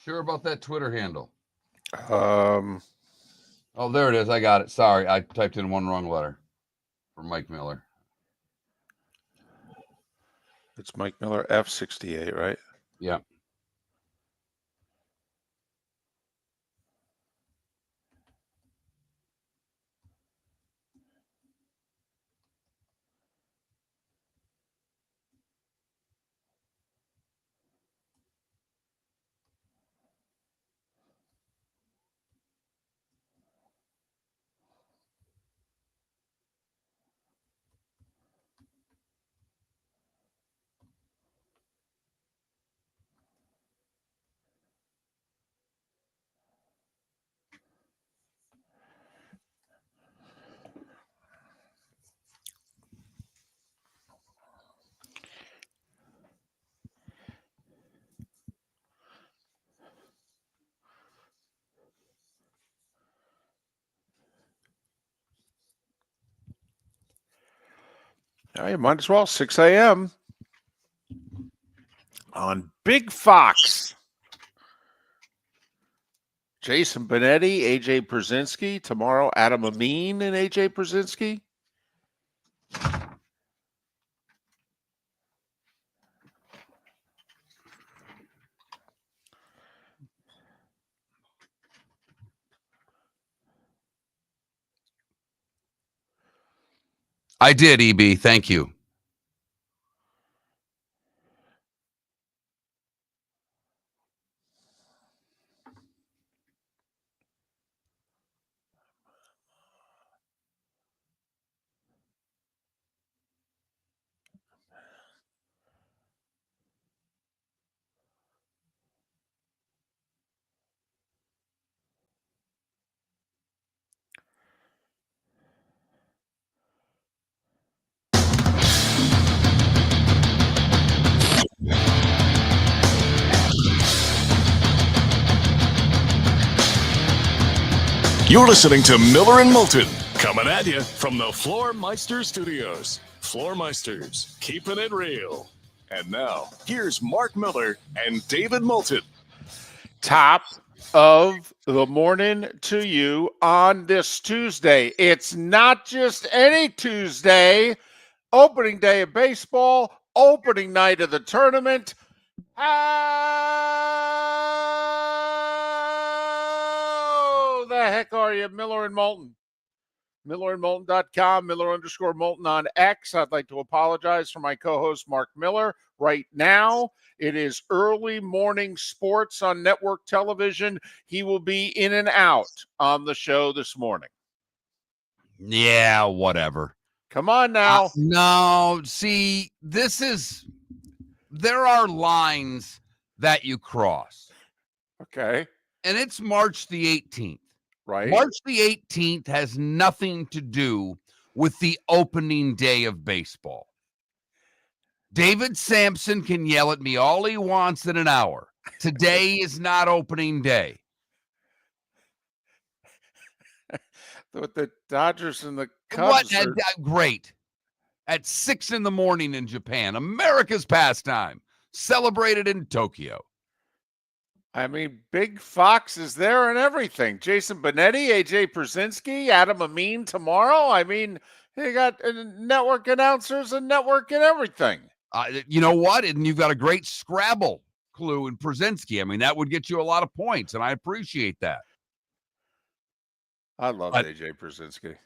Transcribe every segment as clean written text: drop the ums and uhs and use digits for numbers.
Sure about that Twitter handle? Um, Oh, there it is. I got it. Sorry, I typed in one wrong letter for Mike Miller. it's Mike Miller F68, right? Yeah. Oh, you might as well. 6 a.m. on Big Fox. Jason Benetti, AJ Brzezinski. Tomorrow, Adam Amin and AJ Brzezinski. I did, EB. Thank you. You're listening to Miller and Moulton, coming at you from the Floormeister Studios. Floormeisters, keeping it real. And now, here's Mark Miller and David Moulton. Top of the morning to you on this Tuesday. It's not just any Tuesday. Opening day of baseball, opening night of the tournament. How the heck are you, Miller and Moulton? MillerandMoulton.com, Miller_Moulton on X. I'd like to apologize for my co-host, Mark Miller. Right now, it is early morning sports on network television. He will be in and out on the show this morning. Yeah, whatever. Come on now. No, see, there are lines that you cross. Okay. And it's March the 18th. Right. March the 18th has nothing to do with the opening day of baseball. David Samson can yell at me all he wants in an hour. Today is not opening day. With the Dodgers and the Cubs. Great. At 6 a.m. in Japan, America's pastime, celebrated in Tokyo. I mean, Big Fox is there and everything. Jason Benetti, AJ Brzezinski, Adam Amin tomorrow. I mean, you got network announcers and network and everything. You know what? And you've got a great Scrabble clue in Brzezinski. I mean, that would get you a lot of points, and I appreciate that. I love AJ Brzezinski.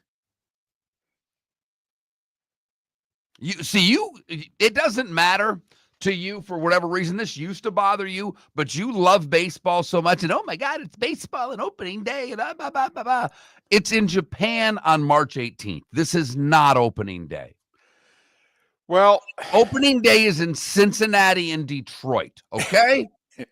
It doesn't matter to you for whatever reason. This used to bother you, but you love baseball so much, and oh my God, it's baseball and opening day, and blah, blah, blah, blah. It's in Japan on March 18th. This is not opening day. Well, opening day is in Cincinnati and Detroit. Okay,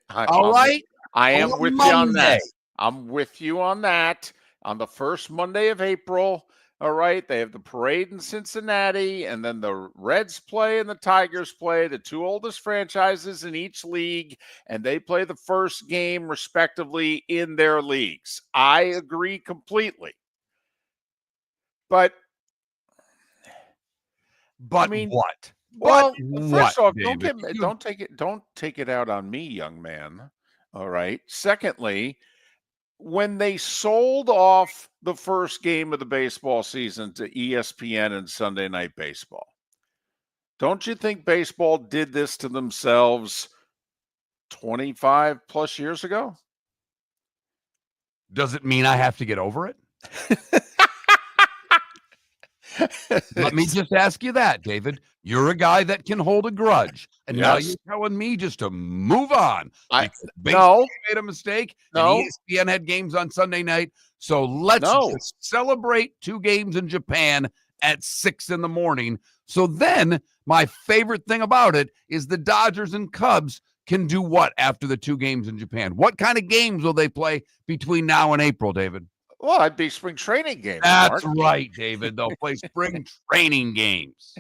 all right. I am with you on that. I'm with you on that. On the first Monday of April. All right, they have the parade in Cincinnati, and then the Reds play and the Tigers play, the two oldest franchises in each league, and they play the first game respectively in their leagues. I agree completely. But I mean, what? Well, what, first off, David? don't take it out on me, young man. All right. Secondly, when they sold off the first game of the baseball season to ESPN and Sunday Night Baseball, don't you think baseball did this to themselves 25 plus years ago? Does it mean I have to get over it? Let me just ask you that, David. You're a guy that can hold a grudge. And now Yes. you're telling me just to move on. I Because baseball no, made a mistake, no, and ESPN had games on Sunday night. So let's no. just celebrate 2 games in Japan at 6 in the morning. So then my favorite thing about it is the Dodgers and Cubs can do what after the 2 games in Japan? What kind of games will they play between now and April, David? Well, I'd be spring training games. That's Mark. right, David. They'll play spring training games.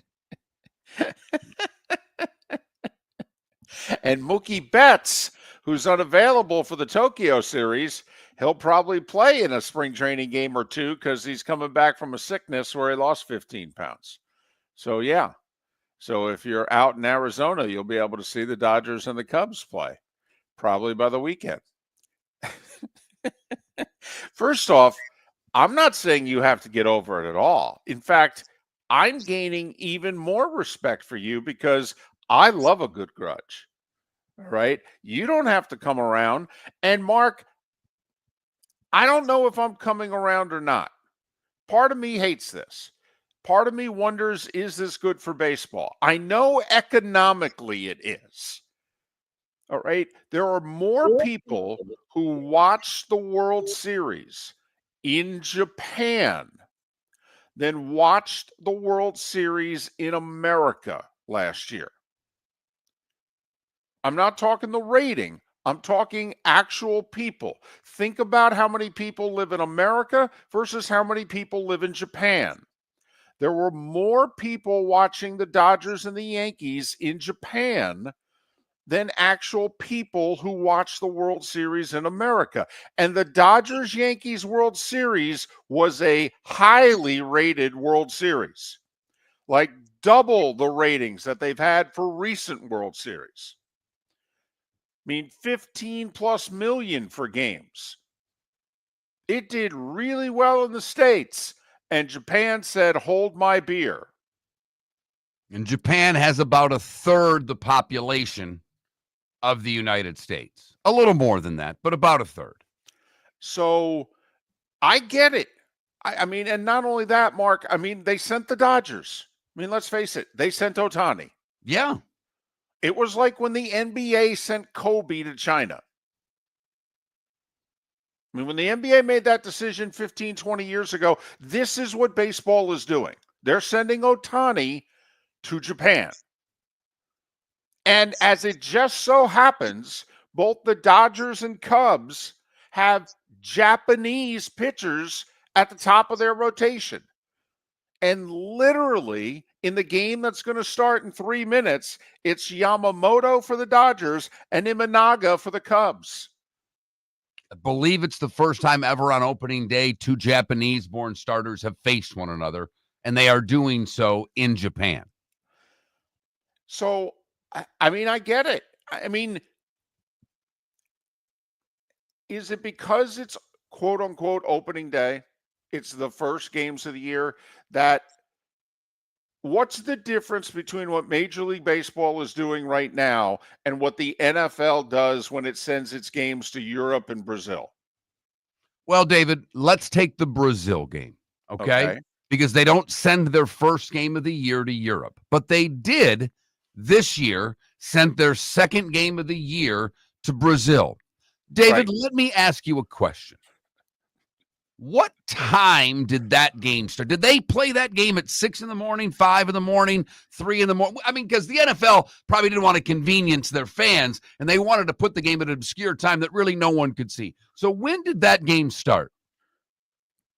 And Mookie Betts, who's unavailable for the Tokyo series, he'll probably play in a spring training game or two because he's coming back from a sickness where he lost 15 pounds. So, yeah. So if you're out in Arizona, you'll be able to see the Dodgers and the Cubs play, probably by the weekend. First off, I'm not saying you have to get over it at all. In fact, I'm gaining even more respect for you because I love a good grudge. All right. You don't have to come around. And Mark, I don't know if I'm coming around or not. Part of me hates this. Part of me wonders, is this good for baseball? I know economically it is. All right. There are more people who watch the World Series in Japan than watched the World Series in America last year. I'm not talking the rating. I'm talking actual people. Think about how many people live in America versus how many people live in Japan. There were more people watching the Dodgers and the Yankees in Japan than actual people who watch the World Series in America. And the Dodgers-Yankees World Series was a highly rated World Series, like double the ratings that they've had for recent World Series. I mean, 15 plus million for games. It did really well in the States, and Japan said, hold my beer. And Japan has about a third the population of the United States. A little more than that, but about a third. So I get it. I mean, and not only that, Mark, I mean, they sent the Dodgers. I mean, let's face it, they sent Ohtani. Yeah. It was like when the NBA sent Kobe to China. I mean, when the NBA made that decision 15, 20 years ago, this is what baseball is doing. They're sending Ohtani to Japan. And as it just so happens, both the Dodgers and Cubs have Japanese pitchers at the top of their rotation. And literally, in the game that's going to start in 3 minutes, it's Yamamoto for the Dodgers and Imanaga for the Cubs. I believe it's the first time ever on opening day 2 Japanese-born starters have faced one another, and they are doing so in Japan. So, I mean, I get it. I mean, is it because it's quote-unquote opening day? It's the first games of the year that what's the difference between what Major League Baseball is doing right now and what the NFL does when it sends its games to Europe and Brazil? Well, David, let's take the Brazil game, okay? Because they don't send their first game of the year to Europe, but they did this year send their second game of the year to Brazil. David, let me ask you a question. What time did that game start? Did they play that game at 6 in the morning, 5 in the morning, 3 in the morning? I mean, because the NFL probably didn't want to convenience their fans, and they wanted to put the game at an obscure time that really no one could see. So when did that game start?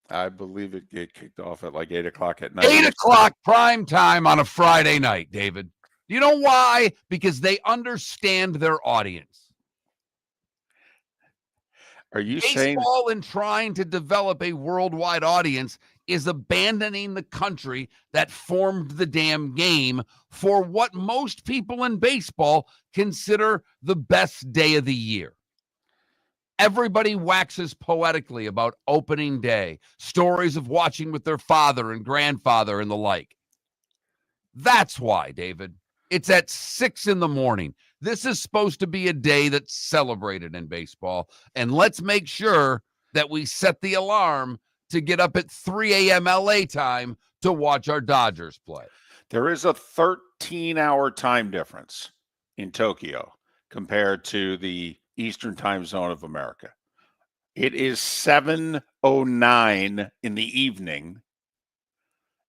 I believe it get kicked off at like 8 o'clock at night. 8 o'clock prime time on a Friday night, David. You know why? Because they understand their audience. Are you saying baseball in trying to develop a worldwide audience is abandoning the country that formed the damn game for what most people in baseball consider the best day of the year? Everybody waxes poetically about opening day, stories of watching with their father and grandfather and the like. That's why, David. It's at 6 a.m. This is supposed to be a day that's celebrated in baseball. And let's make sure that we set the alarm to get up at 3 a.m. LA time to watch our Dodgers play. There is a 13-hour time difference in Tokyo compared to the Eastern time zone of America. It is 7:09 in the evening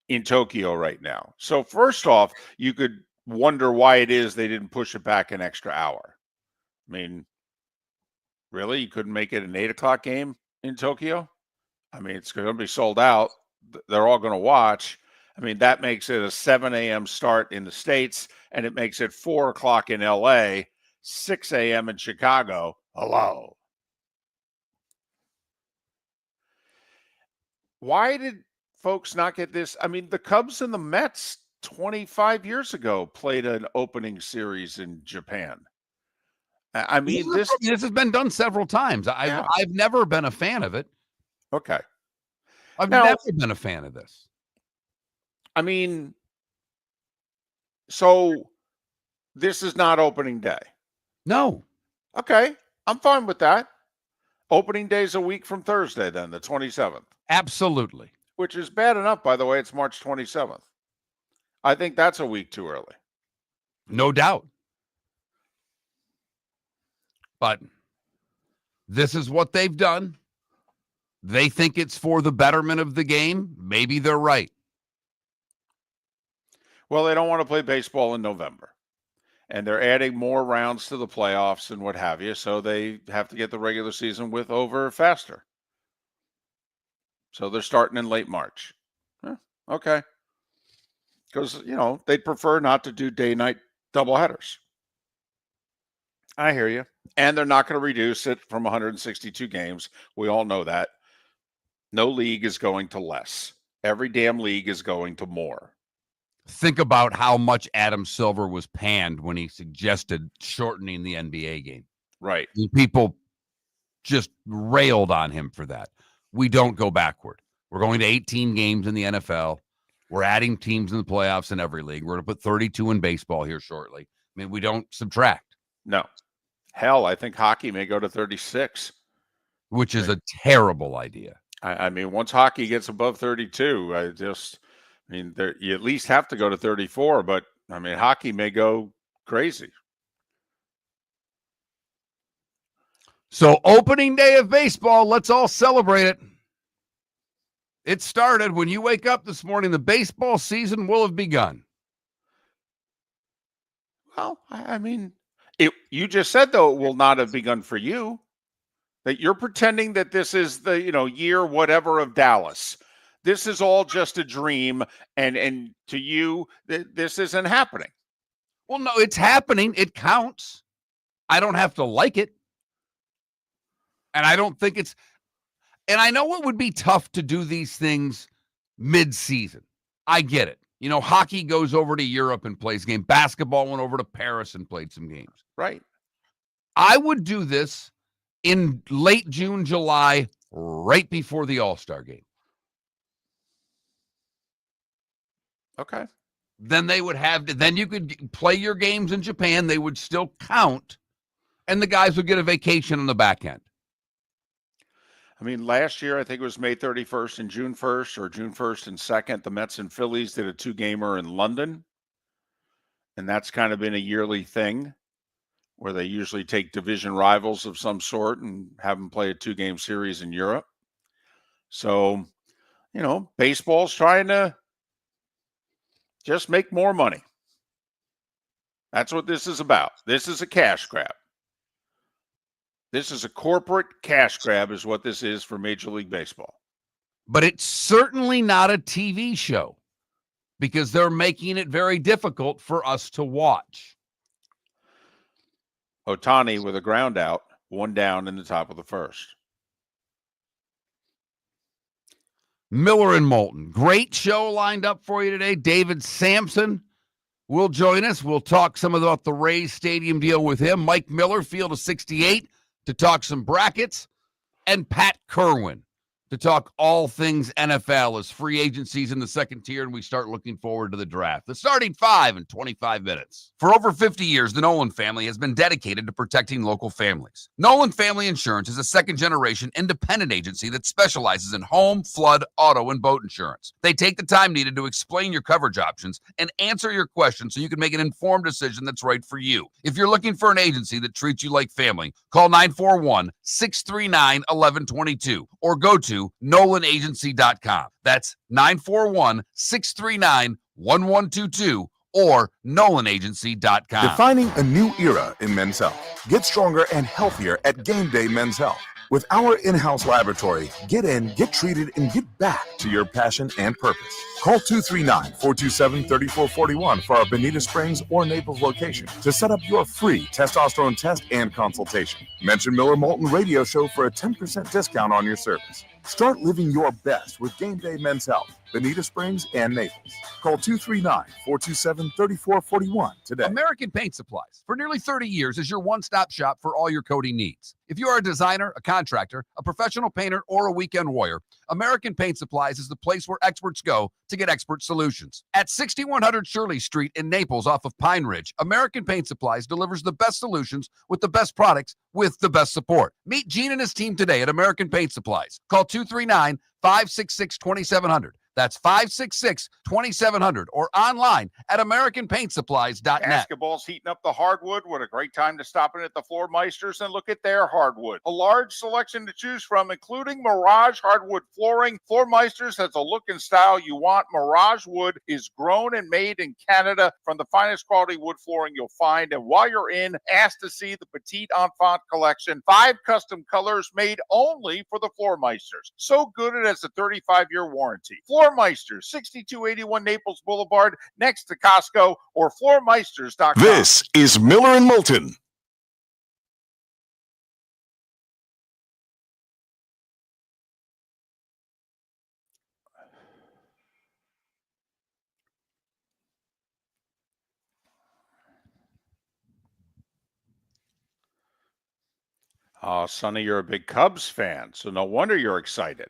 in Tokyo right now. So first off, you could wonder why it is they didn't push it back an extra hour. I mean, really? You couldn't make it an 8 o'clock game in Tokyo? I mean, it's going to be sold out. They're all going to watch. I mean, that makes it a 7 a.m. start in the States, and it makes it 4 o'clock in LA, 6 a.m. in Chicago. Hello. Why did folks not get this? I mean, the Cubs and the Mets 25 years ago played an opening series in Japan. I mean, this has been done several times. I've never been a fan of it. Okay. I've never been a fan of this. I mean, so this is not opening day. No. Okay. I'm fine with that. Opening day's a week from Thursday, then, the 27th. Absolutely. Which is bad enough, by the way. It's March 27th. I think that's a week too early. No doubt. But this is what they've done. They think it's for the betterment of the game. Maybe they're right. Well, they don't want to play baseball in November. And they're adding more rounds to the playoffs and what have you. So they have to get the regular season over faster. So they're starting in late March. Okay. Because, they'd prefer not to do day-night doubleheaders. I hear you. And they're not going to reduce it from 162 games. We all know that. No league is going to less. Every damn league is going to more. Think about how much Adam Silver was panned when he suggested shortening the NBA game. Right. People just railed on him for that. We don't go backward. We're going to 18 games in the NFL. We're adding teams in the playoffs in every league. We're going to put 32 in baseball here shortly. I mean, we don't subtract. No. Hell, I think hockey may go to 36. Which is a terrible idea. I mean, once hockey gets above 32, you at least have to go to 34, but, I mean, hockey may go crazy. So opening day of baseball, let's all celebrate it. It started when you wake up this morning. The baseball season will have begun. Well, I mean, you just said, though, it will not have begun for you. That you're pretending that this is the, year whatever of Dallas. This is all just a dream, and to you, this isn't happening. Well, no, it's happening. It counts. I don't have to like it. And I don't think it's... And I know it would be tough to do these things mid-season. I get it. Hockey goes over to Europe and plays games. Basketball went over to Paris and played some games. Right. I would do this in late June, July, right before the All-Star game. Okay. Then then you could play your games in Japan. They would still count, and the guys would get a vacation on the back end. I mean, last year, I think it was May 31st and June 1st, or June 1st and 2nd. The Mets and Phillies did a 2-gamer in London. And that's kind of been a yearly thing where they usually take division rivals of some sort and have them play a 2-game series in Europe. So, baseball's trying to just make more money. That's what this is about. This is a cash grab. This is a corporate cash grab is what this is for Major League Baseball. But it's certainly not a TV show because they're making it very difficult for us to watch. Ohtani with a ground out, 1 down in the top of the first. Miller and Moulton. Great show lined up for you today. David Samson will join us. We'll talk some about the Rays Stadium deal with him. Mike Miller, Field of 68. to talk some brackets, and Pat Kirwan to talk all things NFL as free agency's in the second tier and we start looking forward to the draft. The starting five in 25 minutes. For over 50 years, the Nolan family has been dedicated to protecting local families. Nolan Family Insurance is a second-generation independent agency that specializes in home, flood, auto, and boat insurance. They take the time needed to explain your coverage options and answer your questions so you can make an informed decision that's right for you. If you're looking for an agency that treats you like family, call 941-639-1122 or go to NolanAgency.com. That's 941-639-1122 or NolanAgency.com. Defining a new era in men's health. Get stronger and healthier at Game Day Men's Health. With our in-house laboratory, get in, get treated, and get back to your passion and purpose. Call 239-427-3441 for our Bonita Springs or Naples location to set up your free testosterone test and consultation. Mention Miller Moulton Radio Show for a 10% discount on your service. Start living your best with Game Day Men's Health, Bonita Springs and Naples. Call 239-427-3441 today. American Paint Supplies, for nearly 30 years, is your one-stop shop for all your coating needs. If you are a designer, a contractor, a professional painter, or a weekend warrior, American Paint Supplies is the place where experts go to get expert solutions. At 6100 Shirley Street in Naples off of Pine Ridge, American Paint Supplies delivers the best solutions with the best products with the best support. Meet Gene and his team today at American Paint Supplies. Call 239-566-2700. That's 566-2700 or online at AmericanPaintSupplies.net. Basketball's heating up the hardwood. What a great time to stop in at the Floor Meisters and look at their hardwood. A large selection to choose from, including Mirage hardwood flooring. Floor Meisters has a look and style you want. Mirage wood is grown and made in Canada from the finest quality wood flooring you'll find. And while you're in, ask to see the Petite Enfant collection. 5 custom colors made only for the Floor Meisters. So good it has a 35-year warranty. Floor Meisters, 6281 Naples Boulevard, next to Costco, or floormeisters.com. This is Miller and Moulton. Oh, Sonny, you're a big Cubs fan, so no wonder you're excited.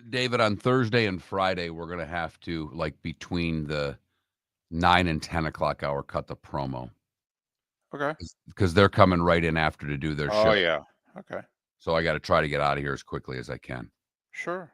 David, on Thursday and Friday, we're going to have to, like, between the 9 and 10 o'clock hour, cut the promo. Okay. Because they're coming right in after to do their show. Oh, yeah. Okay. So I got to try to get out of here as quickly as I can. Sure.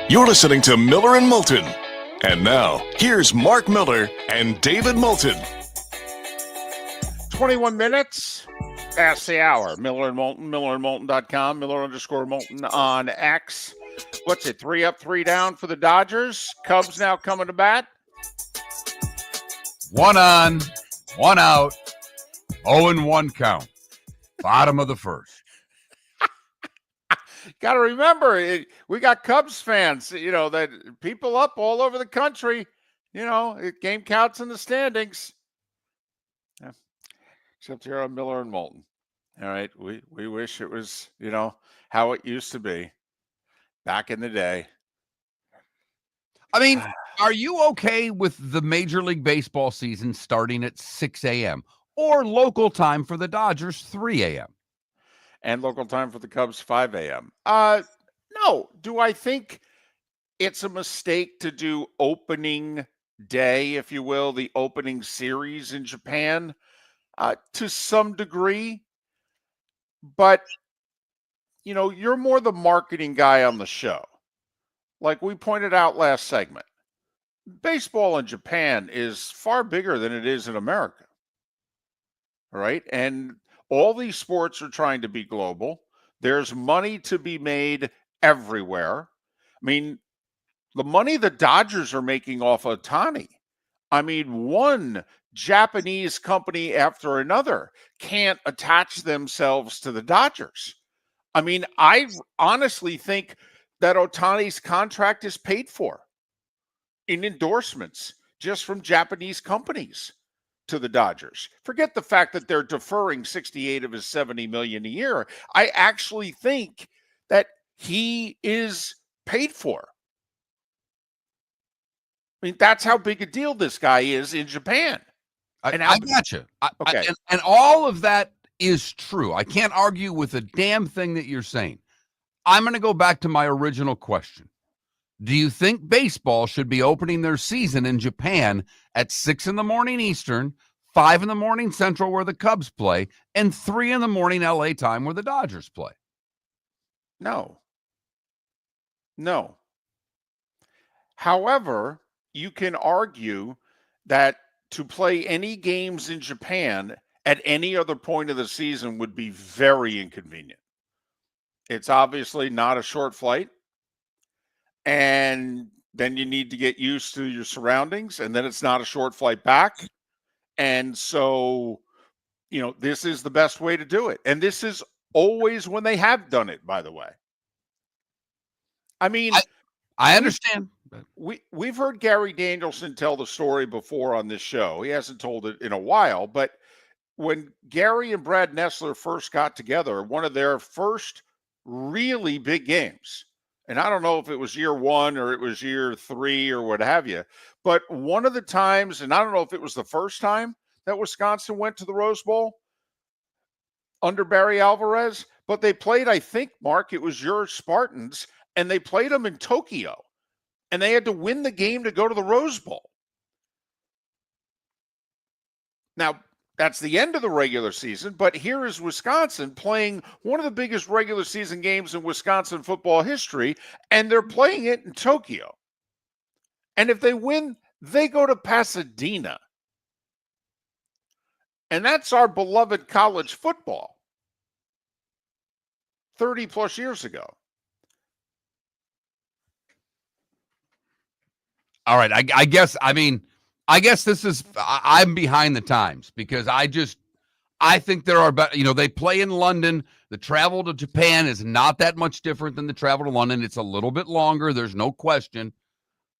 You're listening to Miller and Moulton. And now, here's Mark Miller and David Moulton. 21 minutes past the hour. Miller and Moulton, millerandmoulton.com, Miller_Moulton on X. What's it, 3 up, 3 down for the Dodgers? Cubs now coming to bat. 1 on, 1 out, 0-1 count. Bottom of the first. Got to remember, we got Cubs fans, that people up all over the country. Game counts in the standings. Yeah. Except here on Miller and Moulton. All right. We wish it was, how it used to be back in the day. I mean, are you okay with the Major League Baseball season starting at 6 a.m. or local time for the Dodgers, 3 a.m.? And local time for the Cubs, 5 a.m. No. Do I think it's a mistake to do opening day, if you will, the opening series in Japan? To some degree. But, you're more the marketing guy on the show. Like we pointed out last segment, baseball in Japan is far bigger than it is in America. All right? And all these sports are trying to be global. There's money to be made everywhere. I mean, the money the Dodgers are making off Ohtani. I mean, one Japanese company after another can't attach themselves to the Dodgers. I mean, I honestly think that Ohtani's contract is paid for in endorsements just from Japanese companies to the Dodgers. Forget the fact that they're deferring 68 of his 70 million a year. I actually think that he is paid for. I mean, that's how big a deal this guy is in Japan. I got you. Okay. And all of that is true. I can't argue with a damn thing that you're saying. I'm going to go back to my original question. Do you think baseball should be opening their season in Japan at 6 in the morning Eastern, 5 in the morning Central where the Cubs play, and 3 in the morning LA time where the Dodgers play? No. However, you can argue that to play any games in Japan at any other point of the season would be very inconvenient. It's obviously not a short flight. And then you need to get used to your surroundings, and then it's not a short flight back. And so, this is the best way to do it. And this is always when they have done it, by the way. I mean, I understand. We've heard Gary Danielson tell the story before on this show. He hasn't told it in a while, but when Gary and Brad Nessler first got together, one of their first really big games, and I don't know if it was year 1 or it was year 3 or what have you, but one of the times, and I don't know if it was the first time that Wisconsin went to the Rose Bowl under Barry Alvarez, but they played, I think, Mark, it was your Spartans, and they played them in Tokyo, and they had to win the game to go to the Rose Bowl. Now, that's the end of the regular season, but here is Wisconsin playing one of the biggest regular season games in Wisconsin football history, and they're playing it in Tokyo. And if they win, they go to Pasadena. And that's our beloved college football 30 plus years ago. All right. I guess this is, I'm behind the times because I think there are better, they play in London. The travel to Japan is not that much different than the travel to London. It's a little bit longer. There's no question.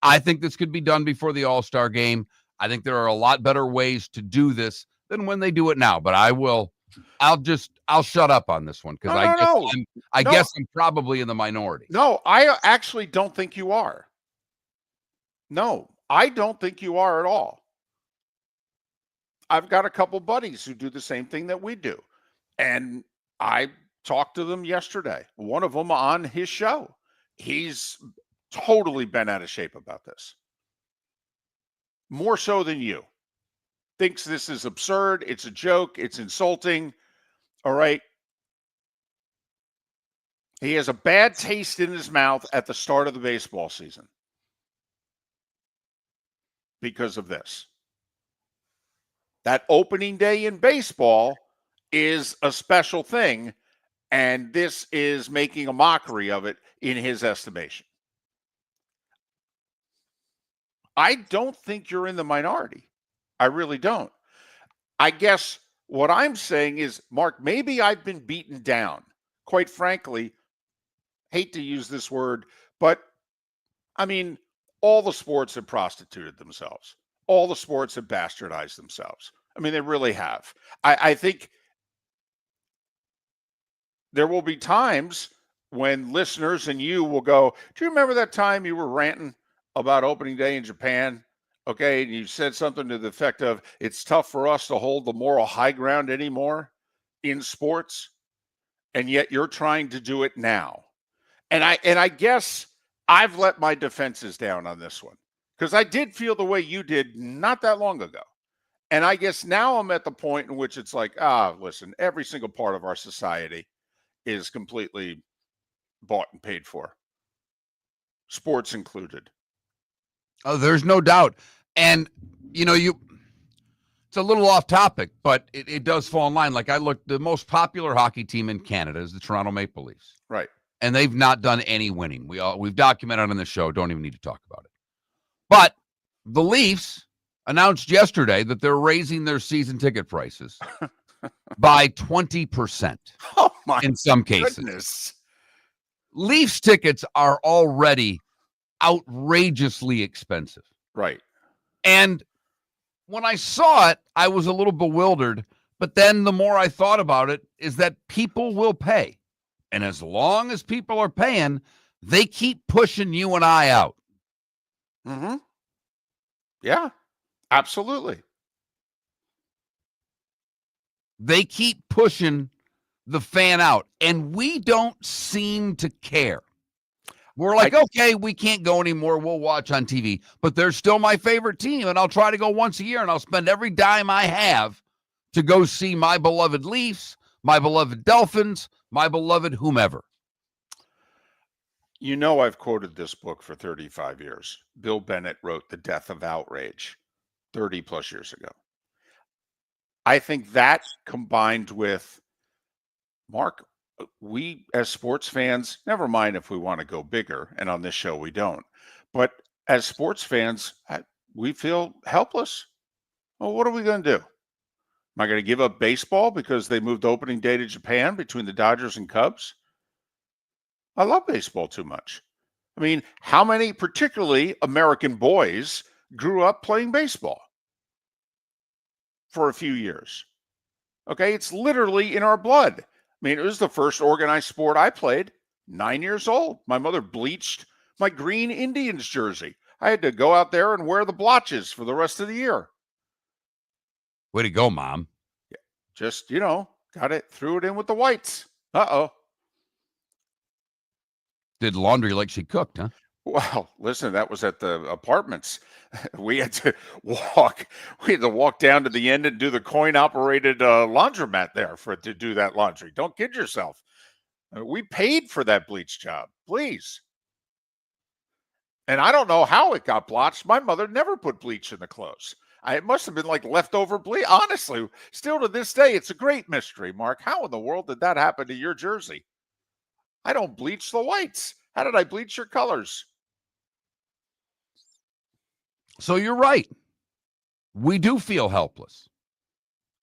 I think this could be done before the All-Star game. I think there are a lot better ways to do this than when they do it now, but I'll shut up on this one because I guess I'm probably in the minority. No, I actually don't think you are. No, I don't think you are at all. I've got a couple buddies who do the same thing that we do. And I talked to them yesterday. One of them on his show. He's totally bent out of shape about this. More so than you. Thinks this is absurd. It's a joke. It's insulting. All right. He has a bad taste in his mouth at the start of the baseball season because of this. That opening day in baseball is a special thing, and this is making a mockery of it in his estimation. I don't think you're in the minority. I really don't. I guess what I'm saying is, Mark, maybe I've been beaten down. Quite frankly, hate to use this word, but I mean, all the sports have prostituted themselves. All the sports have bastardized themselves. I mean, they really have. I think there will be times when listeners and you will go, do you remember that time you were ranting about opening day in Japan? Okay, and you said something to the effect of, it's tough for us to hold the moral high ground anymore in sports, and yet you're trying to do it now. And I guess I've let my defenses down on this one because I did feel the way you did not that long ago. And I guess now I'm at the point in which it's like, listen, every single part of our society is completely bought and paid for, sports included. Oh, there's no doubt. And, it's a little off topic, but it does fall in line. Like I looked, the most popular hockey team in Canada is the Toronto Maple Leafs. Right. And they've not done any winning. We've documented on the show. Don't even need to talk about it. But the Leafs announced yesterday that they're raising their season ticket prices by 20%. Oh my! In some cases, goodness. Leafs tickets are already outrageously expensive. Right. And when I saw it, I was a little bewildered. But then the more I thought about it, is that people will pay. And as long as people are paying, they keep pushing you and I out. Mm-hmm. Yeah, absolutely. They keep pushing the fan out, and we don't seem to care. We're like, okay, we can't go anymore. We'll watch on TV, but they're still my favorite team, and I'll try to go once a year, and I'll spend every dime I have to go see my beloved Leafs, my beloved Dolphins, my beloved whomever. I've quoted this book for 35 years. Bill Bennett wrote The Death of Outrage 30 plus years ago. I think that combined with, Mark, we as sports fans, never mind if we want to go bigger, and on this show we don't, but as sports fans, we feel helpless. Well, what are we going to do? Am I going to give up baseball because they moved opening day to Japan between the Dodgers and Cubs? I love baseball too much. I mean, how many, particularly American boys, grew up playing baseball for a few years? Okay, it's literally in our blood. I mean, it was the first organized sport I played, 9 years old. My mother bleached my green Indians jersey. I had to go out there and wear the blotches for the rest of the year. Way to go, Mom. Yeah, just, got it, threw it in with the whites. Uh-oh. Did laundry like she cooked, huh? Well, listen, that was at the apartments. We had to walk down to the end and do the coin-operated laundromat there to do that laundry. Don't kid yourself. We paid for that bleach job, please. And I don't know how it got blotched. My mother never put bleach in the clothes. It must have been like leftover bleach. Honestly, still to this day, it's a great mystery, Mark. How in the world did that happen to your jersey? I don't bleach the whites. How did I bleach your colors? So you're right. We do feel helpless.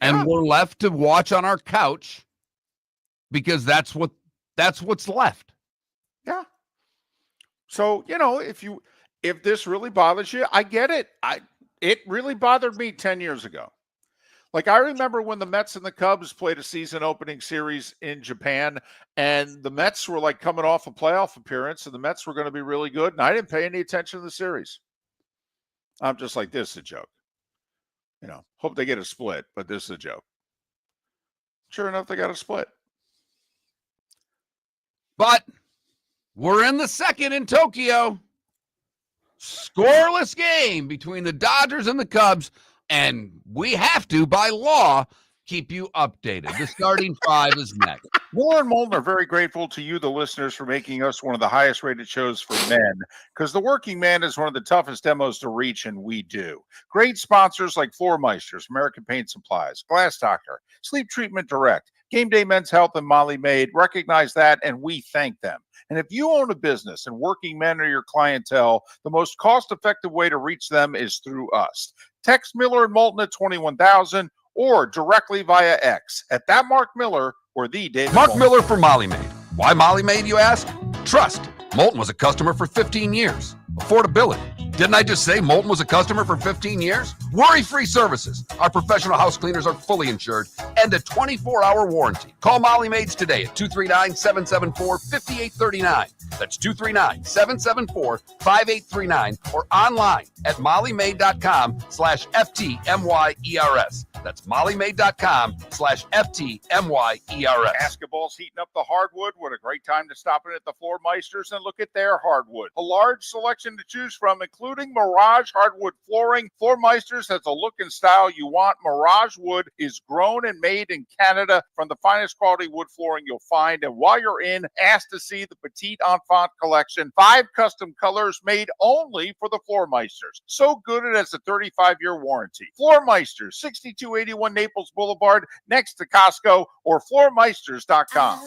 And we're left to watch on our couch because that's what's left. Yeah. So, if this really bothers you, I get it. It really bothered me 10 years ago. Like, I remember when the Mets and the Cubs played a season opening series in Japan, and the Mets were like coming off a playoff appearance, and the Mets were going to be really good, and I didn't pay any attention to the series. I'm just like, this is a joke. Hope they get a split, but this is a joke. Sure enough, they got a split. But we're in the second in Tokyo. Scoreless game between the Dodgers and the Cubs, and we have to, by law, keep you updated. The starting five is next. Miller and Moulton are very grateful to you, the listeners, for making us one of the highest rated shows for men, because the working man is one of the toughest demos to reach, and we do. Great sponsors like Floor Meisters, American Paint Supplies, Glass Doctor, Sleep Treatment Direct, Game Day Men's Health, and Molly Maid recognize that, and we thank them. And if you own a business and working men are your clientele, the most cost-effective way to reach them is through us. Text Miller and Moulton at 21,000 or directly via X at that Mark Miller or the David Mark Moulton. Miller for Molly Maid. Why Molly Maid, you ask? Trust. Moulton was a customer for 15 years. Affordability. Didn't I just say Moulton was a customer for 15 years? Worry-free services. Our professional house cleaners are fully insured and a 24-hour warranty. Call Molly Maids today at 239-774-5839. That's 239-774-5839 or online at mollymaid.com/FTMYERS. That's mollymaid.com/FTMYERS. Basketball's heating up the hardwood. What a great time to stop in at the Floor Meisters and look at their hardwood. A large selection to choose from, including Mirage hardwood flooring. Floor Meisters has the look and style you want. Mirage wood is grown and made in Canada from the finest quality wood flooring you'll find. And while you're in, ask to see the Petite Enfant collection. 5 custom colors made only for the Floor Meisters. So good it has a 35-year warranty. Floor Meisters, 6281 Naples Boulevard, next to Costco, or floormeisters.com.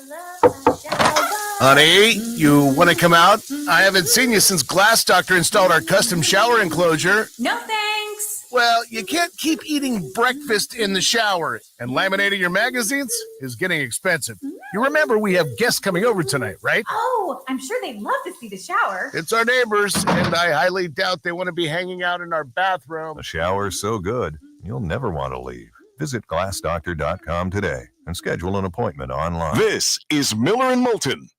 Honey, you want to come out? I haven't seen you since Glass Doctor installed our custom shower enclosure. No thanks. Well, you can't keep eating breakfast in the shower, and laminating your magazines is getting expensive. You remember we have guests coming over tonight, right? Oh, I'm sure they'd love to see the shower. It's our neighbors, and I highly doubt they want to be hanging out in our bathroom. The shower's so good, you'll never want to leave. Visit glassdoctor.com today and schedule an appointment online. This is Miller and Moulton.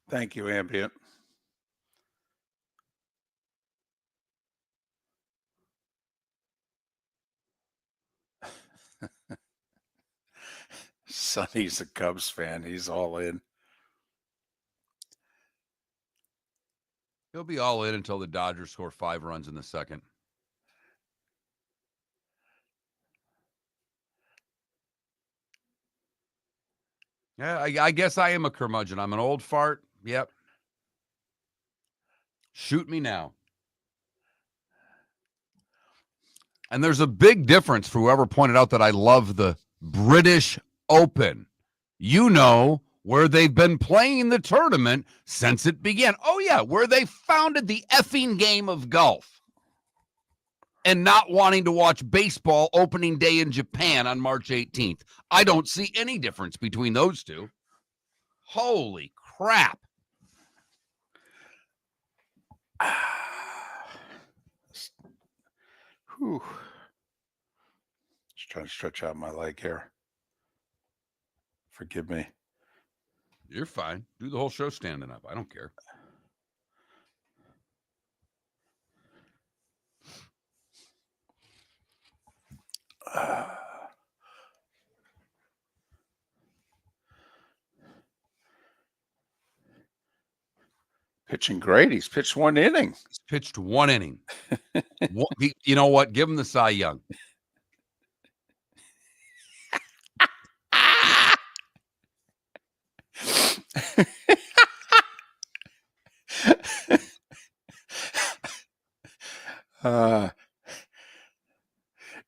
Thank you, Ambient. Sonny's a Cubs fan. He's all in. He'll be all in until the Dodgers score 5 runs in the second. Yeah, I guess I am a curmudgeon. I'm an old fart. Yep. Shoot me now. And there's a big difference for whoever pointed out that I love the British Open. You know, where they've been playing the tournament since it began. Oh, yeah, where they founded the effing game of golf. And not wanting to watch baseball opening day in Japan on March 18th. I don't see any difference between those two. Holy crap. Whew. Just trying to stretch out my leg here. Forgive me. You're fine. Do the whole show standing up. I don't care. Pitching great. He's pitched 1 inning. He's pitched 1 inning. You know what? Give him the Cy Young.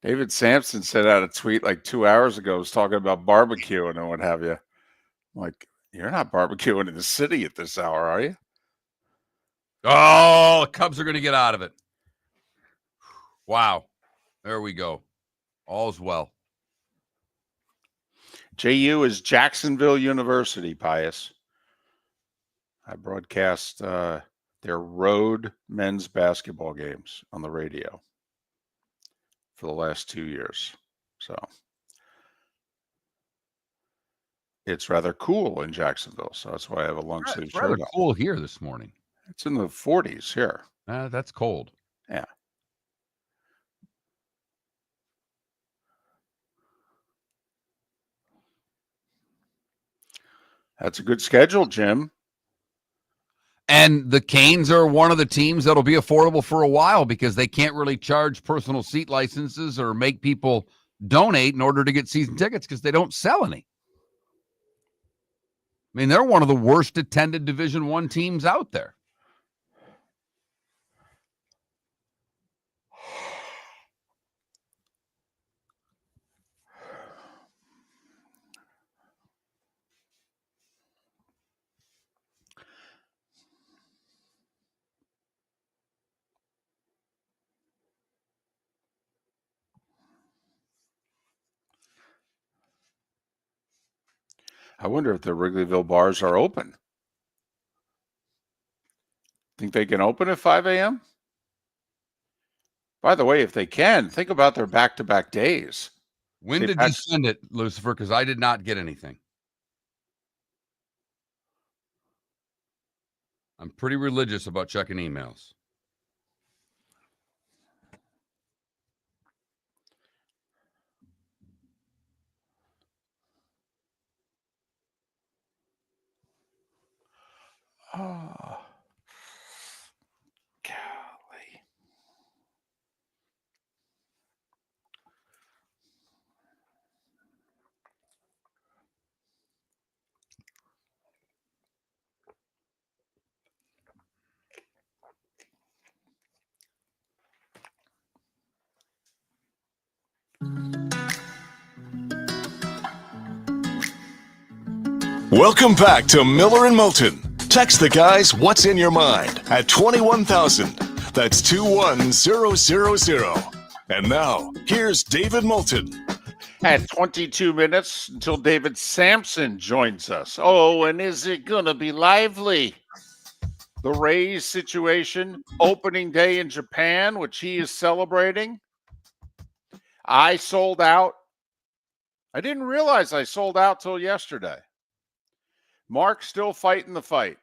David Samson sent out a tweet like 2 hours ago, was talking about barbecuing and what have you. I'm like, you're not barbecuing in the city at this hour, are you? Oh, the Cubs are going to get out of it. Wow. There we go. All's well. JU is Jacksonville University, Pius. I broadcast their road men's basketball games on the radio for the last 2 years. So it's rather cool in Jacksonville. So that's why I have a long sleeve shirt. Rather cool here this morning. It's in the 40s here. That's cold. Yeah. That's a good schedule, Jim. And the Canes are one of the teams that'll be affordable for a while because they can't really charge personal seat licenses or make people donate in order to get season tickets because they don't sell any. I mean, they're one of the worst attended Division I teams out there. I wonder if the Wrigleyville bars are open. Think they can open at 5 a.m.? By the way, if they can, think about their back-to-back days. When did you send it, Lucifer? Because I did not get anything. I'm pretty religious about checking emails. Oh, golly. Welcome back to Miller and Moulton. Text the guys what's in your mind at 21,000. That's 21000. And now, here's David Moulton. At 22 minutes until David Samson joins us. Oh, and is it going to be lively? The Rays situation, opening day in Japan, which he is celebrating. I sold out. I didn't realize I sold out till yesterday. Mark still fighting the fight.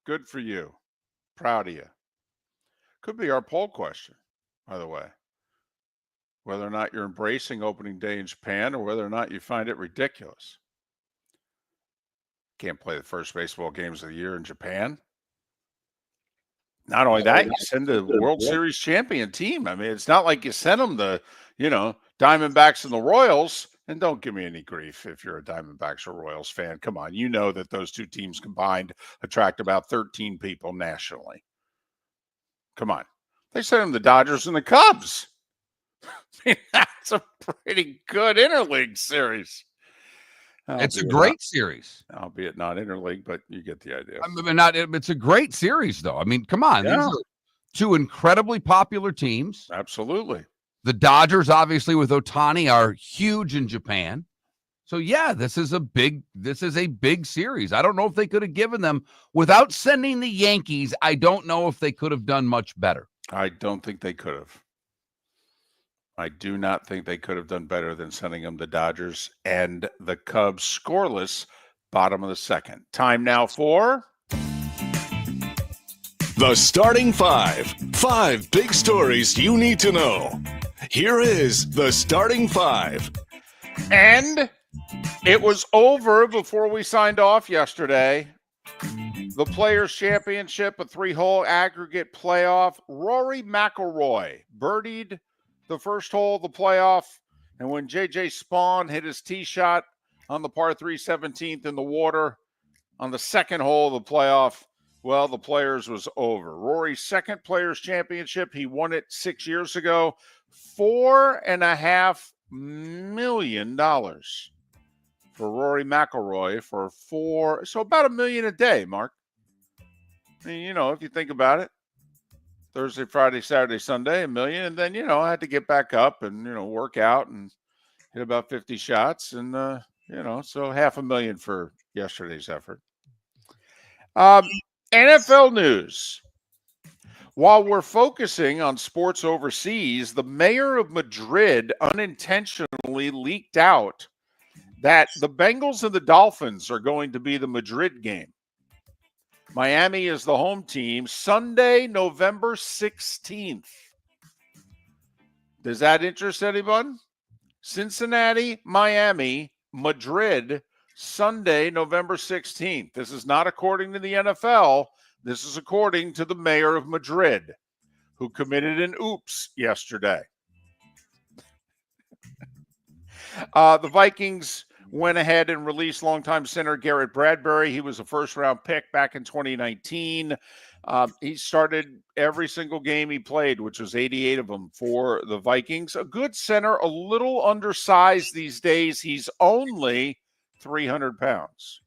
Good for you. Proud of you. Could be our poll question, by the way. whether or not you're embracing opening day in Japan or whether or not you find it ridiculous. Can't play the first baseball games of the year in Japan. Not only that, you send the World Series champion team. I mean, it's not like you send them the, Diamondbacks and the Royals. And don't give me any grief if you're a Diamondbacks or Royals fan. Come on, you know that those two teams combined attract about 13 people nationally. Come on. They sent them the Dodgers and the Cubs. I mean, that's a pretty good interleague series. It's a great series. Albeit not interleague, but you get the idea. It's a great series, though. I mean, come on. Yeah. These are two incredibly popular teams. Absolutely. The Dodgers, obviously, with Ohtani, are huge in Japan. So, yeah, this is a big series. I don't know if they could have given them, without sending the Yankees, I don't know if they could have done much better. I don't think they could have. I do not think they could have done better than sending them the Dodgers and the Cubs scoreless, bottom of the second. Time now for The Starting Five. 5 big stories you need to know. Here is the Starting Five. And it was over before we signed off yesterday. The Players' Championship, a 3-hole aggregate playoff. Rory McIlroy birdied the first hole of the playoff, and when J.J. Spawn hit his tee shot on the par 3 17th in the water on the second hole of the playoff, well, the Players was over. Rory's second Players' Championship, he won it 6 years ago. $4.5 million for Rory McIlroy so about $1 million a day, Mark. I mean, if you think about it, Thursday, Friday, Saturday, Sunday, $1 million. And then, I had to get back up and, work out and hit about 50 shots. And, so $500,000 for yesterday's effort. NFL news. While we're focusing on sports overseas, the mayor of Madrid unintentionally leaked out that the Bengals and the Dolphins are going to be the Madrid game. Miami is the home team, Sunday, November 16th. Does that interest anyone? Cincinnati, Miami, Madrid, Sunday, November 16th. This is not according to the NFL. This is according to the mayor of Madrid, who committed an oops yesterday. The Vikings went ahead and released longtime center Garrett Bradbury. He was a first-round pick back in 2019. He started every single game he played, which was 88 of them for the Vikings. A good center, a little undersized these days. He's only 300 pounds.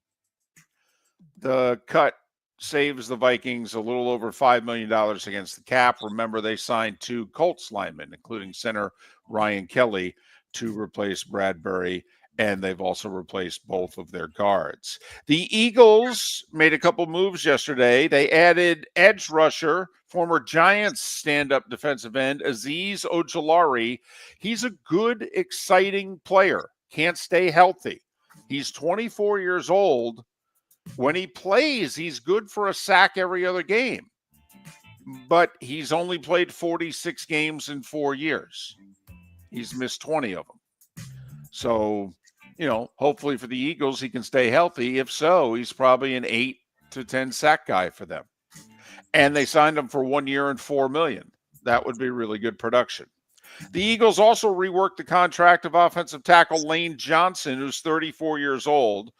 The cut saves the Vikings a little over $5 million against the cap. Remember, they signed 2 Colts linemen, including center Ryan Kelly, to replace Bradbury, and they've also replaced both of their guards. The Eagles made a couple moves yesterday. They added edge rusher, former Giants stand-up defensive end, Azeez Ojulari. He's a good, exciting player. Can't stay healthy. He's 24 years old. When he plays, he's good for a sack every other game. But he's only played 46 games in 4 years. He's missed 20 of them. So, hopefully for the Eagles, he can stay healthy. If so, he's probably an 8 to 10 sack guy for them. And they signed him for 1 year and $4 million. That would be really good production. The Eagles also reworked the contract of offensive tackle Lane Johnson, who's 34 years old.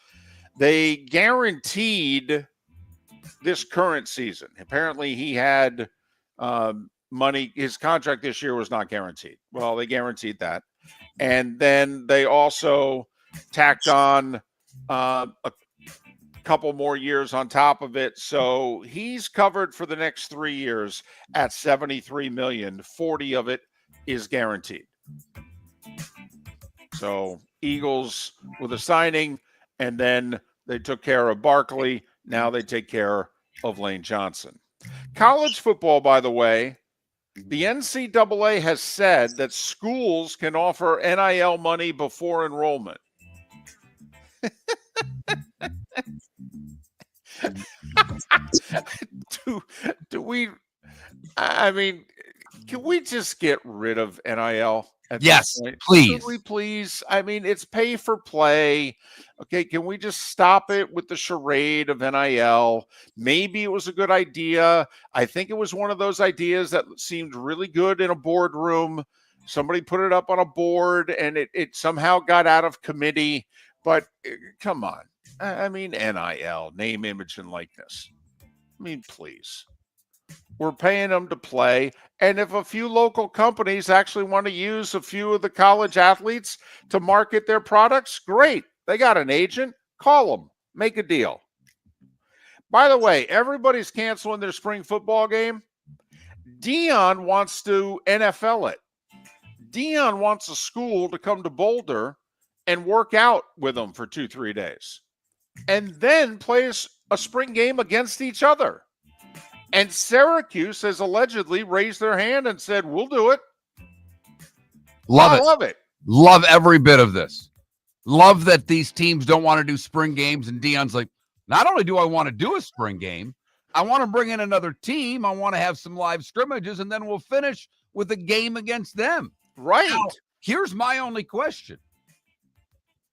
They guaranteed this current season. Apparently he had money. His contract this year was not guaranteed. Well, they guaranteed that. And then they also tacked on a couple more years on top of it. So he's covered for the next 3 years at $73 million. 40 of it is guaranteed. So Eagles with a signing, and then they took care of Barkley. Now they take care of Lane Johnson. College football, by the way, the NCAA has said that schools can offer NIL money before enrollment. do we, I mean, can we just get rid of NIL? at Yes, this point. please. Should we please? I mean, it's pay for play. Okay, can we just stop it with the charade of NIL? Maybe it was a good idea. I think it was one of those ideas that seemed really good in a boardroom. Somebody put it up on a board and it somehow got out of committee. But come on. I mean, NIL, name, image, and likeness. I mean, please. We're paying them to play. And if a few local companies actually want to use a few of the college athletes to market their products, great. They got an agent. Call them. Make a deal. By the way, everybody's canceling their spring football game. Dion wants to NFL it. Dion wants a school to come to Boulder and work out with them for 2-3 days and then play a spring game against each other. And Syracuse has allegedly raised their hand and said, we'll do it. Love it. Love it. Love every bit of this. Love that these teams don't want to do spring games. And Dion's like, not only do I want to do a spring game, I want to bring in another team. I want to have some live scrimmages, and then we'll finish with a game against them. Right. Now, here's my only question.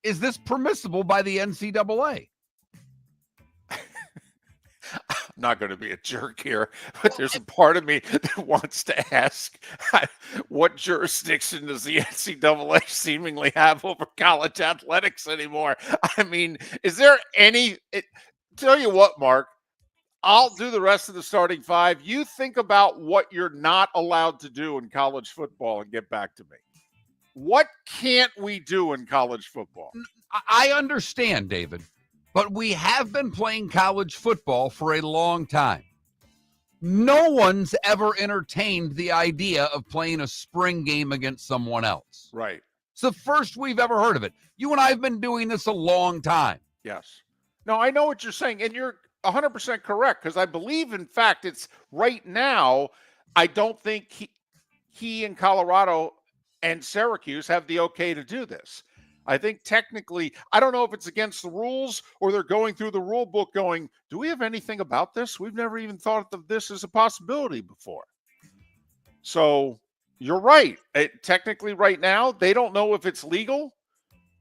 Is this permissible by the NCAA? I'm not going to be a jerk here, but there's a part of me that wants to ask, what jurisdiction does the NCAA seemingly have over college athletics anymore? I mean, is there any tell you what, Mark, I'll do the rest of the starting five. You think about what you're not allowed to do in college football and get back to me. What can't we do in college football? I understand, David, but we have been playing college football for a long time. No one's ever entertained the idea of playing a spring game against someone else. Right. It's the first we've ever heard of it. You and I have been doing this a long time. Yes. No, I know what you're saying, and you're 100% correct, because I believe, in fact, it's right now, I don't think he in Colorado and Syracuse have the okay to do this. I think technically, I don't know if it's against the rules or they're going through the rule book going, do we have anything about this? We've never even thought of this as a possibility before. So you're right. Technically right now, they don't know if it's legal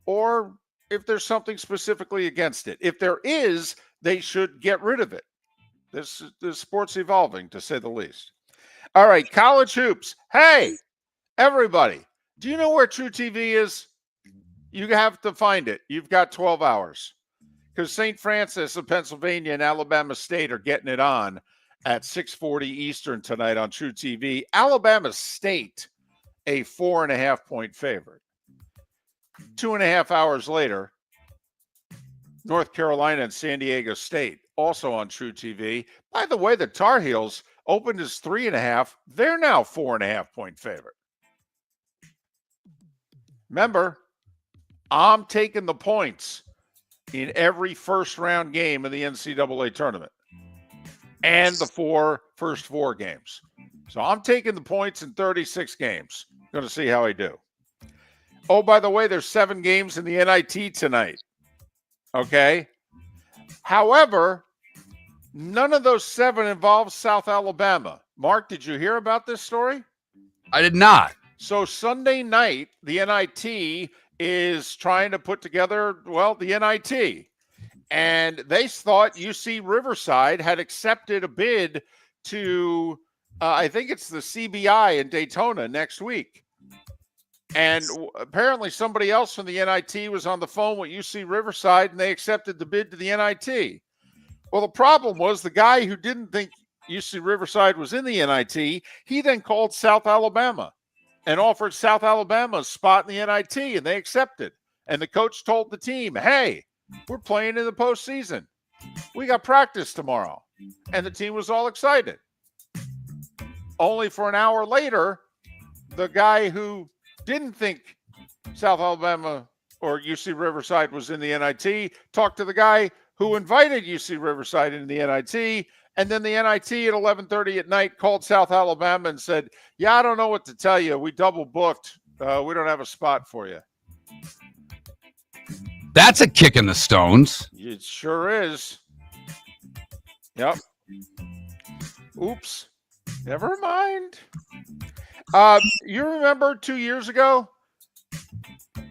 or if there's something specifically against it. If there is, they should get rid of it. This sport's evolving, to say the least. All right, college hoops. Hey, everybody, do you know where True TV is? You have to find it. You've got 12 hours because St. Francis of Pennsylvania and Alabama State are getting it on at 6:40 Eastern tonight on True TV. Alabama State, a 4.5-point favorite. 2.5 hours later, North Carolina and San Diego State, also on True TV. By the way, the Tar Heels opened as 3.5. They're now 4.5-point favorite. Remember, I'm taking the points in every first-round game of the NCAA tournament and the first four games. So I'm taking the points in 36 games. Going to see how I do. Oh, by the way, there's 7 games in the NIT tonight. Okay? However, none of those 7 involve South Alabama. Mark, did you hear about this story? I did not. So Sunday night, the NIT is trying to put together, the NIT. And they thought UC Riverside had accepted a bid to, I think it's the CBI in Daytona next week. And apparently somebody else from the NIT was on the phone with UC Riverside, and they accepted the bid to the NIT. Well, the problem was the guy who didn't think UC Riverside was in the NIT, he then called South Alabama and offered South Alabama a spot in the NIT, and they accepted. And the coach told the team, hey, we're playing in the postseason. We got practice tomorrow. And the team was all excited. Only for an hour later, the guy who didn't think South Alabama or UC Riverside was in the NIT talked to the guy who invited UC Riverside into the NIT, and then the NIT at 11:30 at night called South Alabama and said, yeah, I don't know what to tell you. We double booked. We don't have a spot for you. That's a kick in the stones. It sure is. Yep. Oops. Never mind. You remember 2 years ago,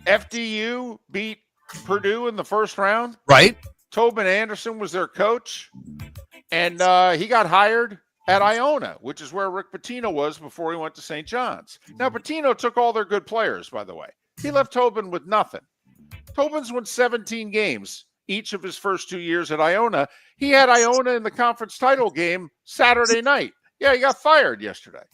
FDU beat Purdue in the first round? Right. Tobin Anderson was their coach, and he got hired at Iona, which is where Rick Pitino was before he went to St. John's. Now, Pitino took all their good players, by the way. He left Tobin with nothing. Tobin's won 17 games each of his first 2 years at Iona. He had Iona in the conference title game Saturday night. Yeah, he got fired yesterday.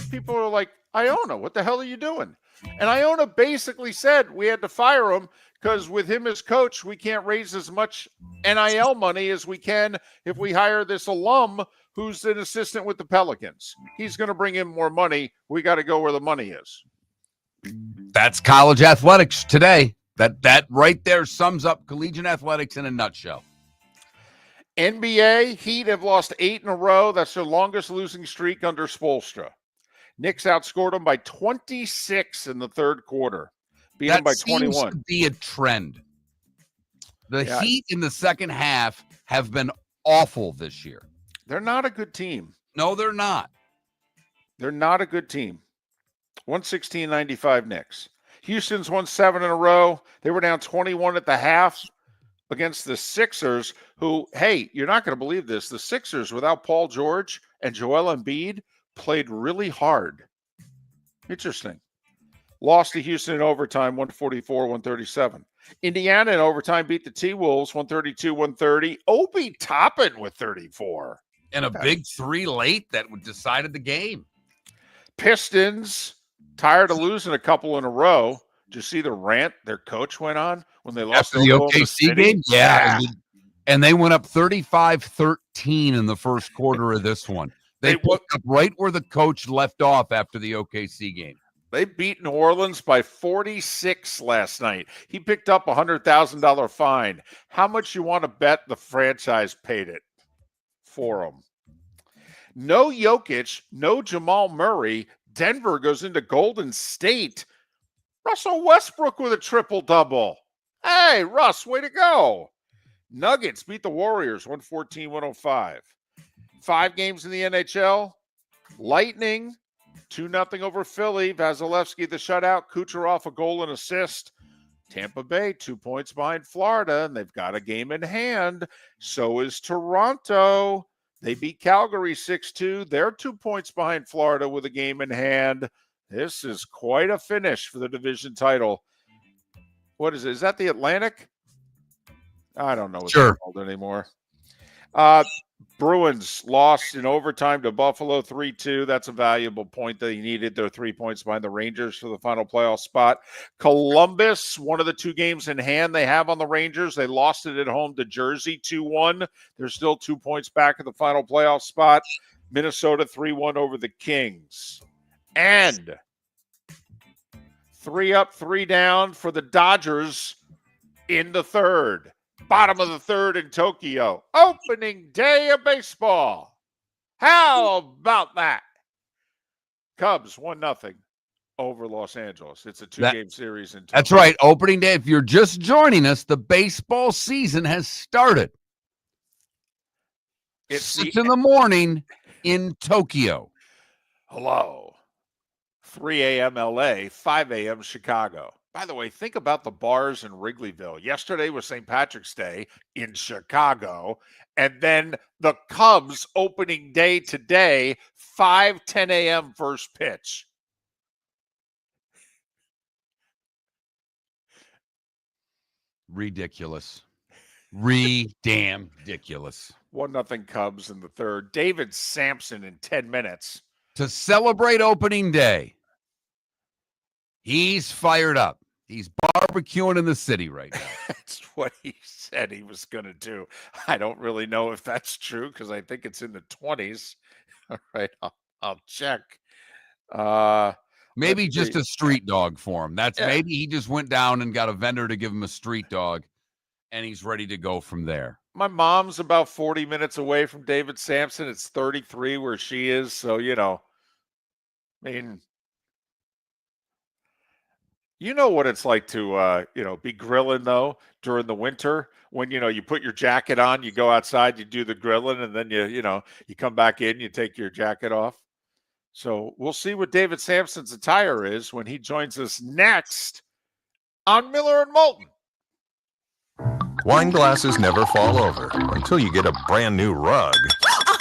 People are like, Iona, what the hell are you doing? And Iona basically said we had to fire him because with him as coach, we can't raise as much NIL money as we can if we hire this alum who's an assistant with the Pelicans. He's going to bring in more money. We got to go where the money is. That's college athletics today. That right there sums up collegiate athletics in a nutshell. NBA, Heat have lost 8 in a row. That's their longest losing streak under Spoelstra. Knicks outscored them by 26 in the third quarter. Beat them by 21. Seems to be a trend. The Heat in the second half have been awful this year. They're not a good team. No, they're not. They're not a good team. 116-95 Knicks. Houston's won 7 in a row. They were down 21 at the half against the Sixers, who, hey, you're not going to believe this. The Sixers, without Paul George and Joel Embiid, played really hard. Interesting. Lost to Houston in overtime, 144-137. Indiana in overtime beat the T-Wolves, 132-130. Obi Toppin with 34. And a big 3 late that decided the game. Pistons, tired of losing a couple in a row. Did you see the rant their coach went on when they lost after the OKC game? Yeah. And they went up 35-13 in the first quarter of this one. They put up right where the coach left off after the OKC game. They beat New Orleans by 46 last night. He picked up a $100,000 fine. How much you want to bet the franchise paid it for him? No Jokic, no Jamal Murray. Denver goes into Golden State. Russell Westbrook with a triple-double. Hey, Russ, way to go. Nuggets beat the Warriors 114-105. 5 games in the NHL. Lightning, 2-0 over Philly. Vasilevsky the shutout. Kucherov a goal and assist. Tampa Bay 2 points behind Florida, and they've got a game in hand. So is Toronto. They beat Calgary 6-2. They're 2 points behind Florida with a game in hand. This is quite a finish for the division title. What is it? Is that the Atlantic? I don't know what they're called anymore. Bruins lost in overtime to Buffalo 3-2. That's a valuable point that he needed. They're 3 points behind the Rangers for the final playoff spot. Columbus, one of the 2 games in hand they have on the Rangers. They lost it at home to Jersey 2-1. They're still 2 points back at the final playoff spot. Minnesota 3-1 over the Kings. And 3 up, 3 down for the Dodgers in the third. Bottom of the third in Tokyo. Opening day of baseball. How about that? Cubs 1-0 over Los Angeles. It's a 2-game series in Tokyo. That's right. Opening day. If you're just joining us, the baseball season has started. It's 6 in the morning in Tokyo. Hello. 3 a.m. LA, 5 a.m. Chicago. By the way, think about the bars in Wrigleyville. Yesterday was St. Patrick's Day in Chicago. And then the Cubs opening day today, 5:10 a.m. first pitch. Ridiculous. Ridiculous. 1-0 Cubs in the third. David Samson in 10 minutes. To celebrate opening day. He's fired up. He's barbecuing in the city right now. That's what he said he was going to do. I don't really know if that's true because I think it's in the 20s. All right, I'll check. Maybe just a street dog for him. Maybe he just went down and got a vendor to give him a street dog, and he's ready to go from there. My mom's about 40 minutes away from David Samson. It's 33 where she is. So, you know what it's like to, be grilling, though, during the winter when, you put your jacket on, you go outside, you do the grilling, and then, you come back in, you take your jacket off. So we'll see what David Samson's attire is when he joins us next on Miller and Moulton. Wine glasses never fall over until you get a brand new rug.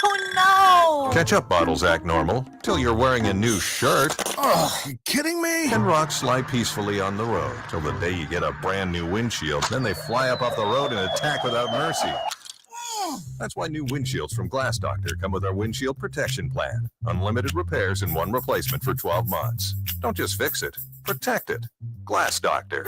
Oh, no! Ketchup bottles act normal till you're wearing a new shirt. Oh, you kidding me? And rocks slide peacefully on the road till the day you get a brand new windshield. Then they fly up off the road and attack without mercy. That's why new windshields from Glass Doctor come with our windshield protection plan. Unlimited repairs and one replacement for 12 months. Don't just fix it, protect it. Glass Doctor.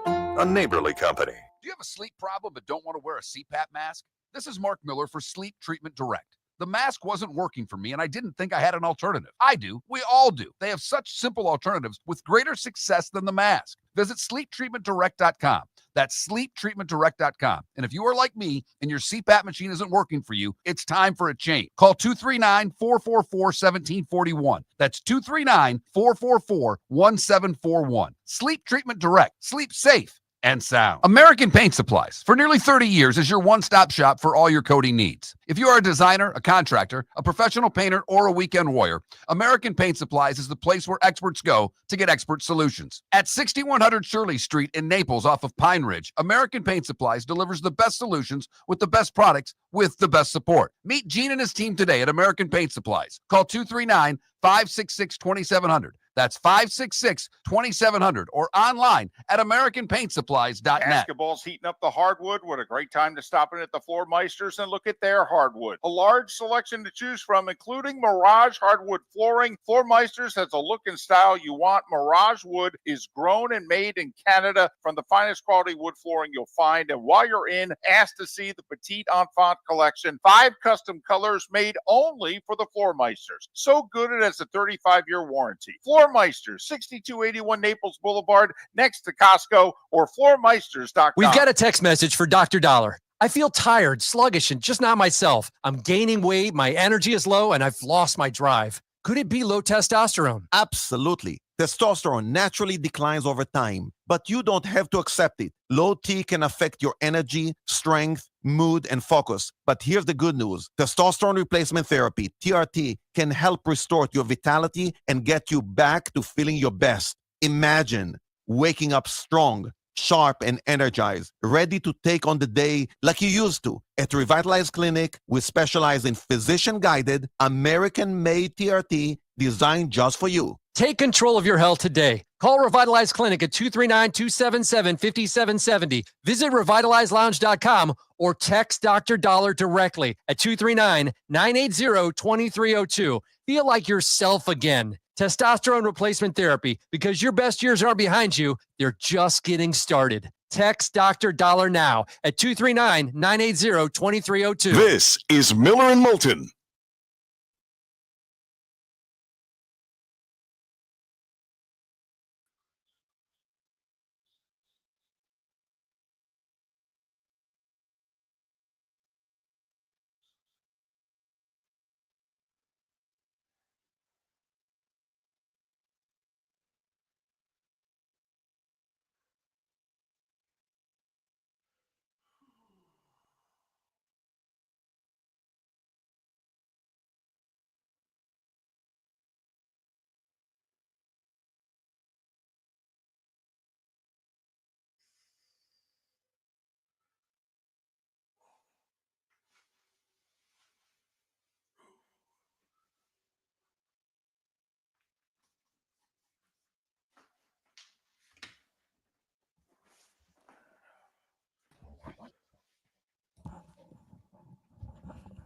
A neighborly company. Do you have a sleep problem but don't want to wear a CPAP mask? This is Mark Miller for Sleep Treatment Direct. The mask wasn't working for me, and I didn't think I had an alternative. I do. We all do. They have such simple alternatives with greater success than the mask. Visit sleeptreatmentdirect.com. That's sleeptreatmentdirect.com. And if you are like me and your CPAP machine isn't working for you, it's time for a change. Call 239-444-1741. That's 239-444-1741. Sleep Treatment Direct. Sleep safe and sound. American Paint Supplies, for nearly 30 years, is your one-stop shop for all your coating needs. If you are a designer, a contractor, a professional painter, or a weekend warrior, American Paint Supplies is the place where experts go to get expert solutions. At 6100 Shirley Street in Naples off of Pine Ridge, American Paint Supplies delivers the best solutions with the best products with the best support. Meet Gene and his team today at American Paint Supplies. Call 239-566-2700. That's 566-2700 or online at AmericanPaintSupplies.net. Basketball's heating up the hardwood. What a great time to stop in at the Floor Meisters and look at their hardwood. A large selection to choose from, including Mirage hardwood flooring. Floor Meisters has a look and style you want. Mirage wood is grown and made in Canada from the finest quality wood flooring you'll find. And while you're in, ask to see the Petite Enfant collection. 5 custom colors made only for the Floor Meisters. So good it has a 35-year warranty. Floor Meisters, 6281 Naples Boulevard, next to Costco, or floormeisters.com. We've got a text message for Dr. Dollar. I feel tired, sluggish, and just not myself. I'm gaining weight, my energy is low, and I've lost my drive. Could it be low testosterone? Absolutely. Testosterone naturally declines over time, but you don't have to accept it. Low T can affect your energy, strength, mood, and focus. But here's the good news. Testosterone replacement therapy, TRT, can help restore your vitality and get you back to feeling your best. Imagine waking up strong, sharp, and energized, ready to take on the day like you used to. At Revitalize Clinic, we specialize in physician-guided, American-made TRT designed just for you. Take control of your health today. Call Revitalize Clinic at 239-277-5770. Visit revitalizelounge.com or text Dr. Dollar directly at 239-980-2302. Feel like yourself again. Testosterone replacement therapy, because your best years aren't behind you, they're just getting started. Text Dr. Dollar now at 239-980-2302. This is Miller and Moulton.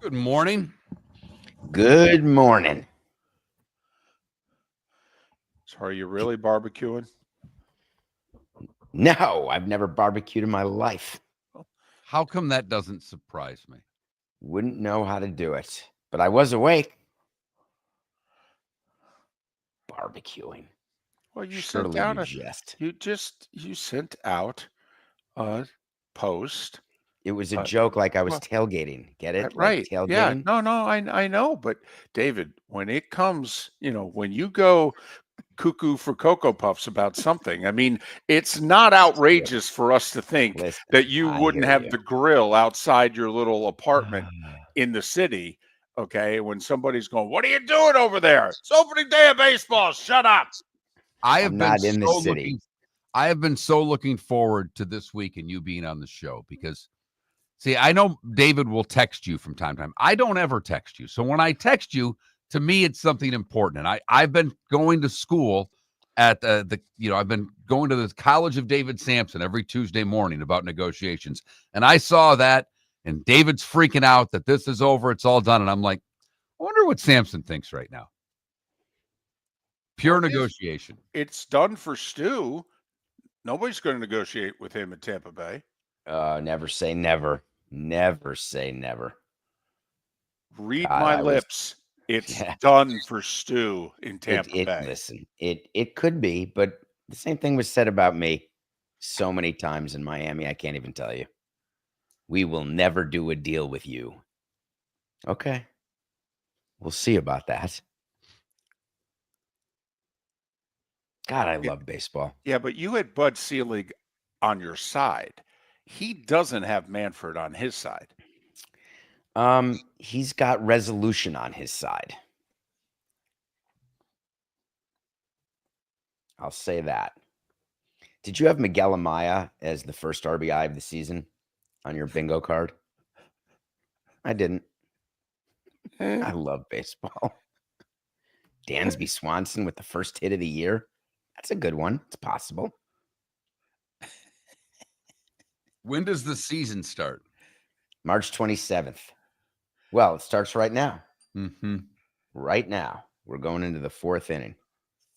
Good morning. Good morning. So are you really barbecuing? No, I've never barbecued in my life. How come that doesn't surprise me? Wouldn't know how to do it, but I was awake. Barbecuing. Well, you Surely sent out you jest. you sent out a post. It was a joke, like I was tailgating. Get it? Right. Like Yeah. tailgating? No, I know. But David, when it comes, when you go cuckoo for Cocoa Puffs about something, I mean, it's not outrageous for us to think Listen, that you I wouldn't hear have you. the grill outside your little apartment in the city. Okay. When somebody's going, what are you doing over there? It's opening day of baseball. Shut up. I have I'm been not in the so city. I have been so looking forward to this week and you being on the show because, see, I know David will text you from time to time. I don't ever text you. So when I text you, to me, it's something important. And I've been going to school at I've been going to the College of David Samson every Tuesday morning about negotiations. And I saw that, and David's freaking out that this is over. It's all done. And I'm like, I wonder what Samson thinks right now. Pure negotiation. It's done for Stu. Nobody's going to negotiate with him in Tampa Bay. Never say never. Never say never. Read my lips. It's done for Stu in Tampa Bay. Listen, it could be, but the same thing was said about me so many times in Miami. I can't even tell you. We will never do a deal with you. Okay. We'll see about that. God, I love baseball. Yeah, but you had Bud Selig on your side. He doesn't have Manfred on his side. He's got resolution on his side. I'll say that. Did you have Miguel Amaya as the first RBI of the season on your bingo card? I didn't. I love baseball. Dansby Swanson with the first hit of the year. That's a good one. It's possible. When does the season start? March 27th. Well, it starts right now. Mm-hmm. Right now. We're going into the fourth inning.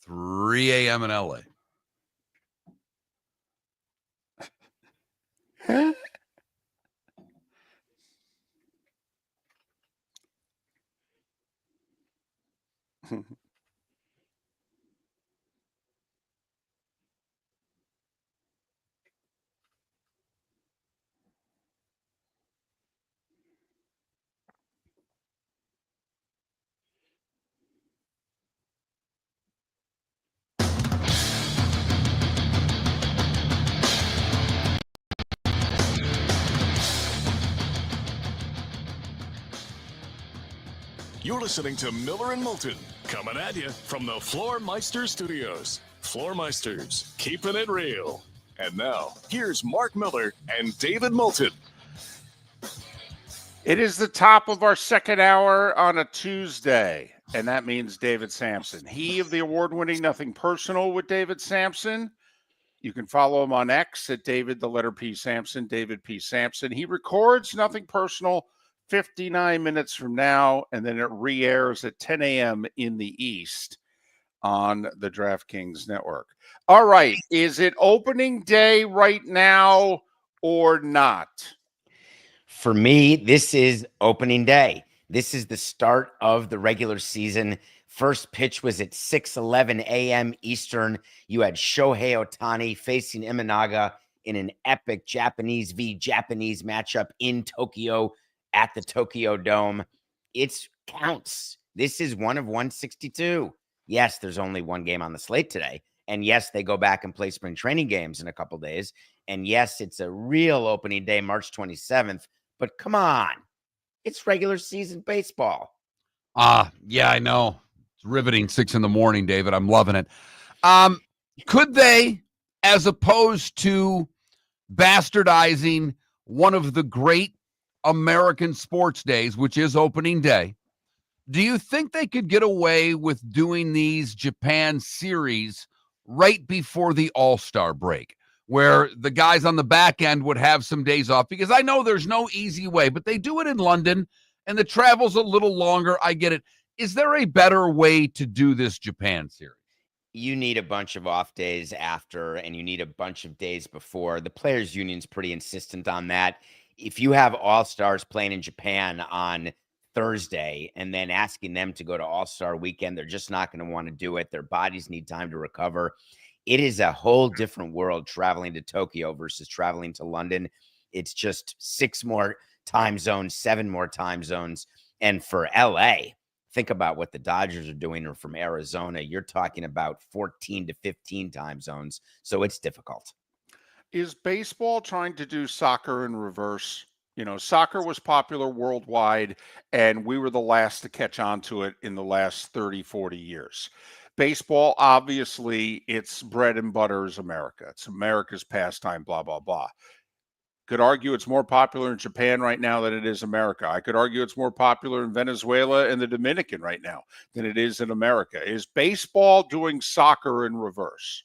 3 a.m. in LA. You're listening to Miller and Moulton, coming at you from the Floor Meister Studios. Floor Meisters, keeping it real. And now, here's Mark Miller and David Moulton. It is the top of our second hour on a Tuesday, and that means David Samson. He of the award-winning Nothing Personal with David Samson. You can follow him on X at David, the letter P. Samson, David P. Samson. He records Nothing Personal 59 minutes from now, and then it re-airs at 10 a.m. in the East on the DraftKings Network. All right. Is it opening day right now or not? For me, this is opening day. This is the start of the regular season. First pitch was at 6:11 a.m. Eastern. You had Shohei Ohtani facing Imanaga in an epic Japanese v. Japanese matchup in Tokyo at the Tokyo Dome. It counts. This is one of 162. Yes, there's only one game on the slate today. And yes, they go back and play spring training games in a couple days. And yes, it's a real opening day, March 27th. But come on, it's regular season baseball. Yeah, I know. It's riveting 6 a.m, David. I'm loving it. Could they, as opposed to bastardizing one of the great American sports days, which is opening day, do you think they could get away with doing these Japan series right before the All-Star break, where the guys on the back end would have some days off? Because I know there's no easy way, but they do it in London, and the travel's a little longer. I get it. Is there a better way to do this Japan series? You need a bunch of off days after, and you need a bunch of days before. The Players Union's pretty insistent on that. If you have All-Stars playing in Japan on Thursday and then asking them to go to All-Star weekend, they're just not going to want to do it. Their bodies need time to recover. It is a whole different world traveling to Tokyo versus traveling to London. It's just 6 more time zones, 7 more time zones. And for LA, think about what the Dodgers are doing, or from Arizona, you're talking about 14 to 15 time zones. So it's difficult. Is baseball trying to do soccer in reverse? Soccer was popular worldwide, and we were the last to catch on to it in the last 30, 40 years. Baseball, obviously, its bread and butter is America. It's America's pastime, blah, blah, blah. Could argue it's more popular in Japan right now than it is America. I could argue it's more popular in Venezuela and the Dominican right now than it is in America. Is baseball doing soccer in reverse?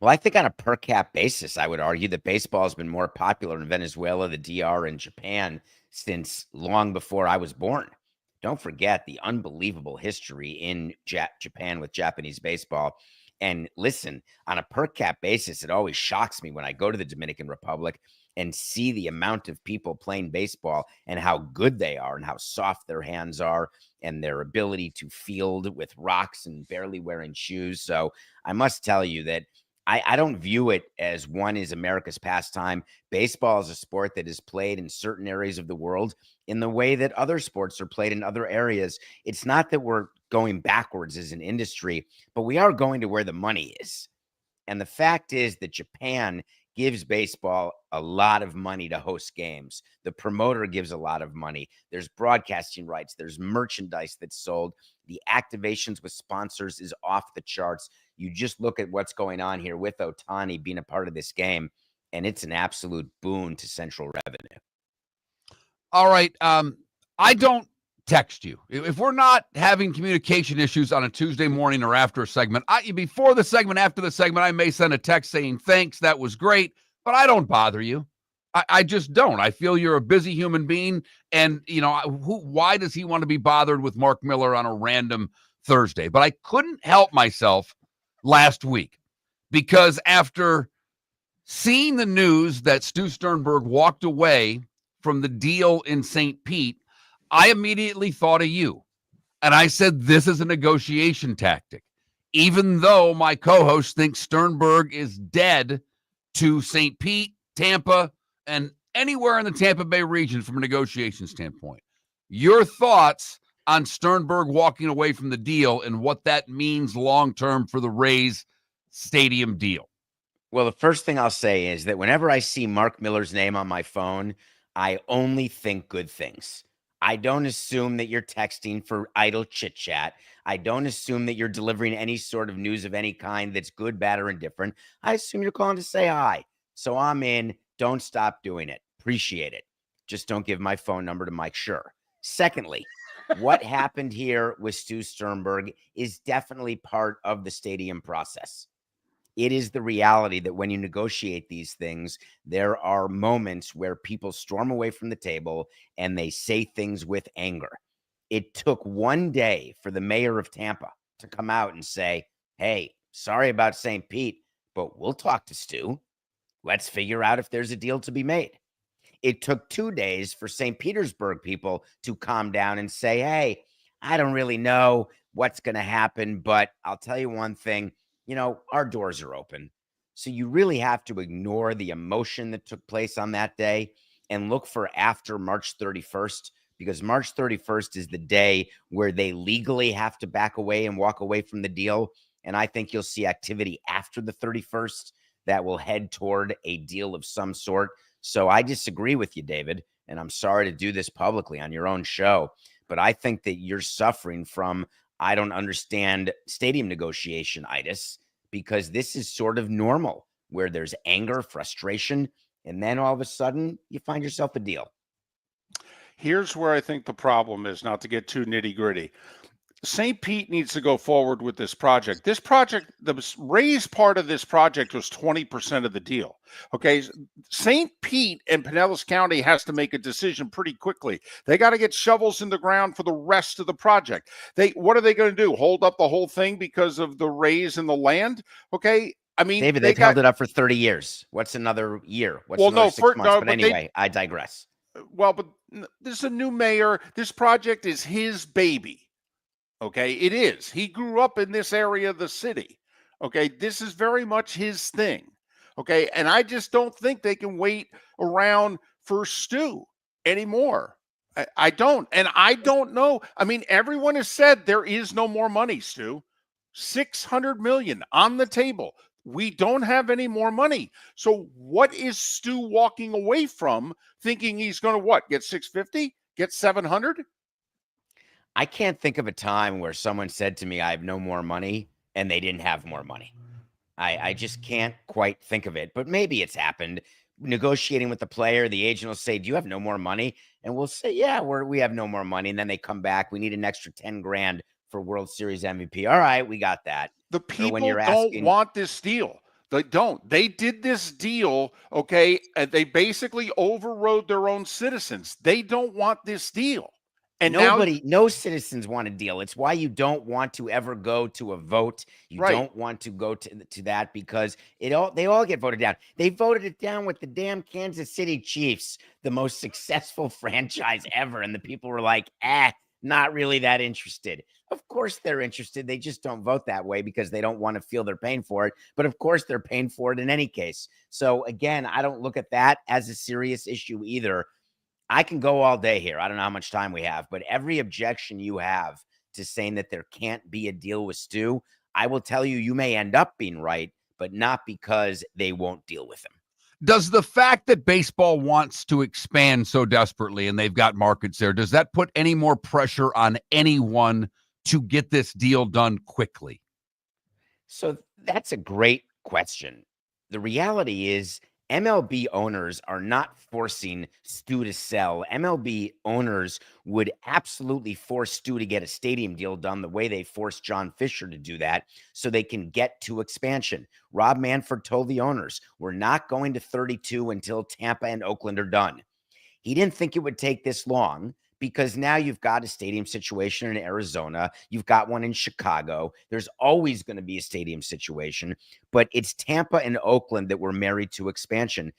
Well, I think on a per cap basis, I would argue that baseball has been more popular in Venezuela, the DR, and Japan since long before I was born. Don't forget the unbelievable history in Japan with Japanese baseball. And listen, on a per cap basis, it always shocks me when I go to the Dominican Republic and see the amount of people playing baseball and how good they are and how soft their hands are and their ability to field with rocks and barely wearing shoes. So I must tell you that I don't view it as one is America's pastime. Baseball is a sport that is played in certain areas of the world in the way that other sports are played in other areas. It's not that we're going backwards as an industry, but we are going to where the money is. And the fact is that Japan gives baseball a lot of money to host games. The promoter gives a lot of money. There's broadcasting rights. There's merchandise that's sold. The activations with sponsors is off the charts. You just look at what's going on here with Ohtani being a part of this game, and it's an absolute boon to central revenue. All right. I don't text you. If we're not having communication issues on a Tuesday morning or after a segment, before the segment, after the segment, I may send a text saying, thanks, that was great, but I don't bother you. I just don't. I feel you're a busy human being, and, why does he want to be bothered with Mark Miller on a random Thursday? But I couldn't help myself last week because after seeing the news that Stu Sternberg walked away from the deal in St. Pete, I immediately thought of you. And I said, this is a negotiation tactic. Even though my co-host thinks Sternberg is dead to St. Pete, Tampa, and anywhere in the Tampa Bay region from a negotiation standpoint. Your thoughts on Sternberg walking away from the deal and what that means long-term for the Rays stadium deal? Well, the first thing I'll say is that whenever I see Mark Miller's name on my phone, I only think good things. I don't assume that you're texting for idle chit chat. I don't assume that you're delivering any sort of news of any kind that's good, bad, or indifferent. I assume you're calling to say hi. So I'm in. Don't stop doing it. Appreciate it. Just don't give my phone number to Mike Schur. Secondly, what happened here with Stu Sternberg is definitely part of the stadium process. It is the reality that when you negotiate these things, there are moments where people storm away from the table and they say things with anger. It took one day for the mayor of Tampa to come out and say, hey, sorry about St. Pete, but we'll talk to Stu. Let's figure out if there's a deal to be made. It took 2 days for St. Petersburg people to calm down and say, hey, I don't really know what's going to happen, but I'll tell you one thing. Our doors are open. So you really have to ignore the emotion that took place on that day and look for after March 31st, because March 31st is the day where they legally have to back away and walk away from the deal. And I think you'll see activity after the 31st that will head toward a deal of some sort. So I disagree with you, David, and I'm sorry to do this publicly on your own show, but I think that you're suffering from I don't understand stadium negotiation-itis, because this is sort of normal where there's anger, frustration, and then all of a sudden you find yourself a deal. Here's where I think the problem is, not to get too nitty-gritty. St. Pete needs to go forward with this project. This project, the Rays part of this project was 20% of the deal. Okay. St. Pete and Pinellas County has to make a decision pretty quickly. They got to get shovels in the ground for the rest of the project. What are they going to do? Hold up the whole thing because of the Rays and the land? Okay. I mean, David, they've held it up for 30 years. What's another year? What's another 6 months? But anyway, I digress. Well, but this is a new mayor. This project is his baby. Okay, it is. He grew up in this area of the city. Okay, this is very much his thing. Okay, and I just don't think they can wait around for Stu anymore. I don't. And I don't know. I mean, everyone has said there is no more money, Stu. $600 million on the table. we don't have any more money. So what is Stu walking away from, thinking he's going to what? Get 650? Get 700? I can't think of a time where someone said to me, I have no more money, and they didn't have more money. I just can't quite think of it, but maybe it's happened. Negotiating with the player, the agent will say, do you have no more money? And we'll say, yeah, we have no more money. And then they come back, we need an extra 10 grand for World Series MVP. All right, we got that. The people don't want this deal. They don't. They did this deal, okay, and they basically overrode their own citizens. They don't want this deal. And no citizens want a deal. It's why you don't want to ever go to a vote. You don't want to go to that, because they all get voted down. They voted it down with the damn Kansas City Chiefs, the most successful franchise ever. And the people were like, not really that interested. Of course they're interested. They just don't vote that way because they don't want to feel they're paying for it. But of course they're paying for it in any case. So again, I don't look at that as a serious issue either. I can go all day here. I don't know how much time we have, but every objection you have to saying that there can't be a deal with Stu, I will tell you, you may end up being right, but not because they won't deal with him. Does the fact that baseball wants to expand so desperately and they've got markets there, does that put any more pressure on anyone to get this deal done quickly? So that's a great question. The reality is MLB owners are not forcing Stu to sell. MLB owners would absolutely force Stu to get a stadium deal done the way they forced John Fisher to do that so they can get to expansion. Rob Manfred told the owners, we're not going to 32 until Tampa and Oakland are done. He didn't think it would take this long, because now you've got a stadium situation in Arizona. You've got one in Chicago. There's always going to be a stadium situation, but it's Tampa and Oakland that were married to expansion.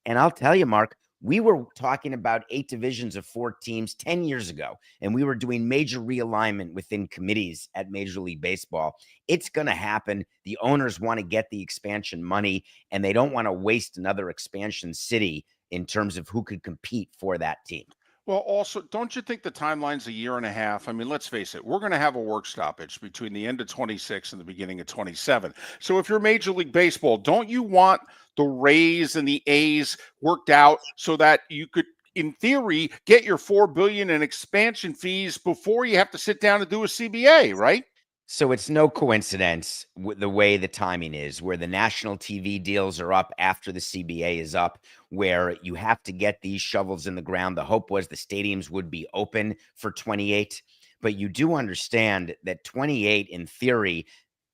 And I'll tell you, Mark, we were talking about 8 divisions of 4 teams 10 years ago, and we were doing major realignment within committees at Major League Baseball. It's going to happen. The owners want to get the expansion money, and they don't want to waste another expansion city in terms of who could compete for that team. Well, also, don't you think the timeline's a year and a half? I mean, let's face it, we're going to have a work stoppage between the end of 26 and the beginning of 27. So if you're Major League Baseball, don't you want the Rays and the A's worked out so that you could, in theory, get your $4 billion in expansion fees before you have to sit down and do a CBA, right? So it's no coincidence the way the timing is, where the national TV deals are up after the CBA is up, where you have to get these shovels in the ground. The hope was the stadiums would be open for 28, but you do understand that 28 in theory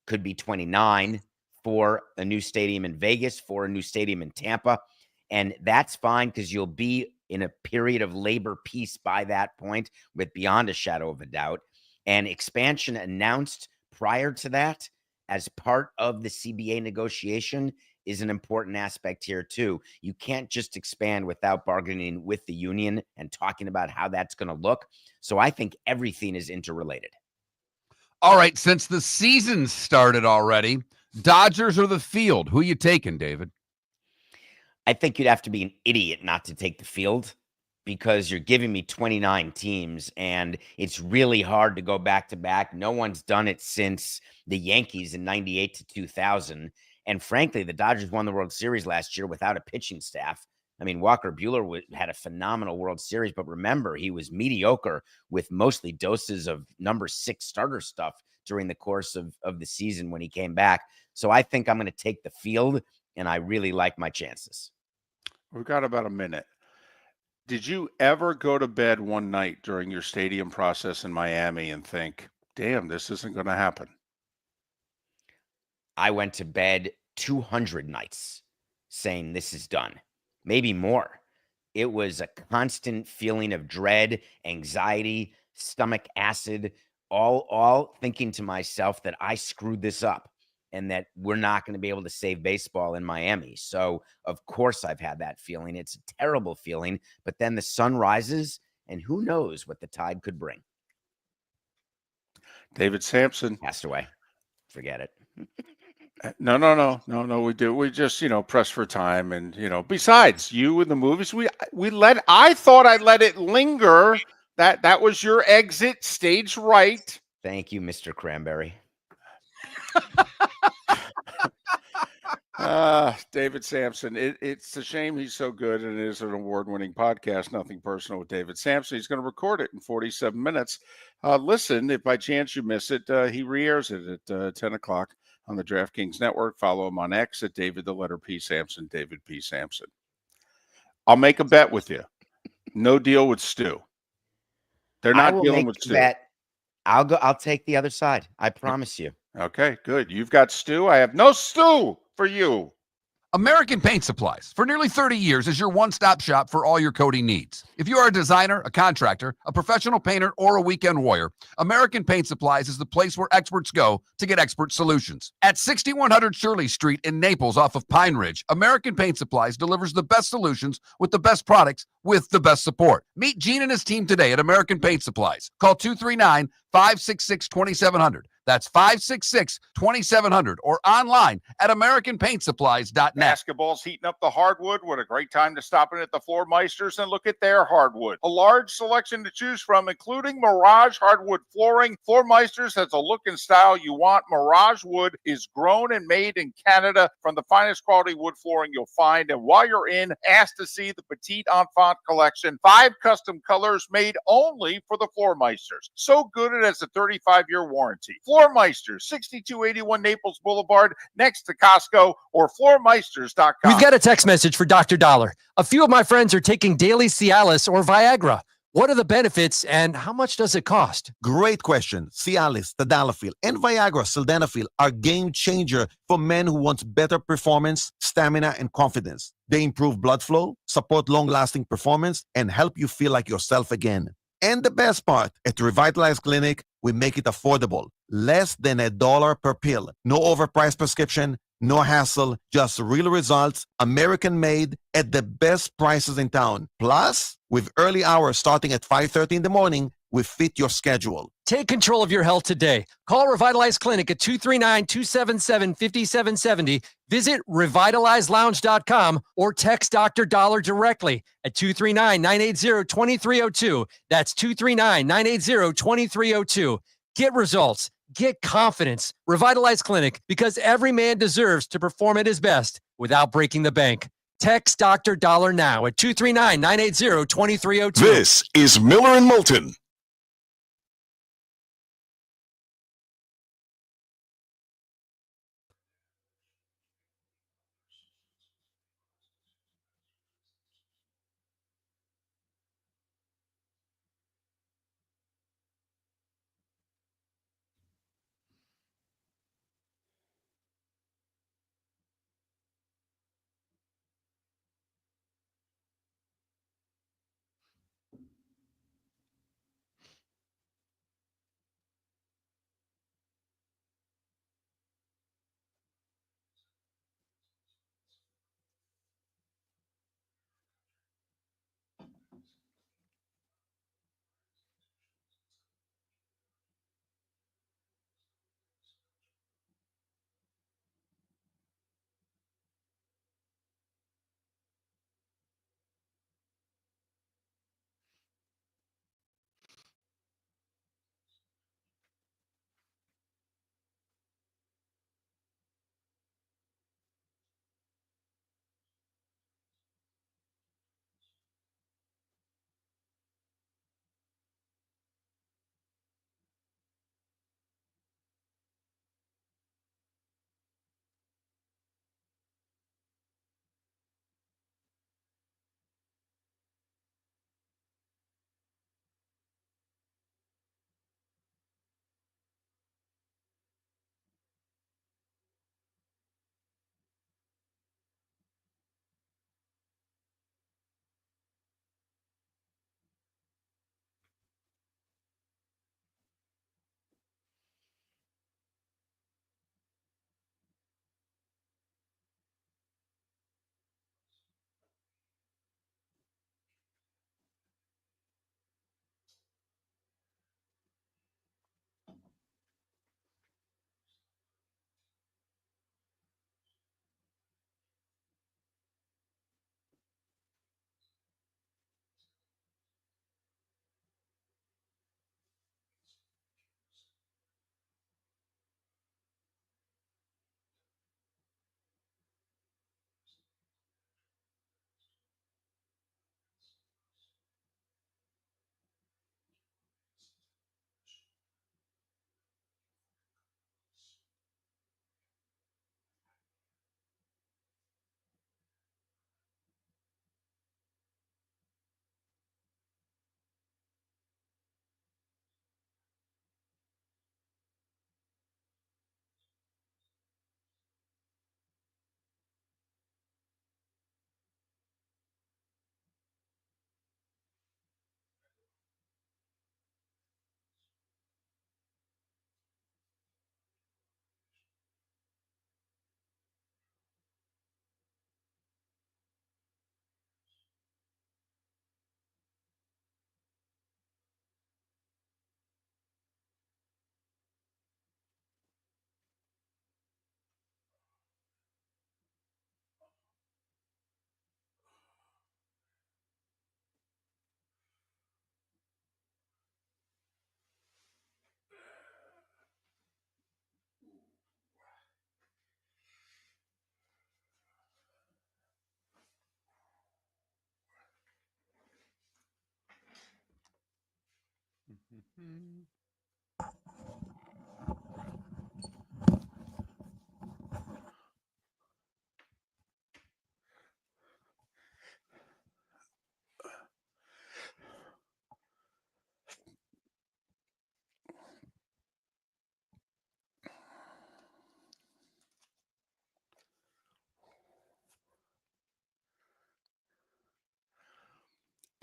could be 29 for a new stadium in Vegas, for a new stadium in Tampa. And that's fine because you'll be in a period of labor peace by that point, with beyond a shadow of a doubt. And expansion announced prior to that as part of the CBA negotiation is an important aspect here too. You can't just expand without bargaining with the union and talking about how that's going to look. So I think everything is interrelated. All right, since the season started already, Dodgers or the field? Who you taking, David? I think you'd have to be an idiot not to take the field, because you're giving me 29 teams, and it's really hard to go back to back. No one's done it since the Yankees in 98 to 2000. And frankly, the Dodgers won the World Series last year without a pitching staff. I mean, Walker Buehler had a phenomenal World Series, but remember, he was mediocre with mostly doses of number 6 starter stuff during the course of the season when he came back. So I think I'm going to take the field, and I really like my chances. We've got about a minute. Did you ever go to bed one night during your stadium process in Miami and think, damn, this isn't going to happen? I went to bed 200 nights saying this is done, maybe more. It was a constant feeling of dread, anxiety, stomach acid, all thinking to myself that I screwed this up and that we're not going to be able to save baseball in Miami. So, of course, I've had that feeling. It's a terrible feeling, but then the sun rises, and who knows what the tide could bring. David Samson passed away. Forget it. No. We do. We just, press for time. And, besides you and the movies, I thought I let it linger. That was your exit, stage right. Thank you, Mr. Cranberry. David Samson. It's a shame he's so good, and it is an award-winning podcast. Nothing personal with David Samson. He's going to record it in 47 minutes. Listen, if by chance you miss it, he re-airs it at 10 o'clock on the DraftKings Network. Follow him on X at David the letter P Samson, David P Samson. I'll make a bet with you. No deal with Stu. They're not dealing with Stu. Bet. I'll take the other side. I promise you. Okay, good. You've got Stu. I have no Stu for you. American Paint Supplies, for nearly 30 years, is your one-stop shop for all your coating needs. If you are a designer, a contractor, a professional painter, or a weekend warrior, American Paint Supplies is the place where experts go to get expert solutions. At 6100 Shirley Street in Naples off of Pine Ridge, American Paint Supplies delivers the best solutions with the best products with the best support. Meet Gene and his team today at American Paint Supplies. Call 239-566-2700. That's 566-2700 or online at AmericanPaintSupplies.net. Basketball's heating up the hardwood. What a great time to stop in at the Floor Meisters and look at their hardwood. A large selection to choose from, including Mirage hardwood flooring. Floor Meisters has a look and style you want. Mirage wood is grown and made in Canada from the finest quality wood flooring you'll find. And while you're in, ask to see the Petite Enfant collection. 5 custom colors made only for the Floor Meisters. So good it has a 35-year warranty. Floor Meisters, 6281 Naples Boulevard, next to Costco, or floormeisters.com. We've got a text message for Dr. Dollar. A few of my friends are taking daily Cialis or Viagra. What are the benefits and how much does it cost? Great question. Cialis, Tadalafil, and Viagra, Sildenafil are game changer for men who want better performance, stamina, and confidence. They improve blood flow, support long-lasting performance, and help you feel like yourself again. And the best part, at Revitalize Clinic, we make it affordable. Less than $1 per pill. No overpriced prescription, no hassle, just real results, American made at the best prices in town. Plus, with early hours starting at 5:30 in the morning, we fit your schedule. Take control of your health today. Call Revitalize Clinic at 239-277-5770. Visit revitalizelounge.com or text Dr. Dollar directly at 239-980-2302. That's 239-980-2302. Get results. Get confidence. Revitalize Clinic, because every man deserves to perform at his best without breaking the bank. Text Dr. Dollar now at 239-980-2302. This is Miller and Moulton.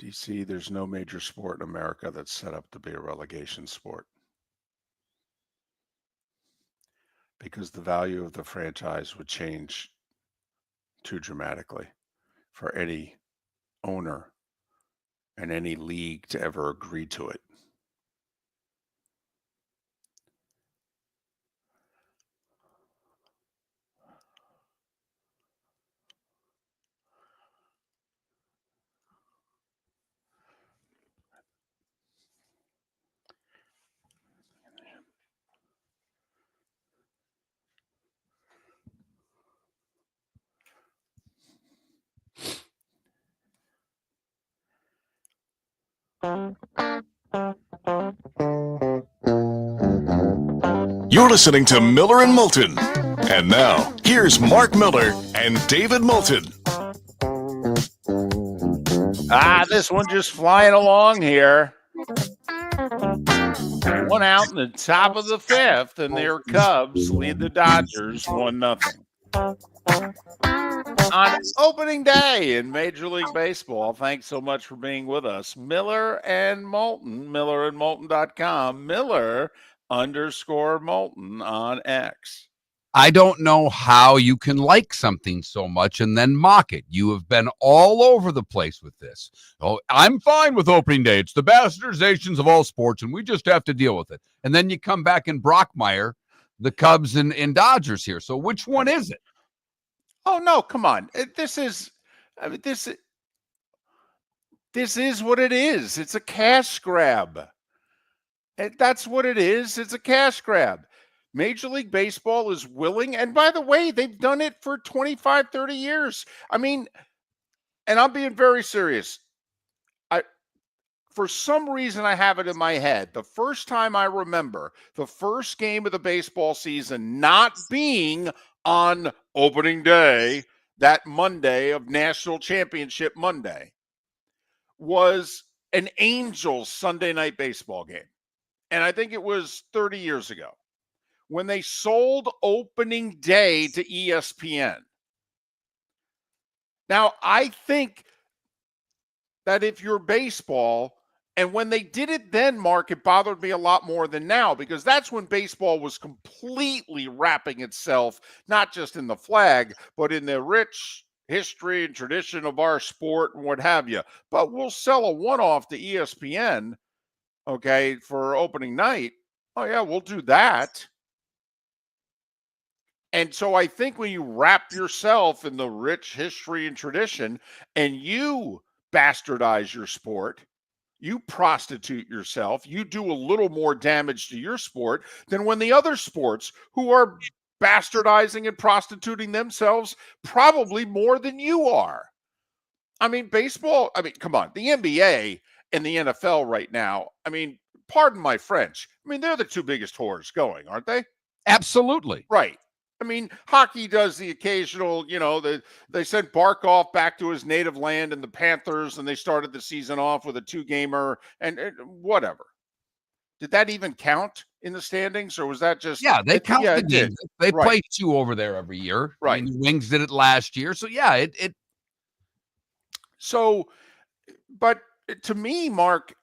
DC, there's no major sport in America that's set up to be a relegation sport. Because the value of the franchise would change too dramatically for any owner and any league to ever agree to it. You're listening to Miller and Moulton. And now, here's Mark Miller and David Moulton. This one just flying along here. One out in the top of the fifth, and their Cubs lead the Dodgers 1-0. On opening day in Major League Baseball. Thanks so much for being with us. Miller and Moulton, millerandmoulton.com, Miller_Moulton on X. I don't know how you can like something so much and then mock it. You have been all over the place with this. Oh, I'm fine with opening day. It's the bastardizations of all sports, and we just have to deal with it. And then you come back and Brockmire the Cubs and Dodgers here. So which one is it? Oh, no, come on. This is what it is. It's a cash grab. That's what it is. It's a cash grab. Major League Baseball is willing, and by the way, they've done it for 25, 30 years. I mean, and I'm being very serious. For some reason, I have it in my head. The first time I remember the first game of the baseball season not being on opening day, that Monday of National Championship Monday, was an Angels Sunday night baseball game. And I think it was 30 years ago when they sold opening day to ESPN. Now, I think that if you're baseball, and when they did it then, Mark, it bothered me a lot more than now, because that's when baseball was completely wrapping itself, not just in the flag, but in the rich history and tradition of our sport and what have you. But we'll sell a one-off to ESPN, okay, for opening night. Oh, yeah, we'll do that. And so I think when you wrap yourself in the rich history and tradition and you bastardize your sport, you prostitute yourself, you do a little more damage to your sport than when the other sports who are bastardizing and prostituting themselves probably more than you are. I mean, baseball, come on, the NBA and the NFL right now, pardon my French, they're the two biggest whores going, aren't they? Absolutely. Right. Hockey does the occasional, they sent Barkov back to his native land and the Panthers, and they started the season off with a 2-gamer and whatever. Did that even count in the standings, or was that just... Yeah, they count the games. They right. play 2 over there every year. Right. The Wings did it last year. So, yeah, it. So, but to me, Mark,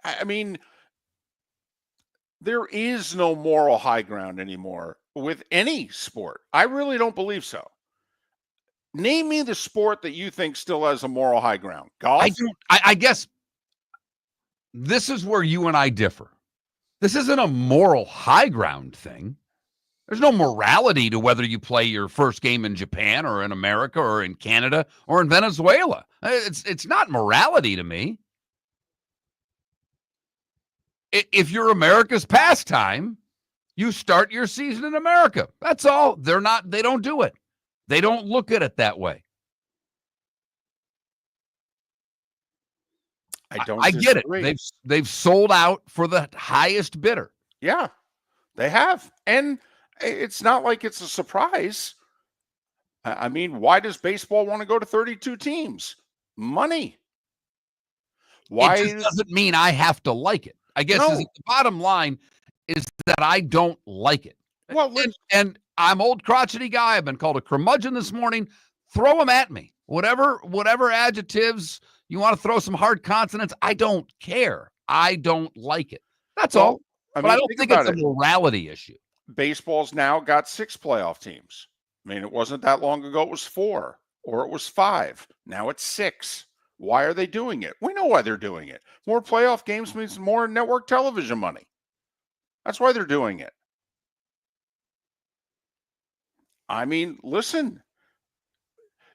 there is no moral high ground anymore with any sport. I really don't believe so. Name me the sport that you think still has a moral high ground. Golf? I guess this is where you and I differ. This isn't a moral high ground thing. There's no morality to whether you play your first game in Japan or in America or in Canada or in Venezuela. It's not morality to me. If you're America's pastime, you start your season in America. That's all. They don't do it. They don't look at it that way. I get it. They've sold out for the highest bidder. Yeah, they have. And it's not like it's a surprise. I mean, why does baseball want to go to 32 teams? Money. Why? It just doesn't mean I have to like it. I guess the bottom line is that I don't like it. Well, and I'm old crotchety guy. I've been called a curmudgeon this morning. Throw them at me. Whatever adjectives you want to throw, some hard consonants. I don't care. I don't like it. That's all. But I don't think it's a morality issue. Baseball's now got 6 playoff teams. I mean, it wasn't that long ago. It was 4 or it was 5. Now it's 6. Why are they doing it? We know why they're doing it. More playoff games means more network television money. That's why they're doing it. I mean, listen,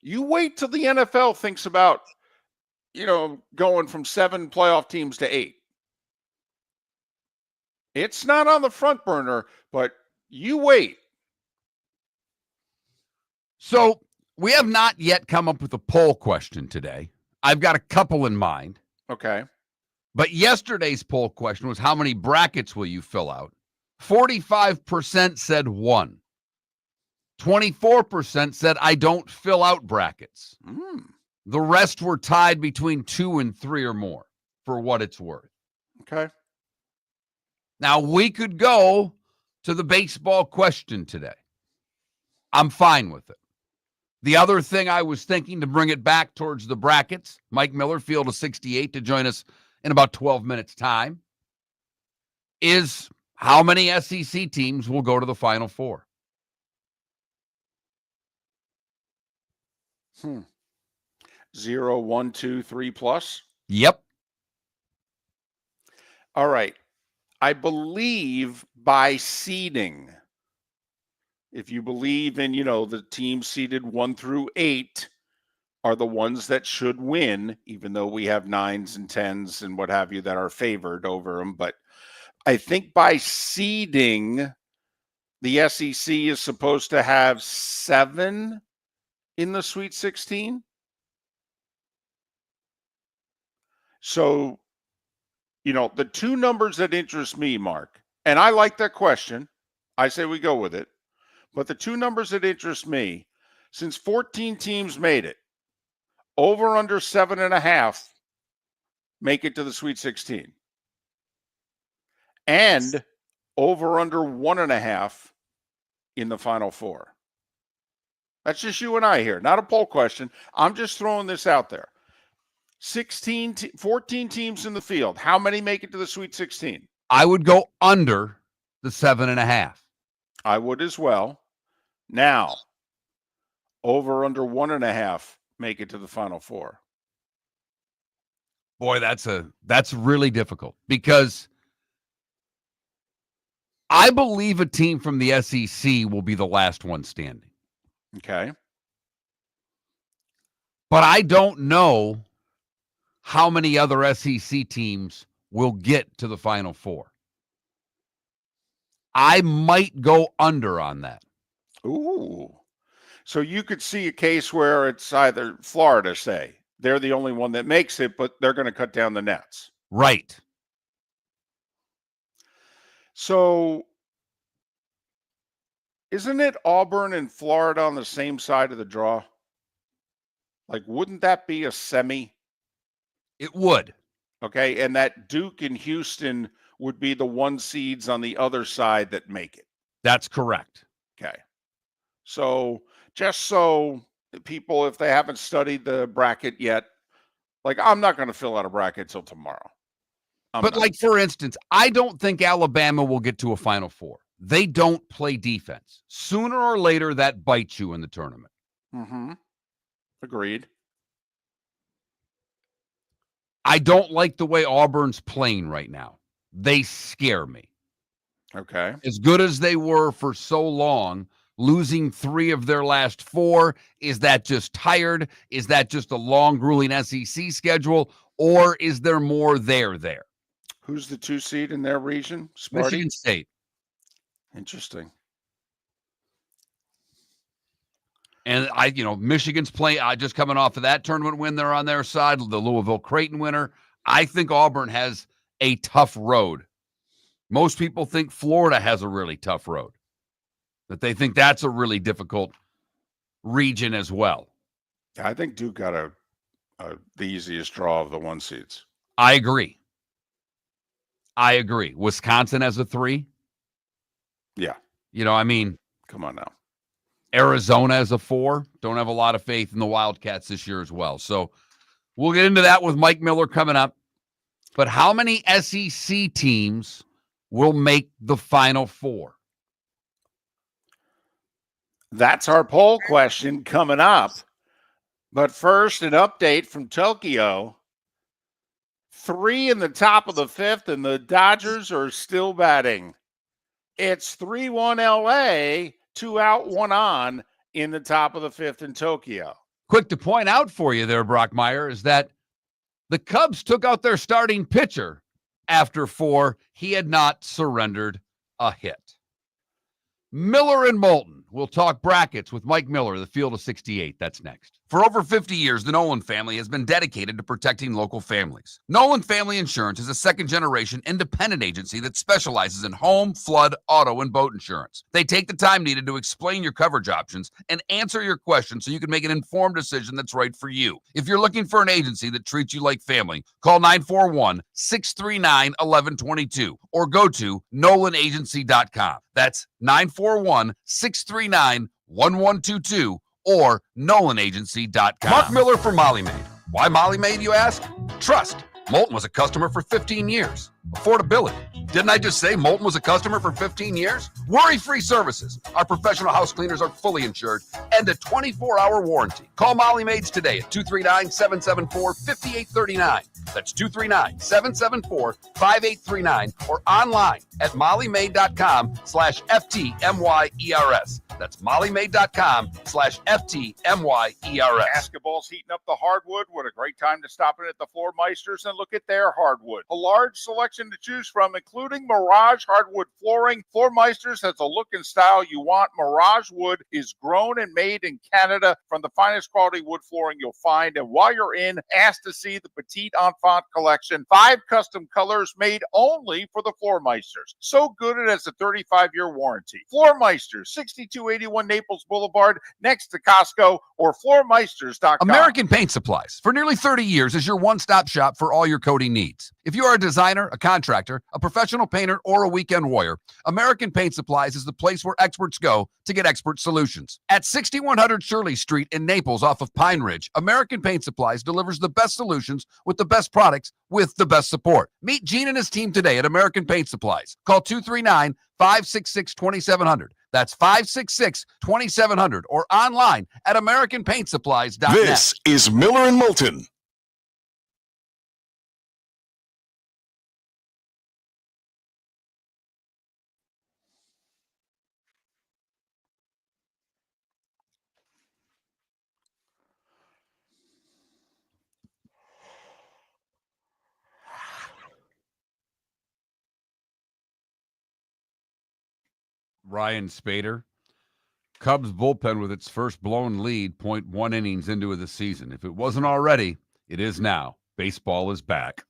you wait till the NFL thinks about, going from 7 playoff teams to 8. It's not on the front burner, but you wait. So we have not yet come up with a poll question today. I've got a couple in mind. Okay. But yesterday's poll question was, how many brackets will you fill out? 45% said 1. 24% said, I don't fill out brackets. The rest were tied between 2 and 3 or more, for what it's worth. Okay. Now, we could go to the baseball question today. I'm fine with it. The other thing I was thinking, to bring it back towards the brackets, Mike Miller, Field of 68, to join us in about 12 minutes' time, is how many SEC teams will go to the Final Four? 0, 1, 2, 3 plus? Yep. All right. I believe by seeding, if you believe in, the teams seeded 1 through 8 are the ones that should win, even though we have 9s and 10s and what have you that are favored over them. But I think by seeding, the SEC is supposed to have 7 in the Sweet 16. So, the 2 numbers that interest me, Mark, and I like that question. I say we go with it. But the 2 numbers that interest me, since 14 teams made it, over under 7.5 make it to the Sweet 16. And over under 1.5 in the Final Four. That's just you and I here, not a poll question. I'm just throwing this out there. 14 teams in the field. How many make it to the Sweet 16? I would go under the 7.5. I would as well. Now, over under 1.5 make it to the Final Four. Boy, that's really difficult, because I believe a team from the SEC will be the last one standing. Okay. But I don't know how many other SEC teams will get to the Final Four. I might go under on that. Ooh. So you could see a case where it's either Florida, say, they're the only one that makes it, but they're going to cut down the nets. Right. So isn't it Auburn and Florida on the same side of the draw? Like, wouldn't that be a semi? It would. Okay. And that Duke and Houston would be the 1 seeds on the other side that make it. That's correct. Okay. So just so people, if they haven't studied the bracket yet, like, I'm not going to fill out a bracket till tomorrow. For instance, I don't think Alabama will get to a Final Four. They don't play defense. Sooner or later, that bites you in the tournament. Mm-hmm. Agreed. I don't like the way Auburn's playing right now. They scare me. Okay. As good as they were for so long, losing 3 of their last 4, is that just tired? Is that just a long, grueling SEC schedule? Or is there more there? Who's the 2 seed in their region? Sparty? Michigan State. Interesting. And Michigan's playing, just coming off of that tournament win, they're on their side. The Louisville Creighton winner. I think Auburn has a tough road. Most people think Florida has a really tough road, that they think that's a really difficult region as well. I think Duke got the easiest draw of the 1 seeds. I agree. Wisconsin as a 3. Yeah. I mean, come on now. Arizona as a 4. Don't have a lot of faith in the Wildcats this year as well. So we'll get into that with Mike Miller coming up. But how many SEC teams will make the Final Four? That's our poll question coming up. But first, an update from Tokyo. 3 in the top of the 5th, and the Dodgers are still batting. It's 3-1 LA, 2 out, 1 on in the top of the 5th in Tokyo. Quick to point out for you there, Brockmeyer, is that the Cubs took out their starting pitcher after 4. He had not surrendered a hit. Miller and Moulton. We'll talk brackets with Mike Miller, the Field of 68. That's next. For over 50 years, the Nolan family has been dedicated to protecting local families. Nolan Family Insurance is a second-generation independent agency that specializes in home, flood, auto, and boat insurance. They take the time needed to explain your coverage options and answer your questions so you can make an informed decision that's right for you. If you're looking for an agency that treats you like family, call 941-639-1122 or go to nolanagency.com. That's 941-639-1122 or nolanagency.com. Mark Miller for Molly Maid. Why Molly Maid, you ask? Trust. Moulton was a customer for 15 years. Affordability. Didn't I just say Moulton was a customer for 15 years? Worry-free services. Our professional house cleaners are fully insured and a 24-hour warranty. Call Molly Maids today at 239-774-5839. That's 239-774-5839 or online at mollymaid.com/FTMYERS. That's mollymaid.com/FTMYERS. Basketball's heating up the hardwood. What a great time to stop in at the Floor Meisters and look at their hardwood. A large selection to choose from, including Mirage hardwood flooring. Floor Meisters has a look and style you want. Mirage wood is grown and made in Canada from the finest quality wood flooring you'll find. And while you're in, ask to see the Petite Enfant collection. 5 custom colors made only for the Floor Meisters. So good it has a 35-year warranty. Floor Meisters, 6281 Naples Boulevard, next to Costco, or floormeisters.com. American Paint Supplies, for nearly 30 years, is your one-stop shop for all your coating needs. If you are a designer, a contractor, a professional painter, or a weekend warrior, American Paint Supplies is the place where experts go to get expert solutions. At 6100 Shirley Street in Naples off of Pine Ridge, American Paint Supplies delivers the best solutions with the best products with the best support. Meet Gene and his team today at American Paint Supplies. Call 239-566-2700. That's 566-2700 or online at AmericanPaintSupplies.net. This is Miller and Moulton. Ryan Spader. Cubs bullpen with its first blown lead, 0.1 innings into the season. If it wasn't already, it is now. Baseball is back.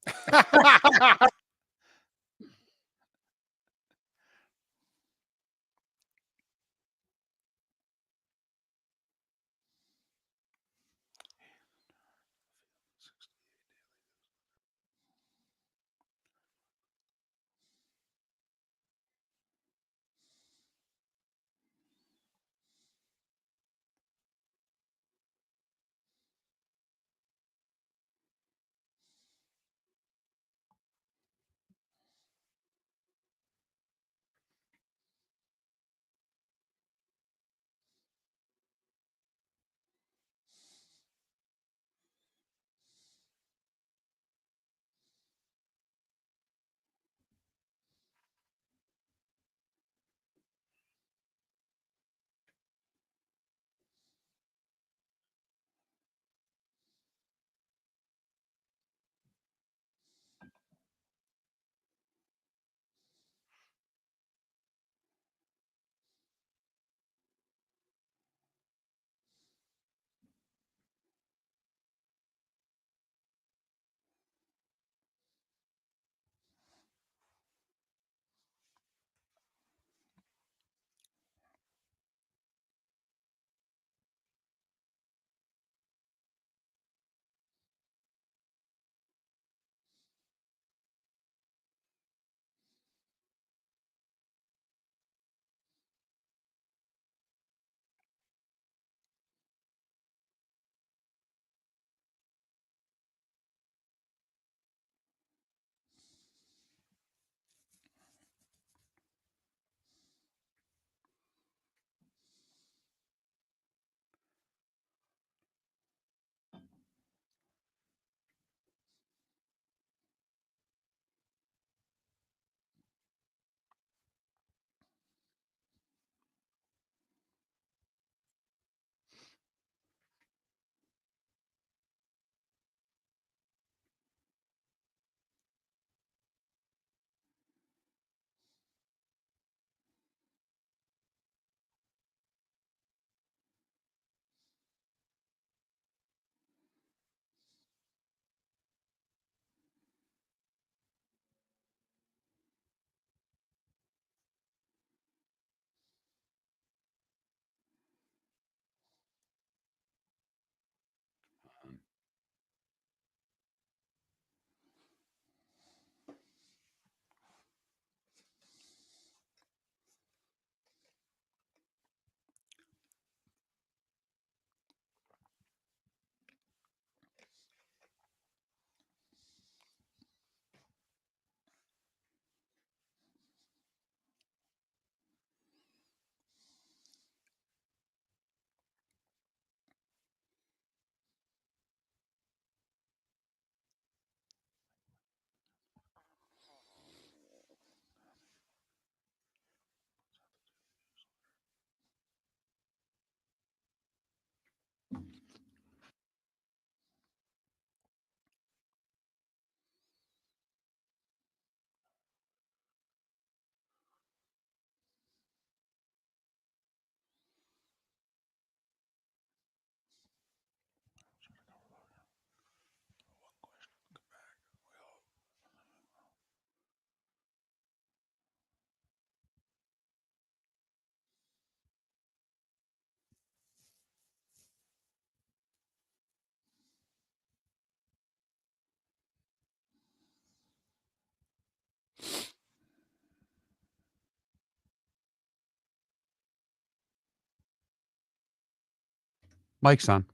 Mike's on.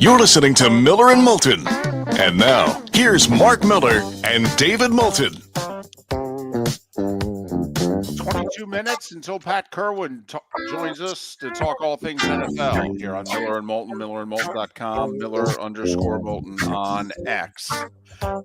You're listening to Miller and Moulton. And now, here's Mark Miller and David Moulton. 22 minutes until Pat Kirwan joins us to talk all things NFL here on Miller and Moulton, millerandmoulton.com, Miller_Moulton on X.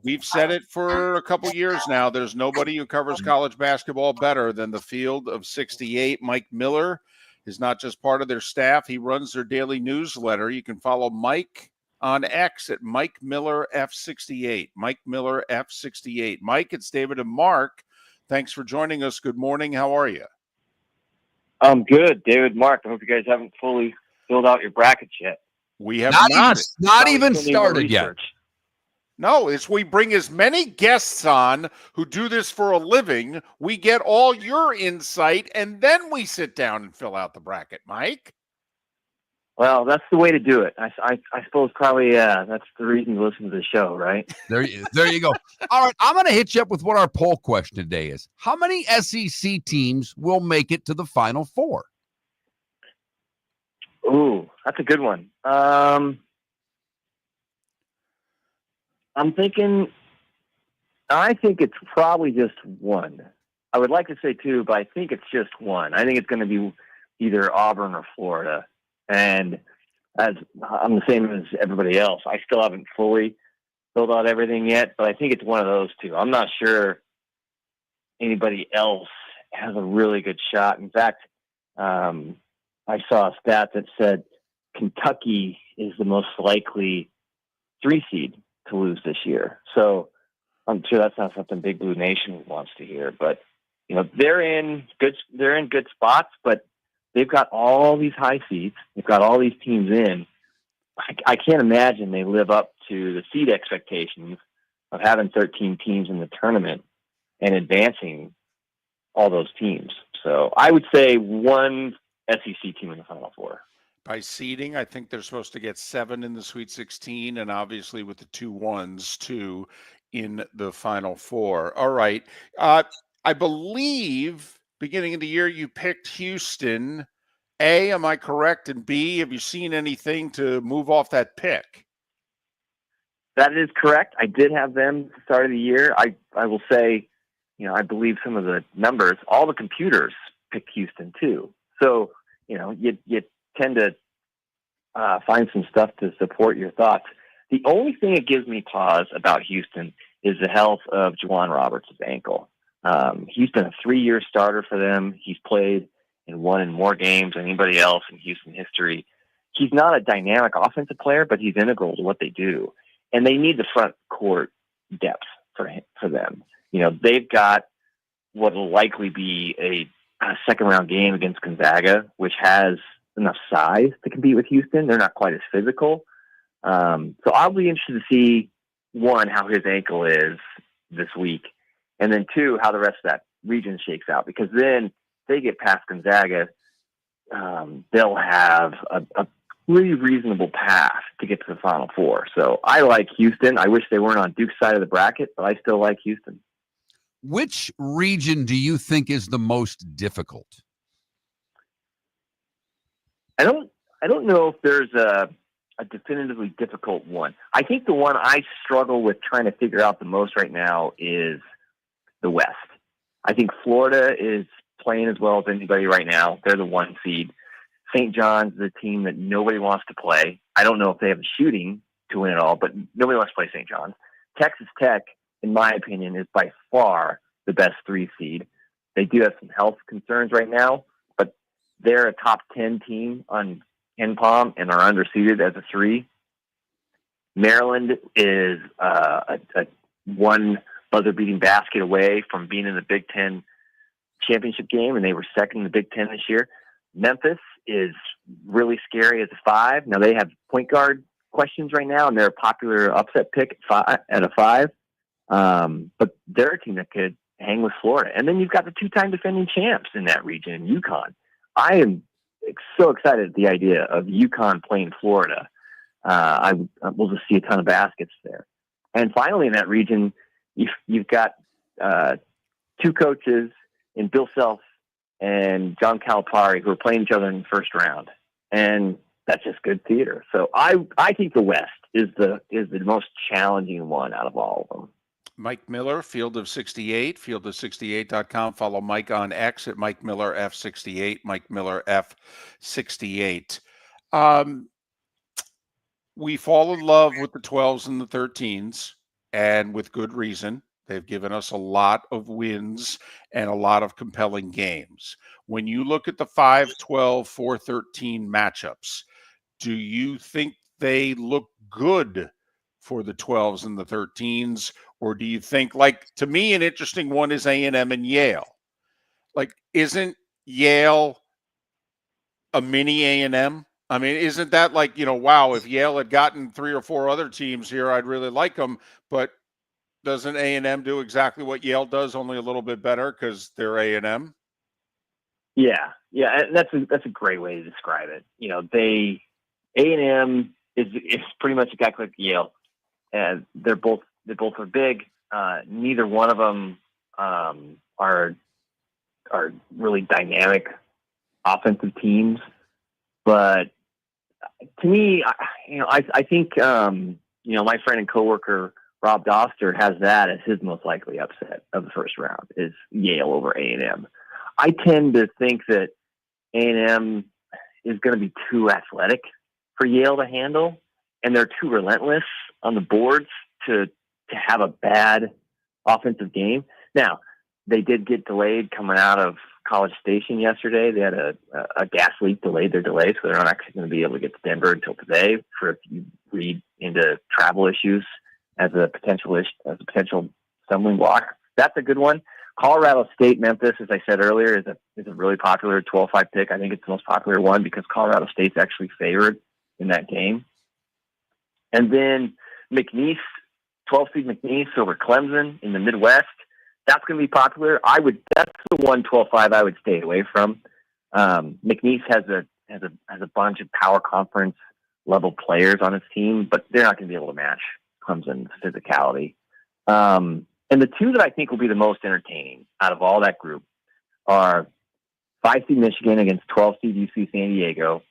We've said it for a couple years now. There's nobody who covers college basketball better than the Field of 68. Mike Miller is not just part of their staff. He runs their daily newsletter. You can follow Mike on X at Mike Miller F68. Mike Miller F68. Mike, it's David and Mark. Thanks for joining us. Good morning. How are you? I'm good, David, Mark. I hope you guys haven't fully filled out your brackets yet. We have not even started yet. No, it's we bring as many guests on who do this for a living. We get all your insight, and then we sit down and fill out the bracket, Mike. Well, that's the way to do it. I suppose probably that's the reason to listen to the show, right? There you go. All right, I'm going to hit you up with what our poll question today is. How many SEC teams will make it to the Final Four? Ooh, that's a good one. I'm thinking, I think it's probably just one. I would like to say two, but I think it's just one. I think it's going to be either Auburn or Florida. And as I'm the same as everybody else, I still haven't fully filled out everything yet, but I think it's one of those two. I'm not sure anybody else has a really good shot. In fact, I saw a stat that said Kentucky is the most likely 3 seed to lose this year. So I'm sure that's not something Big Blue Nation wants to hear, but you know, they're in good spots, but they've got all these high seeds. They've got all these teams in. I can't imagine they live up to the seed expectations of having 13 teams in the tournament and advancing all those teams. So I would say one SEC team in the Final Four. By seeding, I think they're supposed to get 7 in the Sweet 16, and obviously with the 2 1s, 2 in the Final Four. All right. I believe beginning of the year you picked Houston. A, am I correct? And B, have you seen anything to move off that pick? That is correct. I did have them at the start of the year. I will say, you know, I believe some of the numbers, all the computers picked Houston too. So, you know, you tend to find some stuff to support your thoughts. The only thing that gives me pause about Houston is the health of Juwan Roberts' ankle. He's been a 3-year starter for them. He's played and won in more games than anybody else in Houston history. He's not a dynamic offensive player, but he's integral to what they do. And they need the front court depth for them. You know, they've got what will likely be a second-round game against Gonzaga, which has enough size to compete with Houston. They're not quite as physical. So I'll be interested to see, one, how his ankle is this week, and then 2, how the rest of that region shakes out. Because then if they get past Gonzaga, they'll have a pretty reasonable path to get to the Final Four. So I like Houston. I wish they weren't on Duke's side of the bracket, but I still like Houston. Which region do you think is the most difficult? I don't know if there's a definitively difficult one. I think the one I struggle with trying to figure out the most right now is the West. I think Florida is playing as well as anybody right now. They're the 1 seed. St. John's is a team that nobody wants to play. I don't know if they have the shooting to win it all, but nobody wants to play St. John's. Texas Tech, in my opinion, is by far the best 3 seed. They do have some health concerns right now, but they're a top 10 team on KenPom and are underseeded as a 3. Maryland is a 1 buzzer-beating basket away from being in the Big Ten championship game, and they were second in the Big Ten this year. Memphis is really scary as a 5. Now, they have point guard questions right now, and they're a popular upset pick at a 5. But they're a team that could hang with Florida. And then you've got the 2-time defending champs in that region, UConn. I am so excited at the idea of UConn playing Florida. We'll just see a ton of baskets there. And finally, in that region, you've got 2 coaches in Bill Self and John Calipari who are playing each other in the first round. And that's just good theater. So I think the West is the most challenging one out of all of them. Mike Miller, Field of 68, fieldof68.com. Follow Mike on X at Mike Miller F68, Mike Miller F68. We fall in love with the 12s and the 13s, and with good reason. They've given us a lot of wins and a lot of compelling games. When you look at the 5-12, 4-13 matchups, do you think they look good for the 12s and the 13s? Or do you think, like, to me, an interesting one is A&M and Yale. Like, isn't Yale a mini A&M? I mean, isn't that like, wow, if Yale had gotten 3 or 4 other teams here, I'd really like them. But doesn't A&M do exactly what Yale does, only a little bit better because they're A&M? Yeah. And that's a great way to describe it. A&M is pretty much exactly like Yale. And they both are big. Neither one of them are really dynamic offensive teams. But to me, I think my friend and coworker Rob Doster has that as his most likely upset of the first round is Yale over A&M. I tend to think that A&M is going to be too athletic for Yale to handle, and they're too relentless on the boards to have a bad offensive game. Now, they did get delayed coming out of College Station yesterday. They had a gas leak, delayed their delay, so they're not actually going to be able to get to Denver until today. For if you read into travel issues as a potential stumbling block, that's a good one. Colorado State, Memphis, as I said earlier, is a really popular 12-5 pick. I think it's the most popular one because Colorado State's actually favored in that game. And then McNeese, 12-seed McNeese over Clemson in the Midwest. That's going to be popular. That's the one 12-5 I would stay away from. McNeese has a bunch of power conference level players on his team, but they're not going to be able to match Clemson's physicality. And the 2 that I think will be the most entertaining out of all that group are 5-seed Michigan against 12-seed UC San Diego.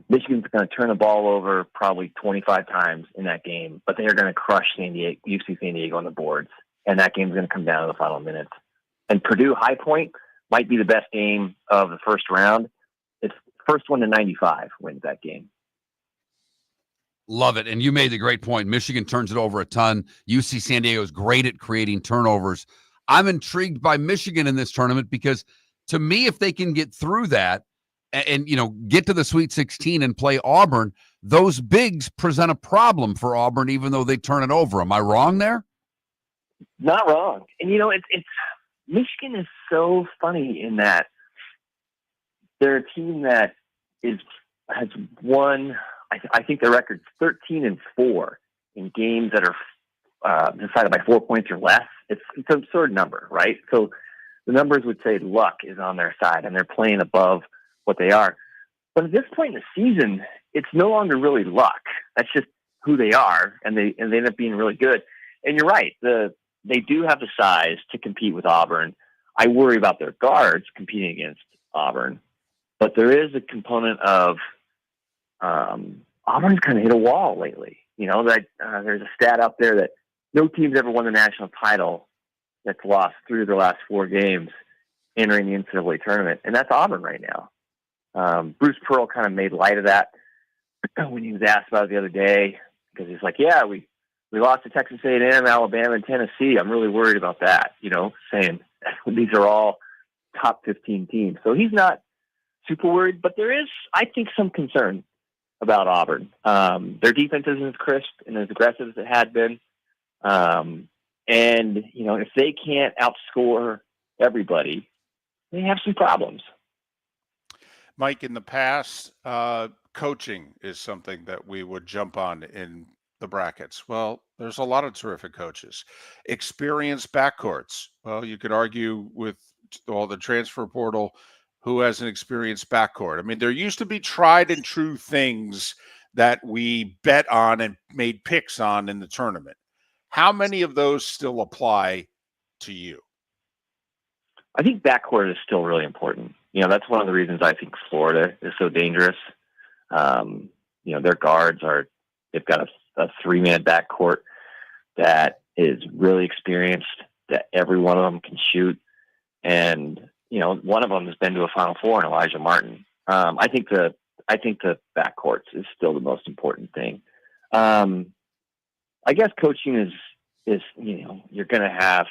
Michigan's going to turn the ball over probably 25 times in that game, but they are going to crush UC San Diego on the boards. And that game's going to come down to the final minutes. And Purdue High Point might be the best game of the first round. It's first one to 95 wins that game. Love it. And you made the great point. Michigan turns it over a ton. UC San Diego is great at creating turnovers. I'm intrigued by Michigan in this tournament because to me, if they can get through that and get to the Sweet 16 and play Auburn, those bigs present a problem for Auburn, even though they turn it over. Am I wrong there? Not wrong. And it's Michigan is so funny in that they're a team that has won. I think their record's 13-4 in games that are decided by 4 points or less. It's an absurd number, right? So the numbers would say luck is on their side, and they're playing above what they are. But at this point in the season, it's no longer really luck. That's just who they are, and they end up being really good. And you're right. They do have the size to compete with Auburn. I worry about their guards competing against Auburn, but there is a component of Auburn's kind of hit a wall lately. There's a stat out there that no team's ever won the national title that's lost 3 of their last 4 games entering the NCAA tournament, and that's Auburn right now. Bruce Pearl kind of made light of that when he was asked about it the other day because he's like, "Yeah, we lost to Texas A&M, Alabama, and Tennessee. I'm really worried about that." Saying these are all top 15 teams, so he's not super worried. But there is, I think, some concern about Auburn. Their defense isn't as crisp and as aggressive as it had been. And, if they can't outscore everybody, they have some problems. Mike, in the past, coaching is something that we would jump on in the brackets? Well, there's a lot of terrific coaches. Experienced backcourts. Well, you could argue with all the transfer portal, who has an experienced backcourt. I mean, there used to be tried and true things that we bet on and made picks on in the tournament. How many of those still apply to you? I think backcourt is still really important. That's one of the reasons I think Florida is so dangerous. Their guards they've got a 3-man backcourt that is really experienced, that every one of them can shoot. And, one of them has been to a Final Four, and Elijah Martin. I think the backcourts is still the most important thing. I guess coaching is you're going to have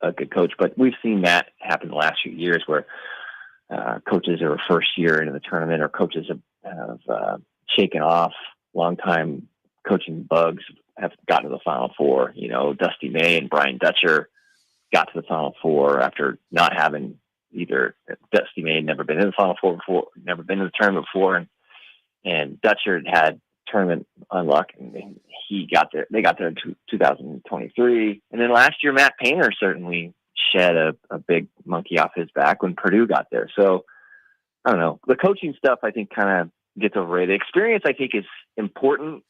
a good coach, but we've seen that happen the last few years where coaches are first year into the tournament, or coaches have shaken off. Long-time coaching bugs have gotten to the Final Four. Dusty May and Brian Dutcher got to the Final Four after not having either. Dusty May had never been in the Final Four before, never been in the tournament before, and Dutcher had tournament unluck, and he got there. They got there in 2023, and then last year Matt Painter certainly shed a big monkey off his back when Purdue got there. So I don't know. The coaching stuff I think kind of gets overrated. The experience I think is important.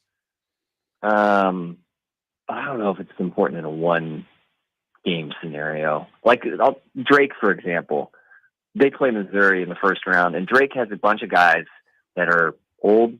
I don't know if it's important in a one-game scenario. Like Drake, for example, they play Missouri in the first round, and Drake has a bunch of guys that are old.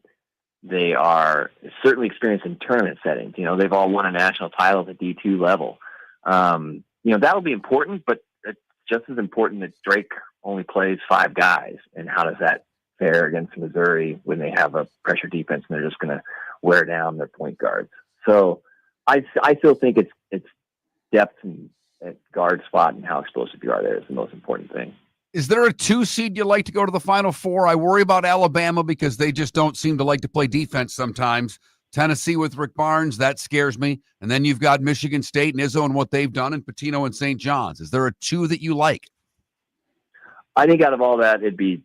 They are certainly experienced in tournament settings. They've all won a national title at the D2 level. That'll be important, but it's just as important that Drake only plays 5 guys. And how does that fare against Missouri when they have a pressure defense and they're just going to wear down their point guards? So I still think it's depth and guard spot and how explosive you are there is the most important thing. Is there a 2 seed you like to go to the Final Four? I worry about Alabama because they just don't seem to like to play defense sometimes. Tennessee with Rick Barnes, that scares me. And then you've got Michigan State and Izzo and what they've done, and Pitino and St. John's. Is there a 2 that you like? I think out of all that, it'd be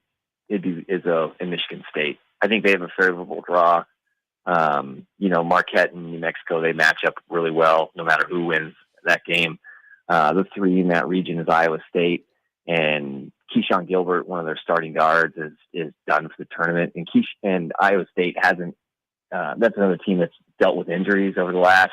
Izzo and Michigan State. I think they have a favorable draw. Marquette and New Mexico, they match up really well no matter who wins that game. The 3 in that region is Iowa State, and Keyshawn Gilbert, one of their starting guards, is done for the tournament. And Iowa State hasn't. That's another team that's dealt with injuries over the last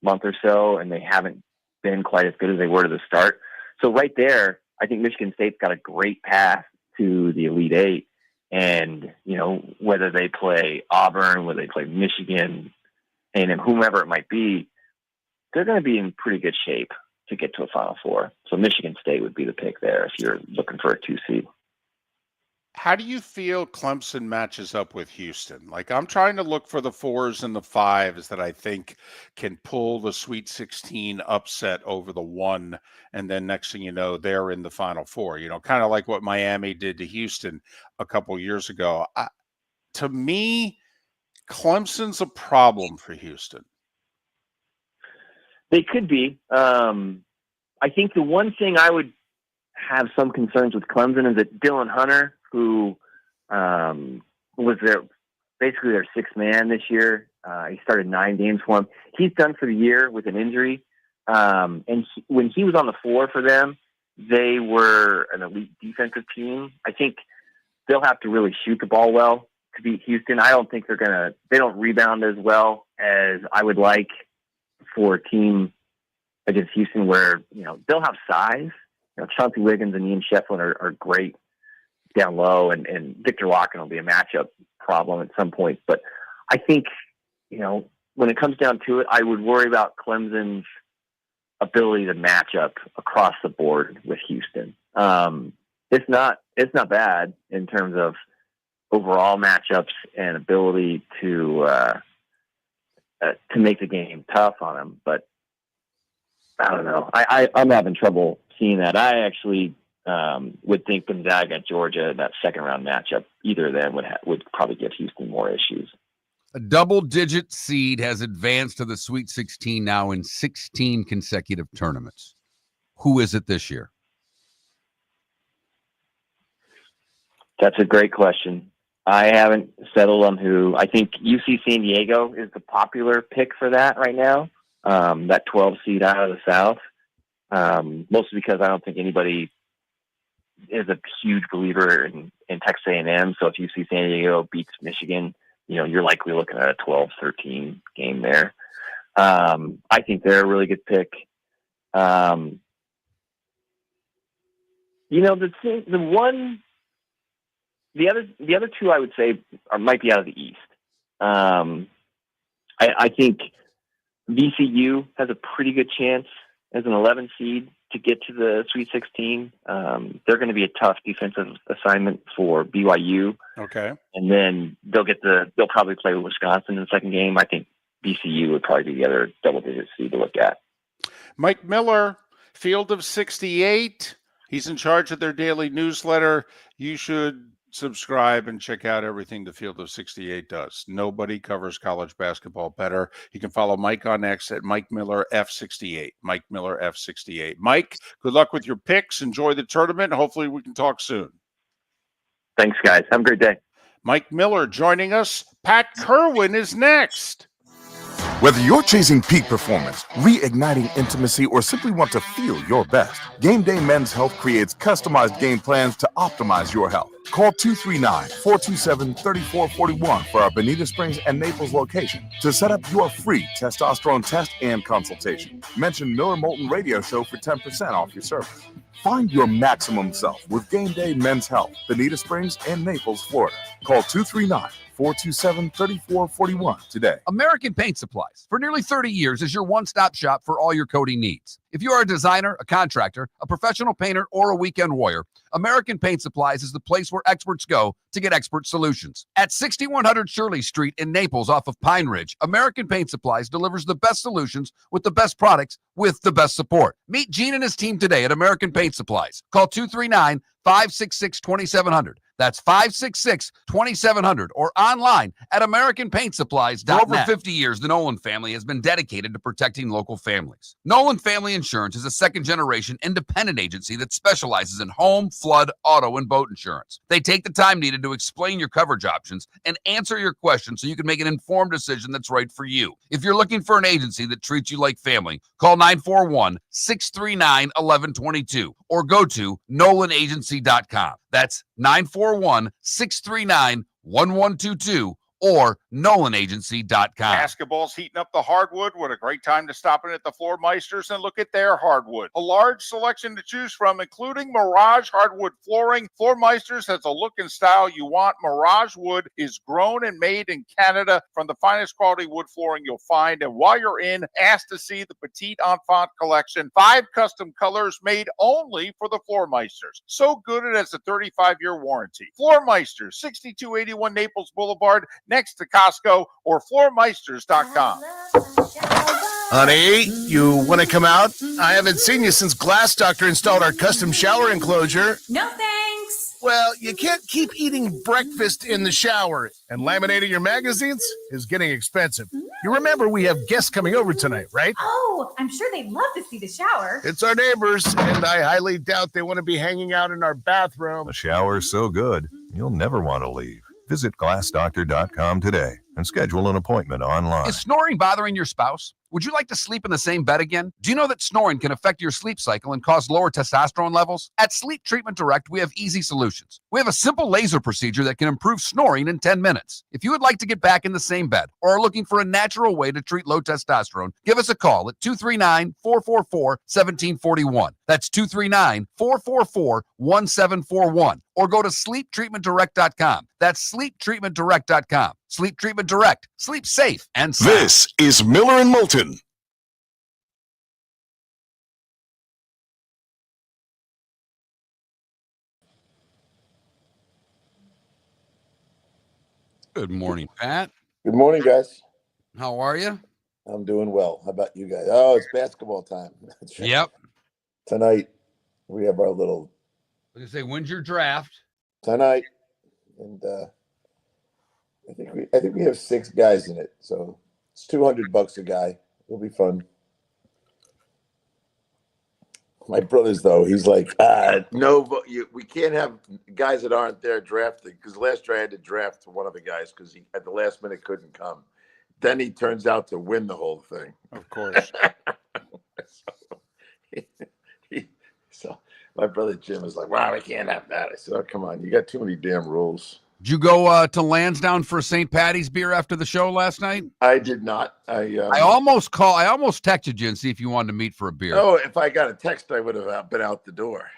month or so, and they haven't been quite as good as they were to the start. So right there, I think Michigan State's got a great path to the Elite Eight. And, whether they play Auburn, whether they play Michigan, and whomever it might be, they're going to be in pretty good shape to get to a Final Four. So Michigan State would be the pick there if you're looking for a 2 seed. How do you feel Clemson matches up with Houston? Like, I'm trying to look for the 4s and the 5s that I think can pull the Sweet 16 upset over the 1, and then next thing you know, they're in the Final Four. Kind of like what Miami did to Houston a couple years ago. To me, Clemson's a problem for Houston. They could be. I think the one thing I would have some concerns with Clemson is that Dylan Hunter, who was basically their 6th man this year. He started 9 games for them. He's done for the year with an injury. When he was on the floor for them, they were an elite defensive team. I think they'll have to really shoot the ball well to beat Houston. I don't think they don't rebound as well as I would like for a team against Houston where, they'll have size. Chauncey Wiggins and Ian Shefflin are great down low, and Victor Larkin will be a matchup problem at some point. But I think, when it comes down to it, I would worry about Clemson's ability to match up across the board with Houston. It's not bad in terms of overall matchups and ability to make the game tough on them. But I don't know. I'm having trouble seeing that. I actually would think Gonzaga at Georgia, that 2nd round matchup, either of them would probably give Houston more issues. A double-digit seed has advanced to the Sweet 16 now in 16 consecutive tournaments. Who is it this year? That's a great question. I haven't settled on who. I think UC San Diego is the popular pick for that right now. That 12 seed out of the South. Mostly because I don't think anybody is a huge believer in Texas A&M. So if UC San Diego beats Michigan, you're likely looking at a 12-13 game there. I think they're a really good pick. The other two I would say might be out of the East. I think VCU has a pretty good chance as an 11 seed to get to the Sweet 16. They're going to be a tough defensive assignment for BYU. Okay. And then they'll probably play with Wisconsin in the second game. I think VCU would probably be the other double-digit seed to look at. Mike Miller, Field of 68. He's in charge of their daily newsletter. You should subscribe and check out everything the Field of 68 does. Nobody covers college basketball better. You can follow Mike on X at Mike Miller F68. Mike Miller F68. Mike, good luck with your picks. Enjoy the tournament. Hopefully we can talk soon. Thanks, guys. Have a great day. Mike Miller joining us. Pat Kirwan is next. Whether you're chasing peak performance, reigniting intimacy, or simply want to feel your best, Game Day Men's Health creates customized game plans to optimize your health. Call 239-427-3441 for our Bonita Springs and Naples location to set up your free testosterone test and consultation. Mention Miller Moulton Radio Show for 10% off your service. Find your maximum self with Game Day Men's Health, Bonita Springs and Naples, Florida. Call 239-427-3441 today. American Paint Supplies, for nearly 30 years, is your one-stop shop for all your coating needs. If you are a designer, a contractor, a professional painter, or a weekend warrior, American Paint Supplies is the place where experts go to get expert solutions. At 6100 Shirley Street in Naples off of Pine Ridge, American Paint Supplies delivers the best solutions with the best products with the best support. Meet Gene and his team today at American Paint Supplies. Call 239-566-2700. That's 566-2700 or online at AmericanPaintSupplies.net. For over 50 years, the Nolan family has been dedicated to protecting local families. Nolan Family Insurance is a second-generation independent agency that specializes in home, flood, auto, and boat insurance. They take the time needed to explain your coverage options and answer your questions so you can make an informed decision that's right for you. If you're looking for an agency that treats you like family, call 941-639-1122 or go to NolanAgency.com. That's 941-639-1122 or NolanAgency.com. Basketball's heating up the hardwood. What a great time to stop in at the Floor Meisters and look at their hardwood. A large selection to choose from, including Mirage hardwood flooring. Floor Meisters has a look and style you want. Mirage wood is grown and made in Canada from the finest quality wood flooring you'll find. And while you're in, ask to see the Petite Enfant collection. 5 custom colors made only for the Floor Meisters. So good it has a 35-year warranty. Floor Meisters, 6281 Naples Boulevard, next to Costco, or floormeisters.com. Honey, you want to come out? I haven't seen you since Glass Doctor installed our custom shower enclosure. No thanks. Well, you can't keep eating breakfast in the shower, and laminating your magazines is getting expensive. You remember we have guests coming over tonight, right? Oh, I'm sure they'd love to see the shower. It's our neighbors, and I highly doubt they want to be hanging out in our bathroom. The shower's so good, you'll never want to leave. Visit glassdoctor.com today and schedule an appointment online. Is snoring bothering your spouse? Would you like to sleep in the same bed again? Do you know that snoring can affect your sleep cycle and cause lower testosterone levels? At Sleep Treatment Direct, we have easy solutions. We have a simple laser procedure that can improve snoring in 10 minutes. If you would like to get back in the same bed or are looking for a natural way to treat low testosterone, give us a call at 239-444-1741. That's 239-444-1741. Or go to sleeptreatmentdirect.com. That's sleeptreatmentdirect.com. Sleep Treatment Direct. Sleep safe and sound. This is Miller and Moulton. Good morning, Pat. Good morning, guys. How are you? I'm doing well. How about you guys? Oh, it's basketball time. Yep. Tonight, we have our little... I was going to say, when's your draft? Tonight. And I think we have 6 guys in it. So it's $200 a guy. It'll be fun. My brother's though, he's like, no, we can't have guys that aren't there drafting, because last year I had to draft one of the guys because he at the last minute couldn't come. Then he turns out to win the whole thing. Of course. So my brother Jim is like, wow, we can't have that. I said, oh, come on, you got too many damn rules. Did you go to Lansdowne for St. Patty's beer after the show last night? I did not. I almost texted you and see if you wanted to meet for a beer. Oh, if I got a text, I would have been out the door.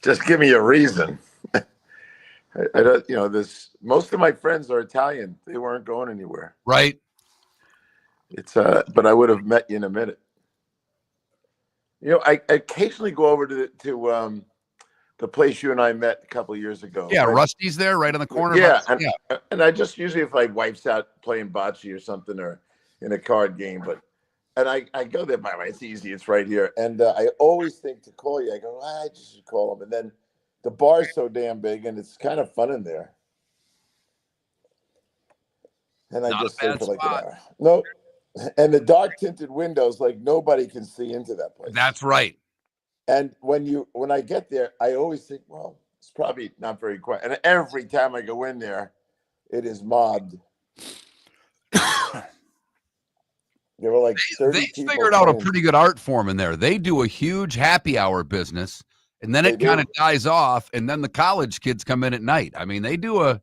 Just give me a reason. I don't, most of my friends are Italian. They weren't going anywhere. Right. It's but I would have met you in a minute. I occasionally go over to the place you and I met a couple of years ago. Yeah, right? Rusty's there, right on the corner. Yeah, and I just usually, if my wife's out playing bocce or something, or in a card game, and I go there by it's easy, it's right here, and I always think to call you. I go, I just should call them, and then the bar's so damn big, and it's kind of fun in there, and I just stay for like an hour. No, and the dark tinted windows, like nobody can see into that place. That's right. And when I get there, I always think, well, it's probably not very quiet. And every time I go in there, it is mobbed. There were like 30 They figured out a pretty good art form in there. They do a huge happy hour business, and then it kind of dies off, and then the college kids come in at night. I mean, they do at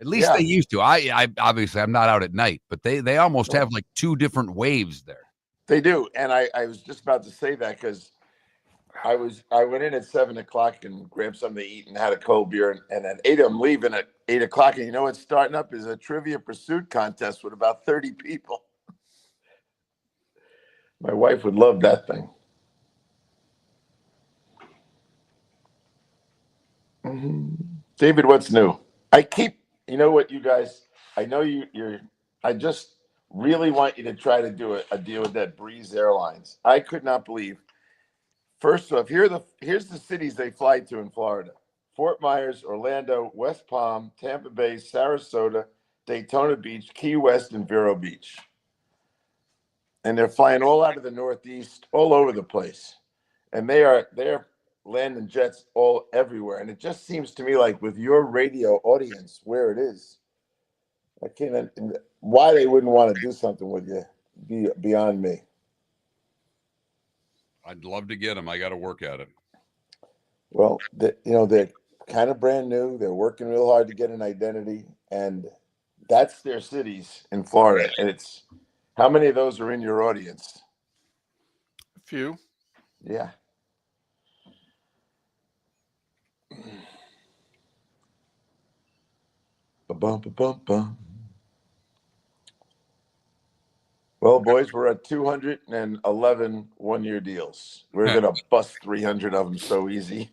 least they used to. I obviously I'm not out at night, but they almost have like two different waves there. They do, and I was just about to say that because I went in at 7:00 and grabbed something to eat and had a cold beer, and at 8 I'm leaving at 8:00, and you know what's starting up is a Trivia Pursuit contest with about 30 people. My wife would love that thing. David, what's new? You know what, you guys, I know I just really want you to try to do a deal with that Breeze Airlines. I could not believe. First off, here's the cities they fly to in Florida: Fort Myers, Orlando, West Palm, Tampa Bay, Sarasota, Daytona Beach, Key West, and Vero Beach. And they're flying all out of the Northeast, all over the place. And they're landing jets all everywhere. And it just seems to me like with your radio audience where it is, I can't. Why they wouldn't want to do something with you beyond me. I'd love to get them. I got to work at it. Well, they're kind of brand new. They're working real hard to get an identity, and that's their cities in Florida. And it's how many of those are in your audience? A few. Yeah. Ba-bum. Well, boys, we're at 211 one-year deals. We're going to bust 300 of them so easy.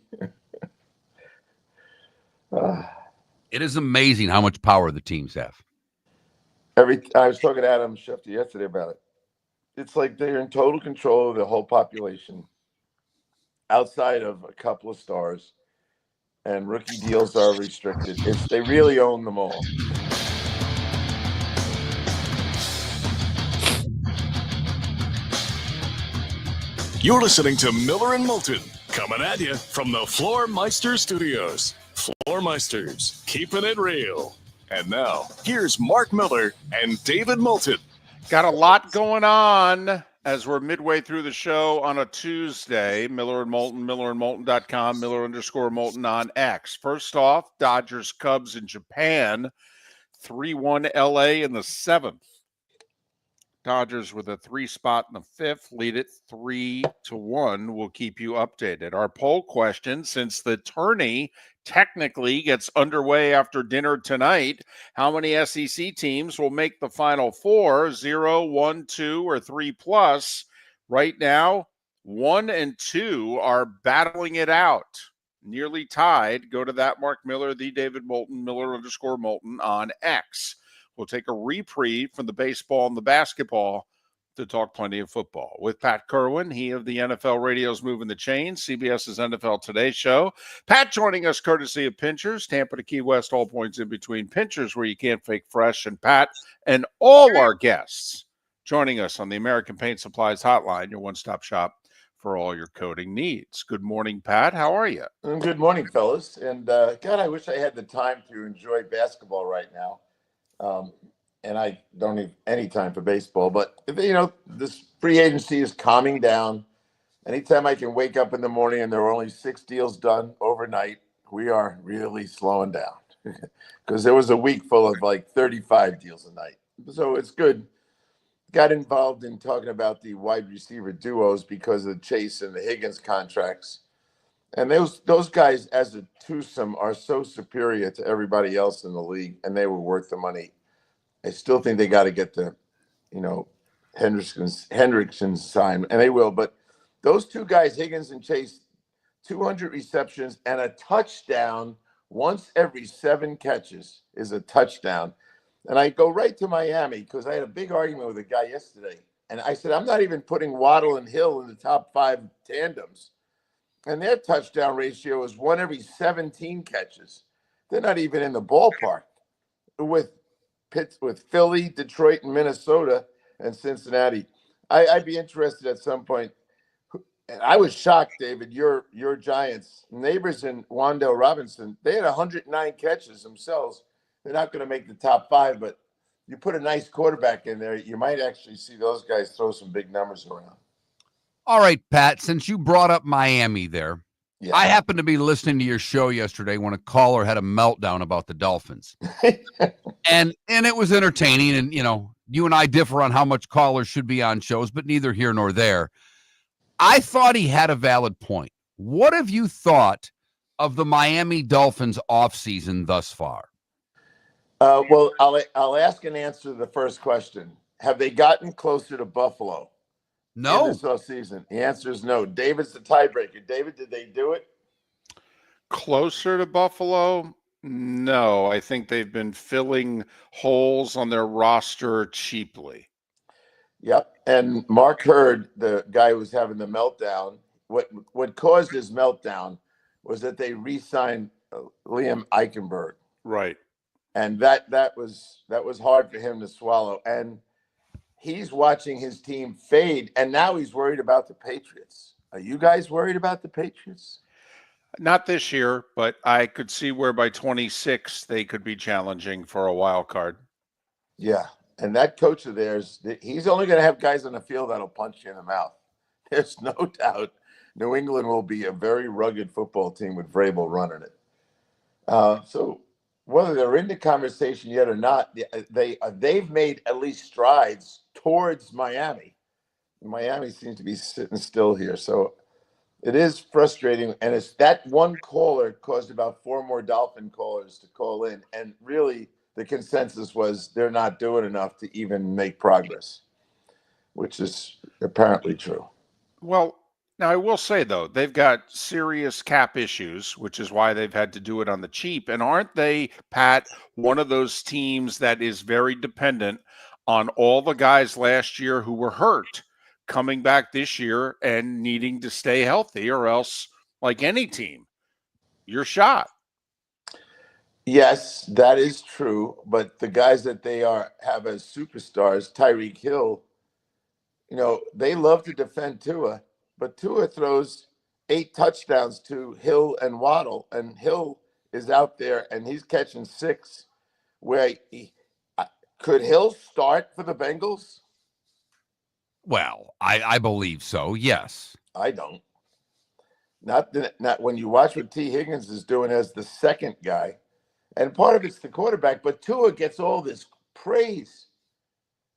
It is amazing how much power the teams have. I was talking to Adam Schefter yesterday about it. It's like they're in total control of the whole population, outside of a couple of stars, and rookie deals are restricted. They really own them all. You're listening to Miller and Moulton, coming at you from the Floor Meister Studios. Floor Meisters, keeping it real. And now, here's Mark Miller and David Moulton. Got a lot going on as we're midway through the show on a Tuesday. Miller and Moulton, millerandmoulton.com, Miller_Moulton on X. First off, Dodgers Cubs in Japan, 3-1 LA in the 7th. Dodgers with a 3 spot in the 5th, lead it 3-1. We'll keep you updated. Our poll question, since the tourney technically gets underway after dinner tonight, how many SEC teams will make the Final Four? 0, 1, 2, or 3 plus? Right now, 1 and 2 are battling it out. Nearly tied. Go to that Mark Miller, the David Moulton, Miller_Moulton on X. We'll take a reprieve from the baseball and the basketball to talk plenty of football. With Pat Kirwan, he of the NFL Radio's Moving the Chains, CBS's NFL Today show. Pat joining us courtesy of Pinchers, Tampa to Key West, all points in between. Pinchers, where you can't fake fresh. And Pat and all our guests joining us on the American Paint Supplies Hotline, your one-stop shop for all your coating needs. Good morning, Pat. How are you? Good morning, fellas. And God, I wish I had the time to enjoy basketball right now. And I don't have any time for baseball. But, this free agency is calming down. Anytime I can wake up in the morning and there are only 6 deals done overnight, we are really slowing down. Because there was a week full of like 35 deals a night. So it's good. Got involved in talking about the wide receiver duos because of the Chase and the Higgins contracts. And those guys as a twosome are so superior to everybody else in the league, and they were worth the money. I still think they got to get the, Hendrickson sign, and they will. But those 2 guys, Higgins and Chase, 200 receptions and a touchdown once every 7 catches is a touchdown. And I go right to Miami because I had a big argument with a guy yesterday. And I said, I'm not even putting Waddle and Hill in the top 5 tandems. And their touchdown ratio is 1 every 17 catches. They're not even in the ballpark with Philly, Detroit, and Minnesota and Cincinnati. I'd be interested at some point. And I was shocked, David, your Giants, neighbors in Wan'Dale Robinson, they had 109 catches themselves. They're not going to make the top 5, but you put a nice quarterback in there, you might actually see those guys throw some big numbers around. All right, Pat, since you brought up Miami there, yeah. I happened to be listening to your show yesterday when a caller had a meltdown about the Dolphins. and it was entertaining. And, you and I differ on how much callers should be on shows, but neither here nor there. I thought he had a valid point. What have you thought of the Miami Dolphins offseason thus far? Well, I'll ask and answer the first question. Have they gotten closer to Buffalo? No. In this offseason? The answer is no. David's the tiebreaker. David, did they do it? Closer to Buffalo? No. I think they've been filling holes on their roster cheaply. Yep. And Mark Hurd, the guy who was having the meltdown, what caused his meltdown was that they re-signed Liam Eichenberg. Right. And that was hard for him to swallow. And he's watching his team fade, and now he's worried about the Patriots. Are you guys worried about the Patriots? Not this year, but I could see where by 26 they could be challenging for a wild card. Yeah. And that coach of theirs, he's only going to have guys on the field that'll punch you in the mouth. There's no doubt New England will be a very rugged football team with Vrabel running it. So whether they're in the conversation yet or not, they've made at least strides towards Miami. Miami seems to be sitting still here. So it is frustrating. And it's that one caller caused about 4 more Dolphin callers to call in. And really, the consensus was they're not doing enough to even make progress, which is apparently true. Well, now I will say, though, they've got serious cap issues, which is why they've had to do it on the cheap. And aren't they, Pat, one of those teams that is very dependent on all the guys last year who were hurt coming back this year and needing to stay healthy, or else, like any team, you're shot. Yes, that is true. But the guys that they have as superstars, Tyreek Hill, they love to defend Tua, but Tua throws 8 touchdowns to Hill and Waddle, and Hill is out there and he's catching 6. Where could Hill start for the Bengals? Well, I believe so. Yes. I don't. Not when you watch what T. Higgins is doing as the second guy. And part of it's the quarterback, but Tua gets all this praise.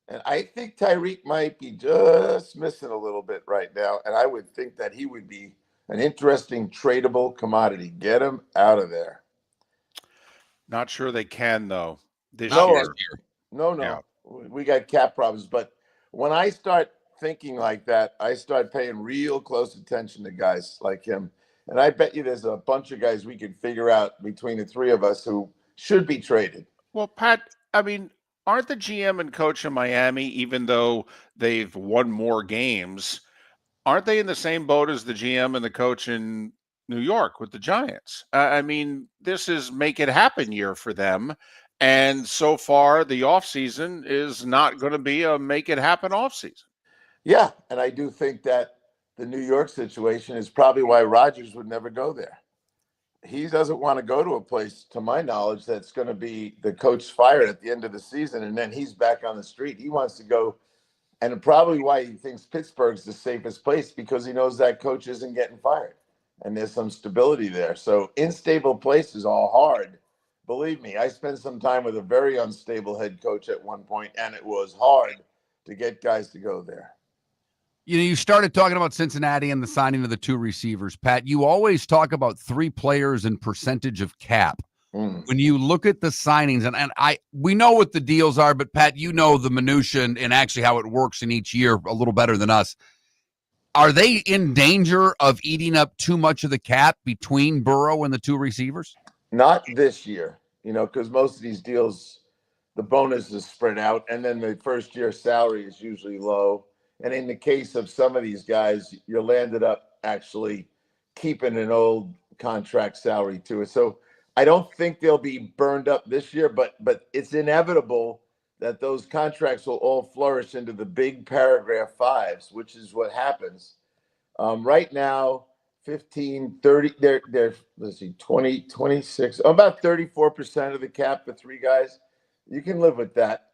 And I think Tyreek might be just missing a little bit right now. And I would think that he would be an interesting tradable commodity. Get him out of there. Not sure they can, though, this No, year. No. Yeah. We got cap problems. But when I start thinking like that, I start paying real close attention to guys like him. And I bet you there's a bunch of guys we could figure out between the 3 of us who should be traded. Well, Pat, I mean, aren't the GM and coach in Miami, even though they've won more games, aren't they in the same boat as the GM and the coach in New York with the Giants? I mean, this is make it happen year for them. And so far, the offseason is not going to be a make it happen offseason. Yeah, and I do think that the New York situation is probably why Rodgers would never go there. He doesn't want to go to a place, to my knowledge, that's going to be the coach fired at the end of the season and then he's back on the street. He wants to go, and probably why he thinks Pittsburgh's the safest place, because he knows that coach isn't getting fired and there's some stability there. So unstable places are hard. Believe me, I spent some time with a very unstable head coach at one point, and it was hard to get guys to go there. You started talking about Cincinnati and the signing of the 2 receivers, Pat. You always talk about 3 players and percentage of cap. When you look at the signings, and we know what the deals are, but Pat, you know the minutia and actually how it works in each year a little better than us. Are they in danger of eating up too much of the cap between Burrow and the 2 receivers? Not this year, because most of these deals, the bonus is spread out, and then the first year salary is usually low. And in the case of some of these guys, you landed up actually keeping an old contract salary to it. So I don't think they'll be burned up this year, but it's inevitable that those contracts will all flourish into the big paragraph 5s, which is what happens. Right now, 15, 30, they're let's see, 20, 26, about 34% of the cap for 3 guys. You can live with that.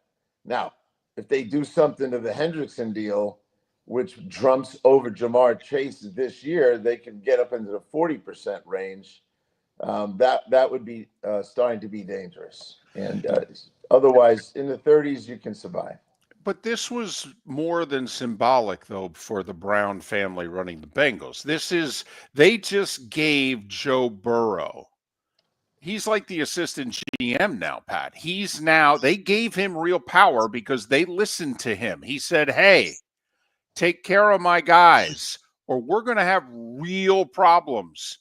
Now, if they do something to the Hendrickson deal, which jumps over Jamar Chase this year, they can get up into the 40% range. That would be starting to be dangerous. And otherwise, in the 30s, you can survive. But this was more than symbolic, though, for the Brown family running the Bengals. They just gave Joe Burrow. He's like the assistant GM now, Pat. They gave him real power because they listened to him. He said, hey, take care of my guys, or we're going to have real problems.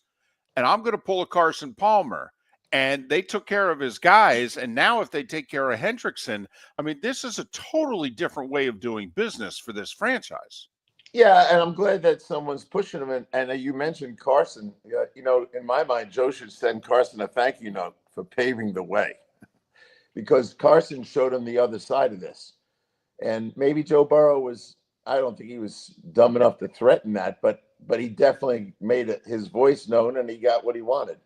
And I'm going to pull a Carson Palmer. And they took care of his guys. And now if they take care of Hendrickson, this is a totally different way of doing business for this franchise. Yeah, and I'm glad that someone's pushing him. And you mentioned Carson. In my mind, Joe should send Carson a thank you note for paving the way, because Carson showed him the other side of this. And maybe Joe Burrow I don't think he was dumb enough to threaten that, but he definitely made his voice known, and he got what he wanted.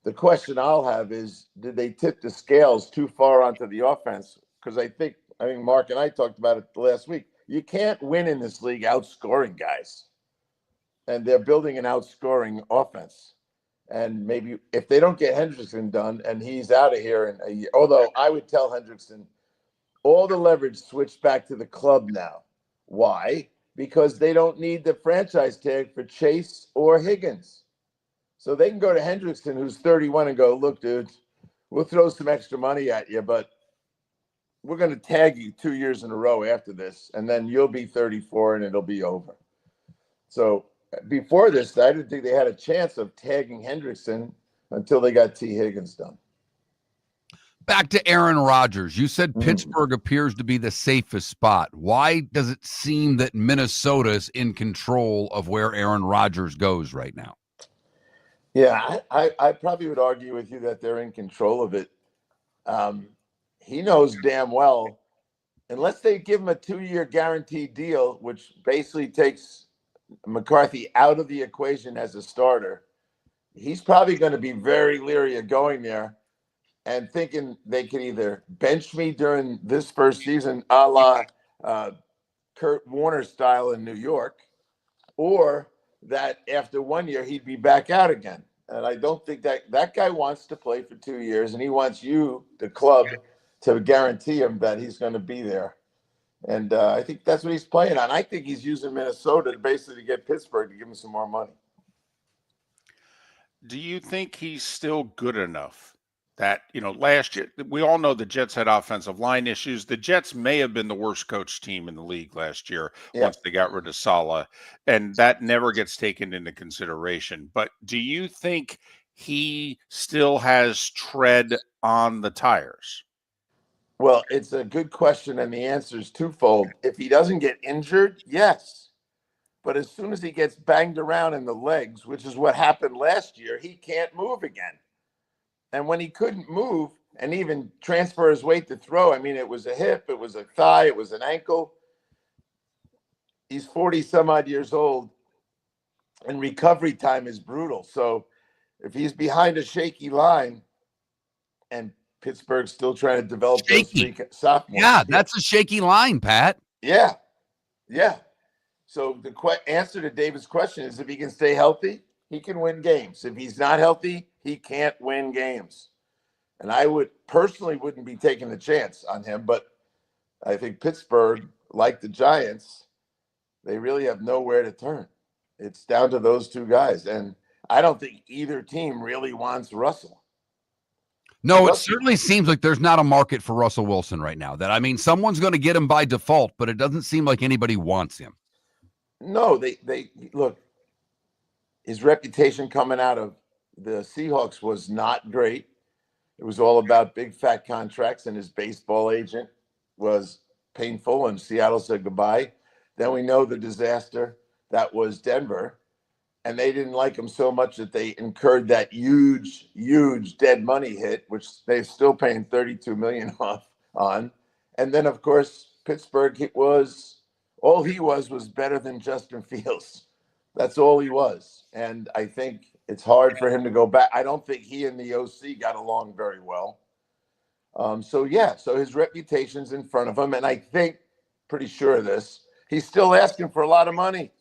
The question I'll have is, did they tip the scales too far onto the offense? Because I think Mark and I talked about it last week. You can't win in this league outscoring guys. And they're building an outscoring offense. And maybe if they don't get Hendrickson done and he's out of here in a year, although I would tell Hendrickson, all the leverage switched back to the club now. Why? Because they don't need the franchise tag for Chase or Higgins. So they can go to Hendrickson, who's 31, and go, look, dude, we'll throw some extra money at you, but we're going to tag you 2 years in a row after this, and then you'll be 34 and it'll be over. So before this, I didn't think they had a chance of tagging Hendrickson until they got T. Higgins done. Back to Aaron Rodgers. You said Pittsburgh appears to be the safest spot. Why does it seem that Minnesota's in control of where Aaron Rodgers goes right now? Yeah, I probably would argue with you that they're in control of it. He knows damn well, unless they give him a 2-year guaranteed deal, which basically takes McCarthy out of the equation as a starter, he's probably going to be very leery of going there and thinking they can either bench me during this first season, a la Kurt Warner style in New York, or that after 1 year he'd be back out again. And I don't think that guy wants to play for 2 years, and he wants you, the club, to guarantee him that he's going to be there. And I think that's what he's playing on. I think he's using Minnesota to basically get Pittsburgh to give him some more money. Do you think he's still good enough? That, last year, we all know the Jets had offensive line issues. The Jets may have been the worst coached team in the league last year once they got rid of Saleh, and that never gets taken into consideration. But do you think he still has tread on the tires? Well, it's a good question, and the answer is twofold. If he doesn't get injured, yes. But as soon as he gets banged around in the legs, which is what happened last year, he can't move again. And when he couldn't move and even transfer his weight to throw, it was a hip, it was a thigh, it was an ankle. He's 40 some odd years old. and recovery time is brutal. So if he's behind a shaky line and Pittsburgh's still trying to develop those three sophomores. Yeah, that's a shaky line, Pat. Yeah. So the answer to David's question is if he can stay healthy, he can win games. If he's not healthy, he can't win games. And I wouldn't be taking the chance on him, but I think Pittsburgh, like the Giants, they really have nowhere to turn. It's down to those two guys. And I don't think either team really wants Russell. No, it certainly seems like there's not a market for Russell Wilson right now. Someone's going to get him by default, but it doesn't seem like anybody wants him. No, they look, his reputation coming out of the Seahawks was not great. It was all about big fat contracts, and his baseball agent was painful, and Seattle said goodbye. Then we know the disaster that was Denver, and they didn't like him so much that they incurred that huge dead money hit, which they're still paying $32 million off on. And then, of course, Pittsburgh, he was better than Justin Fields. That's all he was. And I think it's hard for him to go back. I don't think he and the OC got along very well. So his reputation's in front of him. And I think, pretty sure of this, he's still asking for a lot of money.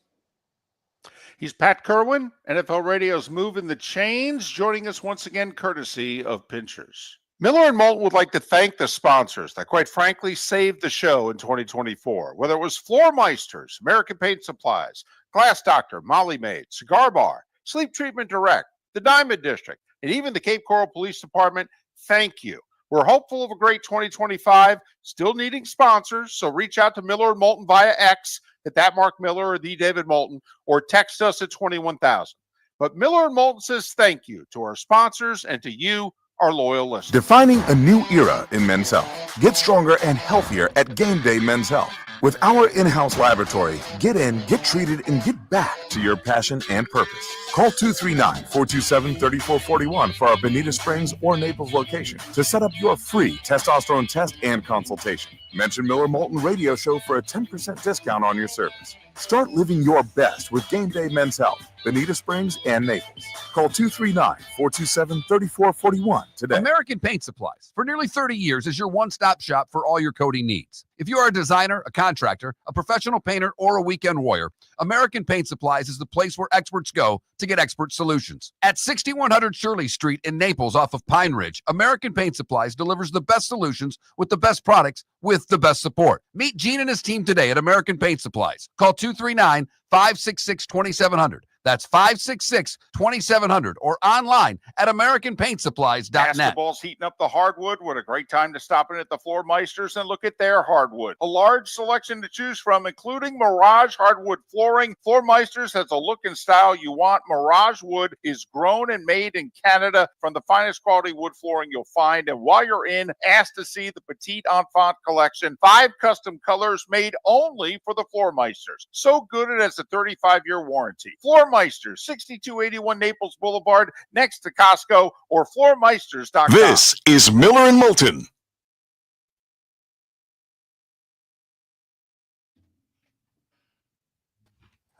He's Pat Kirwan, NFL Radio's Moving the Chains, joining us once again courtesy of Pinchers. Miller and Moulton would like to thank the sponsors that, quite frankly, saved the show in 2024. Whether it was Floor Meisters, American Paint Supplies, Glass Doctor, Molly Maid, Cigar Bar, Sleep Treatment Direct, the Diamond District, and even the Cape Coral Police Department, thank you. We're hopeful of a great 2025, still needing sponsors, so reach out to Miller and Moulton via X at that Mark Miller or the David Moulton, or text us at 21,000. But Miller and Moulton says thank you to our sponsors and to you, our loyal listeners. Defining a new era in men's health. Get stronger and healthier at Game Day Men's Health. With our in-house laboratory, get in, get treated, and get back to your passion and purpose. Call 239-427-3441 for our Bonita Springs or Naples location to set up your free testosterone test and consultation. Mention Miller Moulton Radio Show for a 10% discount on your service. Start living your best with Game Day Men's Health, Bonita Springs and Naples. Call 239-427-3441 today. American Paint Supplies, for nearly 30 years, is your one-stop shop for all your coating needs. If you are a designer, a contractor, a professional painter, or a weekend warrior, American Paint Supplies is the place where experts go to get expert solutions. At 6100 Shirley Street in Naples off of Pine Ridge, American Paint Supplies delivers the best solutions with the best products with the best support. Meet Gene and his team today at American Paint Supplies. Call 239-566-2700. That's 566-2700 or online at AmericanPaintSupplies.net. Basketball's heating up the hardwood. What a great time to stop in at the Floor Meisters and look at their hardwood. A large selection to choose from, including Mirage hardwood flooring. Floor Meisters has a look and style you want. Mirage wood is grown and made in Canada from the finest quality wood flooring you'll find. And while you're in, ask to see the Petite Enfant collection. 5 custom colors made only for the Floor Meisters. So good it has a 35-year warranty. Floor Meisters, 6281 Naples Boulevard, next to Costco, or floormeisters.com. This is Miller and Moulton.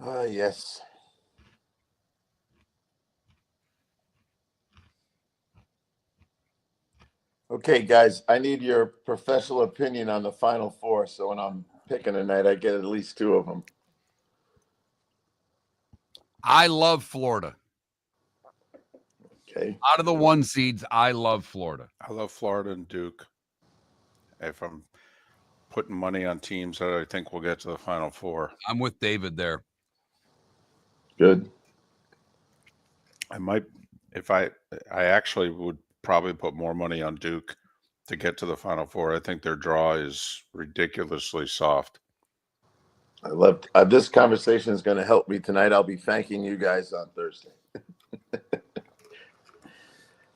Yes. Okay, guys, I need your professional opinion on the Final Four, so when I'm picking tonight, I get at least 2 of them. I love Florida. Okay. Out of the 1 seeds, I love Florida. I love Florida and Duke. If I'm putting money on teams that I think will get to the Final Four. I'm with David there. Good. I might, if I actually would probably put more money on Duke to get to the Final Four. I think their draw is ridiculously soft. I love this conversation is going to help me tonight. I'll be thanking you guys on Thursday.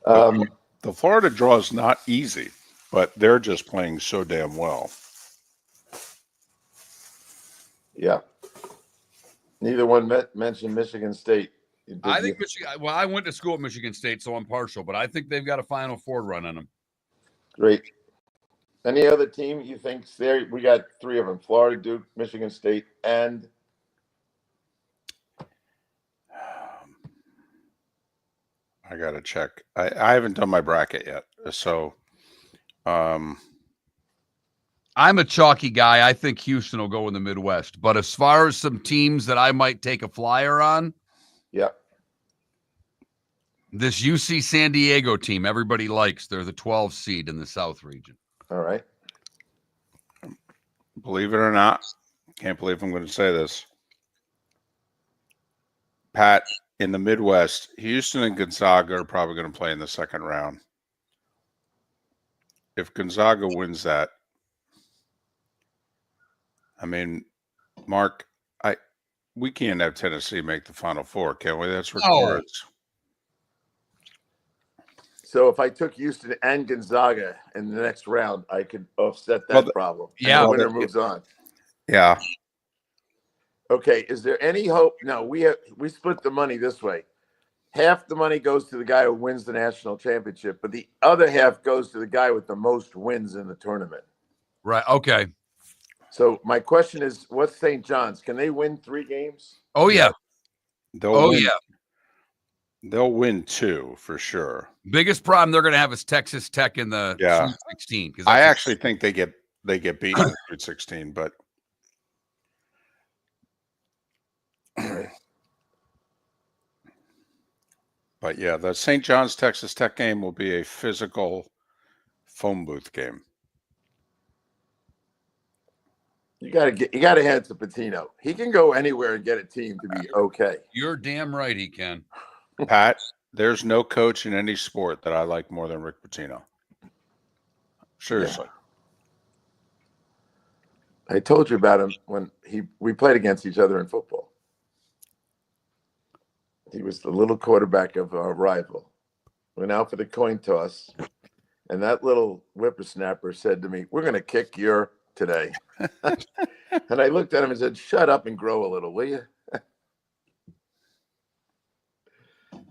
The Florida draw is not easy, but they're just playing so damn well. Yeah. Neither one mentioned Michigan State. I think Michigan. Well, I went to school at Michigan State, so I'm partial, but I think they've got a Final Four run on them. Great. Any other team you think's there? We got 3 of them: Florida, Duke, Michigan State, and I got to check. I haven't done my bracket yet. So I'm a chalky guy. I think Houston will go in the Midwest. But as far as some teams that I might take a flyer on, this UC San Diego team, everybody likes. They're the 12 seed in the South region. All right. Believe it or not, can't believe I'm going to say this. Pat, in the Midwest, Houston and Gonzaga are probably going to play in the second round. If Gonzaga wins that, I mean, Mark, we can't have Tennessee make the Final Four, can we? That's required. So if I took Houston and Gonzaga in the next round, I could offset that problem. Yeah. And the winner moves on. Yeah. Okay. Is there any hope? No, we split the money this way. Half the money goes to the guy who wins the national championship, but the other half goes to the guy with the most wins in the tournament. Right. Okay. So my question is, what's St. John's? Can they win 3 games? Oh, yeah. They'll win 2 for sure. Biggest problem they're going to have is Texas Tech in the Sweet 16. I actually think they get beaten in the Sweet 16, but yeah, the St. John's Texas Tech game will be a physical phone booth game. You got to hand it to Pitino. He can go anywhere and get a team to be okay. You're damn right he can. Pat, there's no coach in any sport that I like more than Rick Pitino. Seriously. Yeah. I told you about him when we played against each other in football. He was the little quarterback of our rival. Went out for the coin toss, and that little whippersnapper said to me, "We're going to kick your today." And I looked at him and said, "Shut up and grow a little, will you?"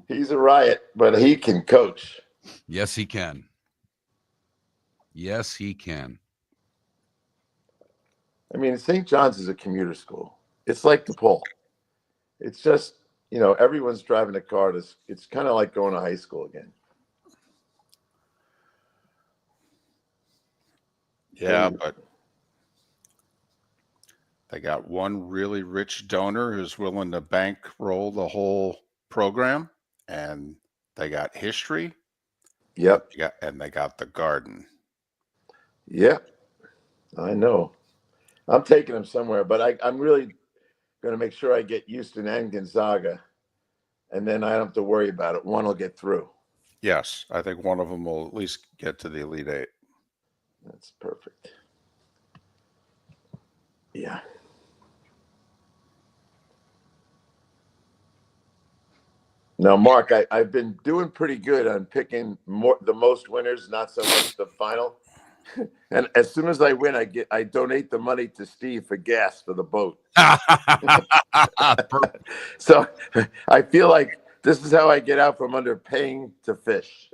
He's a riot, but he can coach. Yes, he can. Yes, he can. I mean, St. John's is a commuter school. It's like DePaul. It's just, everyone's driving a car. It's kind of like going to high school again. Yeah, but they got one really rich donor who's willing to bankroll the whole program, and they got history. Yep. Yeah, and they got the garden. Yep. I know. I'm taking them somewhere, but I'm really going to make sure I get Houston and Gonzaga, and then I don't have to worry about it. One will get through. Yes, I think one of them will at least get to the Elite Eight. That's perfect. Yeah. Now, Mark, I've been doing pretty good on picking the most winners, not so much the final. And as soon as I win, I donate the money to Steve for gas for the boat. So I feel like this is how I get out from under paying to fish.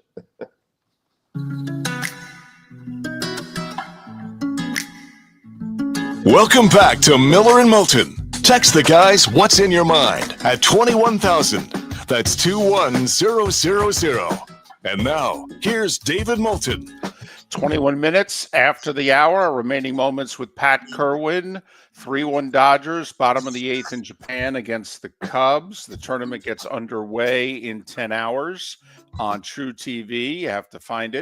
Welcome back to Miller and Moulton. Text the guys what's in your mind at 21,000. That's 21000. And now, here's David Moulton. 21 minutes after the hour, remaining moments with Pat Kirwan. 3-1 Dodgers, bottom of the 8th in Japan against the Cubs. The tournament gets underway in 10 hours on True TV. You have to find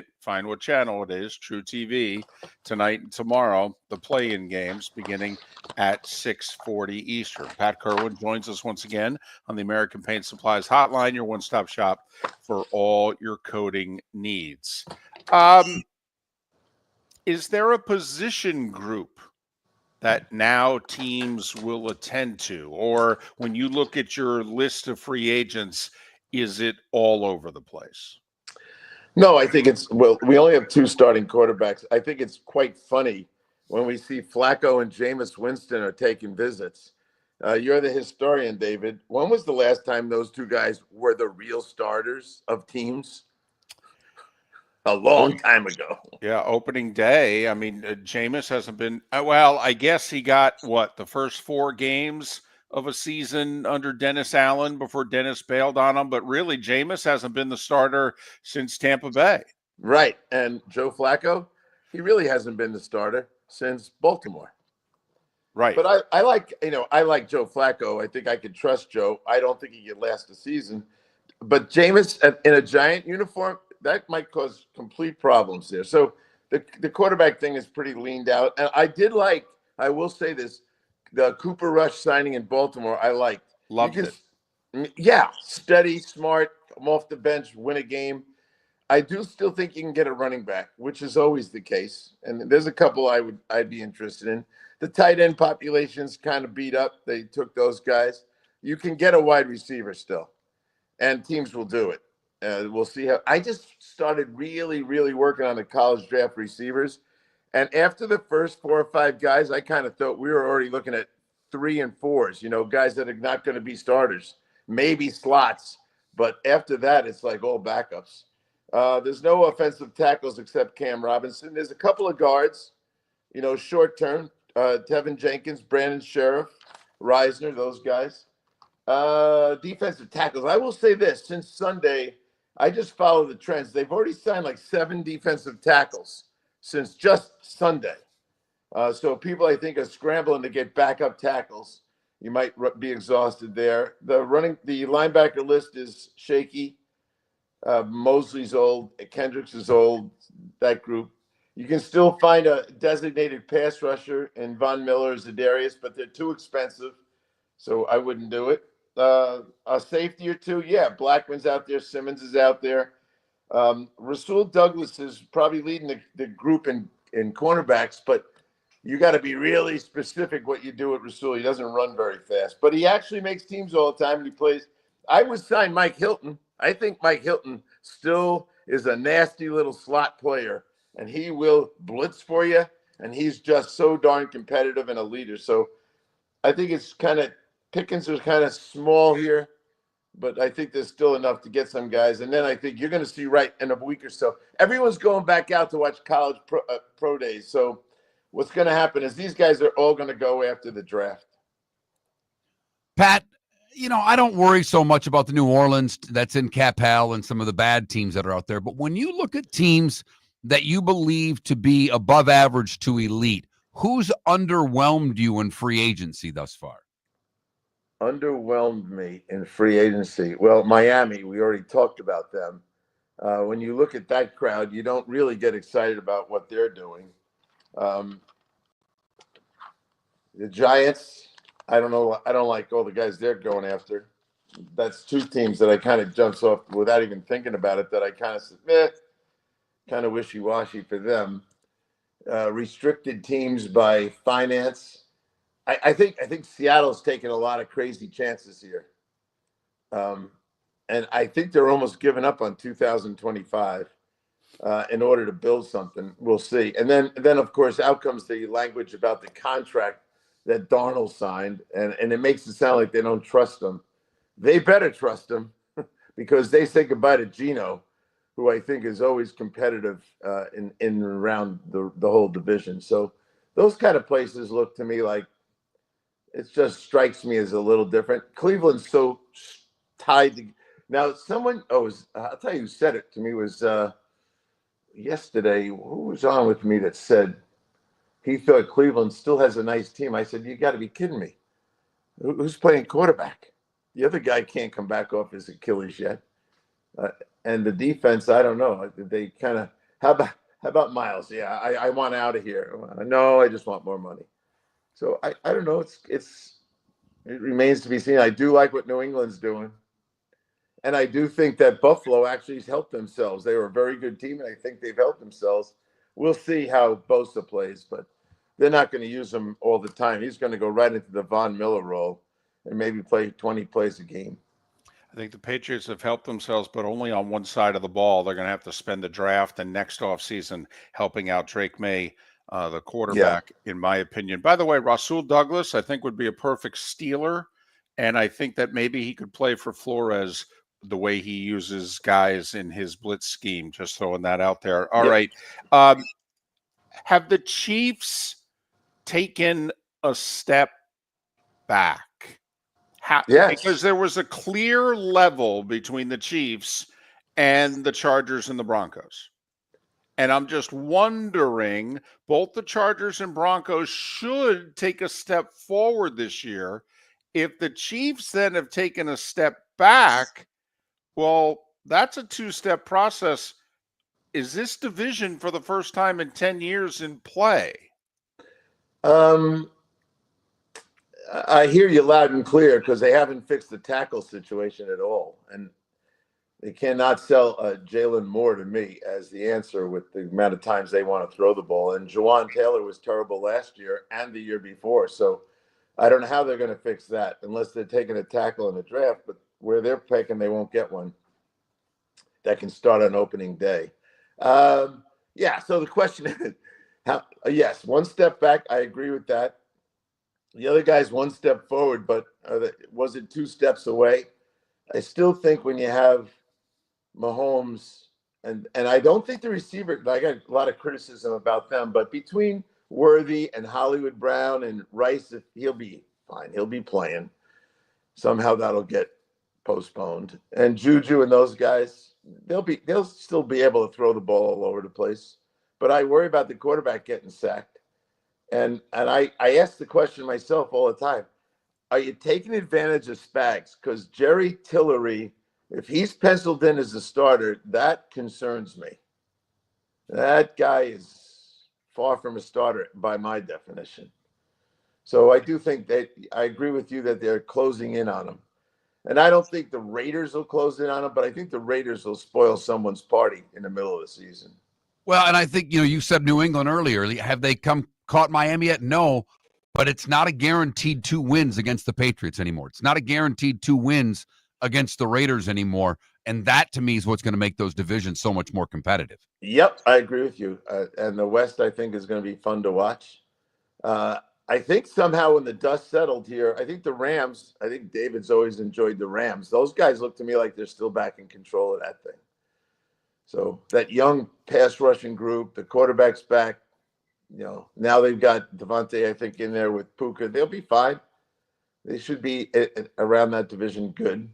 what channel it is, True TV, tonight and tomorrow. The play-in games beginning at 6:40 Eastern. Pat Kirwan joins us once again on the American Paint Supplies Hotline, your one-stop shop for all your coating needs. Is there a position group that now teams will attend to? Or when you look at your list of free agents, is it all over the place? No, I think we only have 2 starting quarterbacks. I think it's quite funny when we see Flacco and Jameis Winston are taking visits. You're the historian, David. When was the last time those 2 guys were the real starters of teams? A long time ago. Yeah, opening day. I mean, Jameis hasn't been. Well, I guess he got the first 4 games of a season under Dennis Allen before Dennis bailed on him. But really, Jameis hasn't been the starter since Tampa Bay. Right. And Joe Flacco, he really hasn't been the starter since Baltimore. Right. But I like Joe Flacco. I think I could trust Joe. I don't think he could last the season. But Jameis in a Giant uniform, that might cause complete problems there. So the quarterback thing is pretty leaned out. And I will say this, the Cooper Rush signing in Baltimore, I liked. Loved it. Yeah, steady, smart, come off the bench, win a game. I do still think you can get a running back, which is always the case. And there's a couple I'd be interested in. The tight end population's kind of beat up. They took those guys. You can get a wide receiver still, and teams will do it. We'll see how. I just started really, really working on the college draft receivers. And after the first 4 or 5 guys, I kind of thought we were already looking at 3 and 4s, guys that are not going to be starters, maybe slots. But after that, it's like all backups. There's no offensive tackles except Cam Robinson. There's a couple of guards, short term. Tevin Jenkins, Brandon Sheriff, Reisner, those guys. Defensive tackles. I will say this. Since Sunday, I just follow the trends. They've already signed like 7 defensive tackles since just Sunday. So people, I think, are scrambling to get backup tackles. You might be exhausted there. The linebacker list is shaky. Mosley's old. Kendricks is old. That group. You can still find a designated pass rusher in Von Miller, Zadarius, but they're too expensive, so I wouldn't do it. A safety or two, yeah. Blackman's out there. Simmons is out there. Rasul Douglas is probably leading the group in cornerbacks, but you got to be really specific what you do with Rasul. He doesn't run very fast, but he actually makes teams all the time, and he plays. I would sign Mike Hilton. I think Mike Hilton still is a nasty little slot player, and he will blitz for you, and he's just so darn competitive and a leader. So I think it's kind of Pickens is kind of small here, but I think there's still enough to get some guys. And then I think you're going to see right in a week or so, everyone's going back out to watch college pro days. So what's going to happen is these guys are all going to go after the draft. Pat, I don't worry so much about the New Orleans that's in cap hell and some of the bad teams that are out there. But when you look at teams that you believe to be above average to elite, who's underwhelmed you in free agency thus far? Underwhelmed me in free agency. Well, Miami, we already talked about them. When you look at that crowd, you don't really get excited about what they're doing. The Giants, I don't know. I don't like all the guys they're going after. That's 2 teams that I kind of jumps off without even thinking about it, that I kind of said, kind of wishy-washy for them. Restricted teams by finance. I think Seattle's taking a lot of crazy chances here. And I think they're almost giving up on 2025 in order to build something. We'll see. And then of course, out comes the language about the contract that Darnold signed, and it makes it sound like they don't trust him. They better trust him because they say goodbye to Geno, who I think is always competitive in and around the whole division. So those kind of places look to me like it just strikes me as a little different. Cleveland's so tied to now. I'll tell you who said it to me was yesterday. Who was on with me that said he thought Cleveland still has a nice team? I said, you got to be kidding me. Who's playing quarterback? The other guy can't come back off his Achilles yet. And the defense, I don't know. They kind of, how about Miles? Yeah, I want out of here. No, I just want more money. So I don't know. It remains to be seen. I do like what New England's doing. And I do think that Buffalo actually has helped themselves. They were a very good team, and I think they've helped themselves. We'll see how Bosa plays, but they're not going to use him all the time. He's going to go right into the Von Miller role and maybe play 20 plays a game. I think the Patriots have helped themselves, but only on one side of the ball. They're going to have to spend the draft and next offseason helping out Drake May, the quarterback, in my opinion. By the way, Rasul Douglas, I think, would be a perfect stealer, and I think that maybe he could play for Flores the way he uses guys in his blitz scheme. Just throwing that out there. All right. Have the Chiefs taken a step back Because there was a clear level between the Chiefs and the Chargers and the Broncos. And I'm just wondering, both the Chargers and Broncos should take a step forward this year. If the Chiefs then have taken a step back, well, that's a two-step process. Is this division for the first time in 10 years in play? I hear you loud and clear because they haven't fixed the tackle situation at all. And they cannot sell Jalen Moore to me as the answer with the amount of times they want to throw the ball. And Jawan Taylor was terrible last year and the year before. So I don't know how they're going to fix that unless they're taking a tackle in the draft. But where they're picking, they won't get one that can start on opening day. So the question is, yes, one step back. I agree with that. The other guy's one step forward, but was it 2 steps away? I still think when you have Mahomes, and I don't think the receiver, I got a lot of criticism about them, but between Worthy and Hollywood Brown and Rice, he'll be fine. He'll be playing. Somehow that'll get postponed. And Juju and those guys, they'll still be able to throw the ball all over the place. But I worry about the quarterback getting sacked. And I ask the question myself all the time. Are you taking advantage of Spags? Because Jerry Tillery, if he's penciled in as a starter, that concerns me. That guy is far from a starter by my definition. So I do think that I agree with you that they're closing in on him. And I don't think the Raiders will close in on him, but I think the Raiders will spoil someone's party in the middle of the season. Well, and I think, you said New England earlier. Have they caught Miami yet? No, but it's not a guaranteed 2 wins against the Patriots anymore. It's not a guaranteed 2 wins against the Raiders anymore. And that, to me, is what's going to make those divisions so much more competitive. Yep, I agree with you. And the West, I think, is going to be fun to watch. I think somehow when the dust settled here, I think the Rams, I think David's always enjoyed the Rams. Those guys look to me like they're still back in control of that thing. So that young pass rushing group, the quarterback's back. Now they've got Devontae, I think, in there with Puka. They'll be fine. They should be around that division good.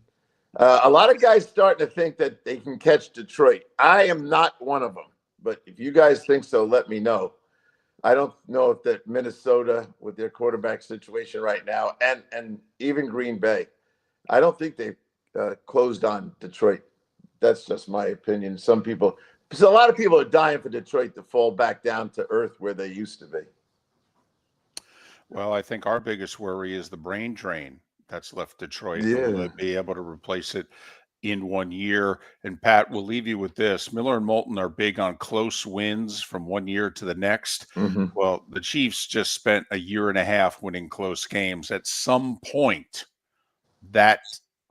A lot of guys starting to think that they can catch Detroit. I am not one of them. But if you guys think so, let me know. I don't know if that Minnesota with their quarterback situation right now and even Green Bay, I don't think they've closed on Detroit. That's just my opinion. Because a lot of people are dying for Detroit to fall back down to earth where they used to be. Well, I think our biggest worry is the brain drain that's left Detroit. Yeah. Will they be able to replace it in 1 year? And Pat, we'll leave you with this. Miller and Moulton are big on close wins from 1 year to the next. Mm-hmm. Well, the Chiefs just spent a year and a half winning close games. At some point, that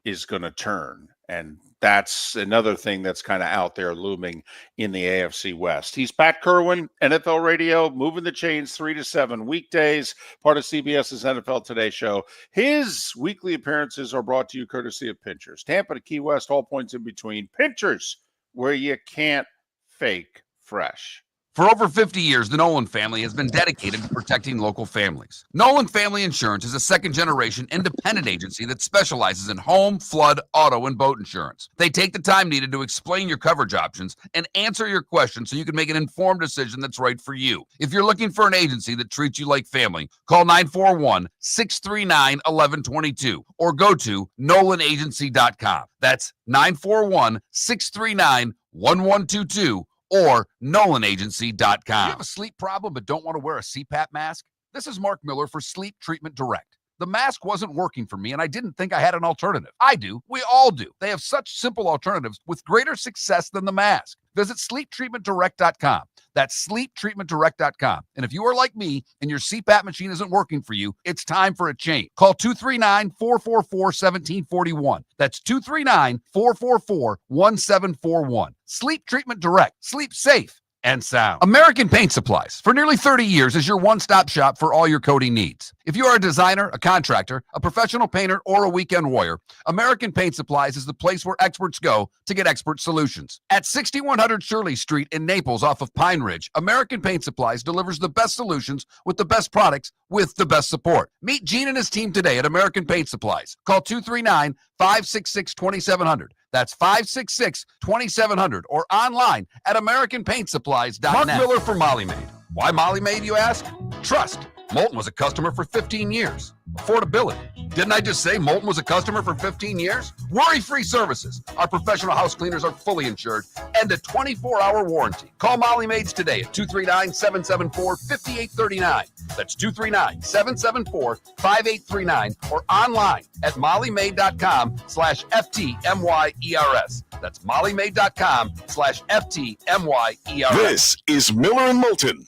is going to turn. And that's another thing that's kind of out there looming in the AFC West. He's Pat Kirwan, NFL Radio, moving the chains 3 to 7 weekdays, part of CBS's NFL Today show. His weekly appearances are brought to you courtesy of Pinchers. Tampa to Key West, all points in between. Pinchers, where you can't fake fresh. For over 50 years, the Nolan family has been dedicated to protecting local families. Nolan Family Insurance is a second-generation independent agency that specializes in home, flood, auto, and boat insurance. They take the time needed to explain your coverage options and answer your questions so you can make an informed decision that's right for you. If you're looking for an agency that treats you like family, call 941-639-1122 or go to NolanAgency.com. That's 941-639-1122. or NolanAgency.com. Do you have a sleep problem but don't want to wear a CPAP mask? This is Mark Miller for Sleep Treatment Direct. The mask wasn't working for me, and I didn't think I had an alternative. I do. We all do. They have such simple alternatives with greater success than the mask. Visit SleepTreatmentDirect.com. That's SleepTreatmentDirect.com. And if you are like me and your CPAP machine isn't working for you, it's time for a change. Call 239-444-1741. That's 239-444-1741. Sleep Treatment Direct. Sleep safe and sound. American Paint Supplies, for nearly 30 years, is your one-stop shop for all your coating needs. If you are a designer, a contractor, a professional painter, or a weekend warrior, American Paint Supplies is the place where experts go to get expert solutions. At 6100 Shirley Street in Naples off of Pine Ridge, American Paint Supplies delivers the best solutions with the best products with the best support. Meet Gene and his team today at American Paint Supplies. Call 239-566-2700. That's 566-2700 or online at AmericanPaintSupplies.net. Mark Miller for Molly Maid. Why Molly Maid, you ask? Trust. Moulton was a customer for 15 years. Affordability. Didn't I just say Moulton was a customer for 15 years? Worry-free services. Our professional house cleaners are fully insured and a 24-hour warranty. Call Molly Maids today at 239-774-5839. That's 239-774-5839 or online at mollymaid.com/FTMYERS. That's mollymaid.com/FTMYERS. This is Miller and Moulton.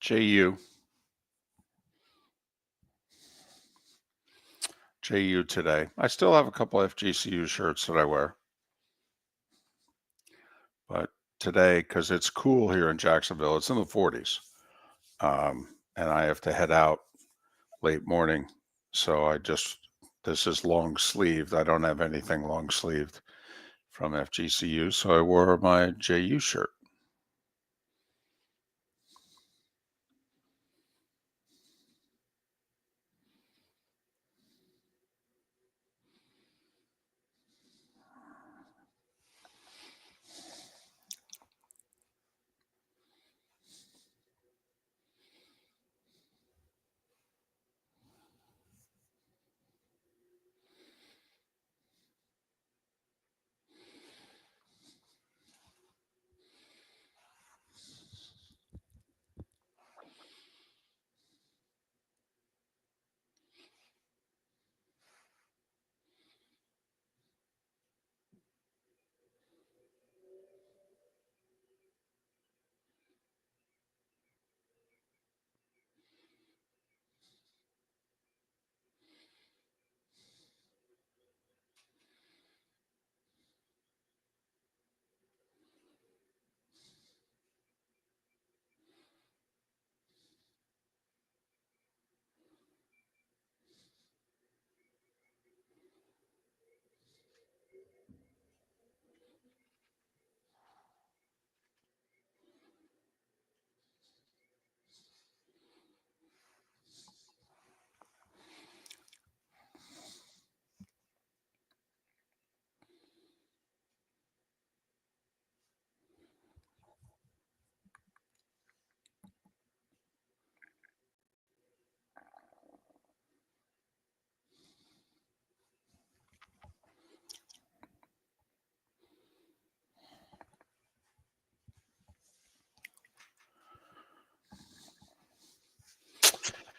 JU today. I still have a couple FGCU shirts that I wear. But today, because it's cool here in Jacksonville, it's in the 40s. And I have to head out late morning. So this is long sleeved. I don't have anything long sleeved from FGCU. So I wore my JU shirt.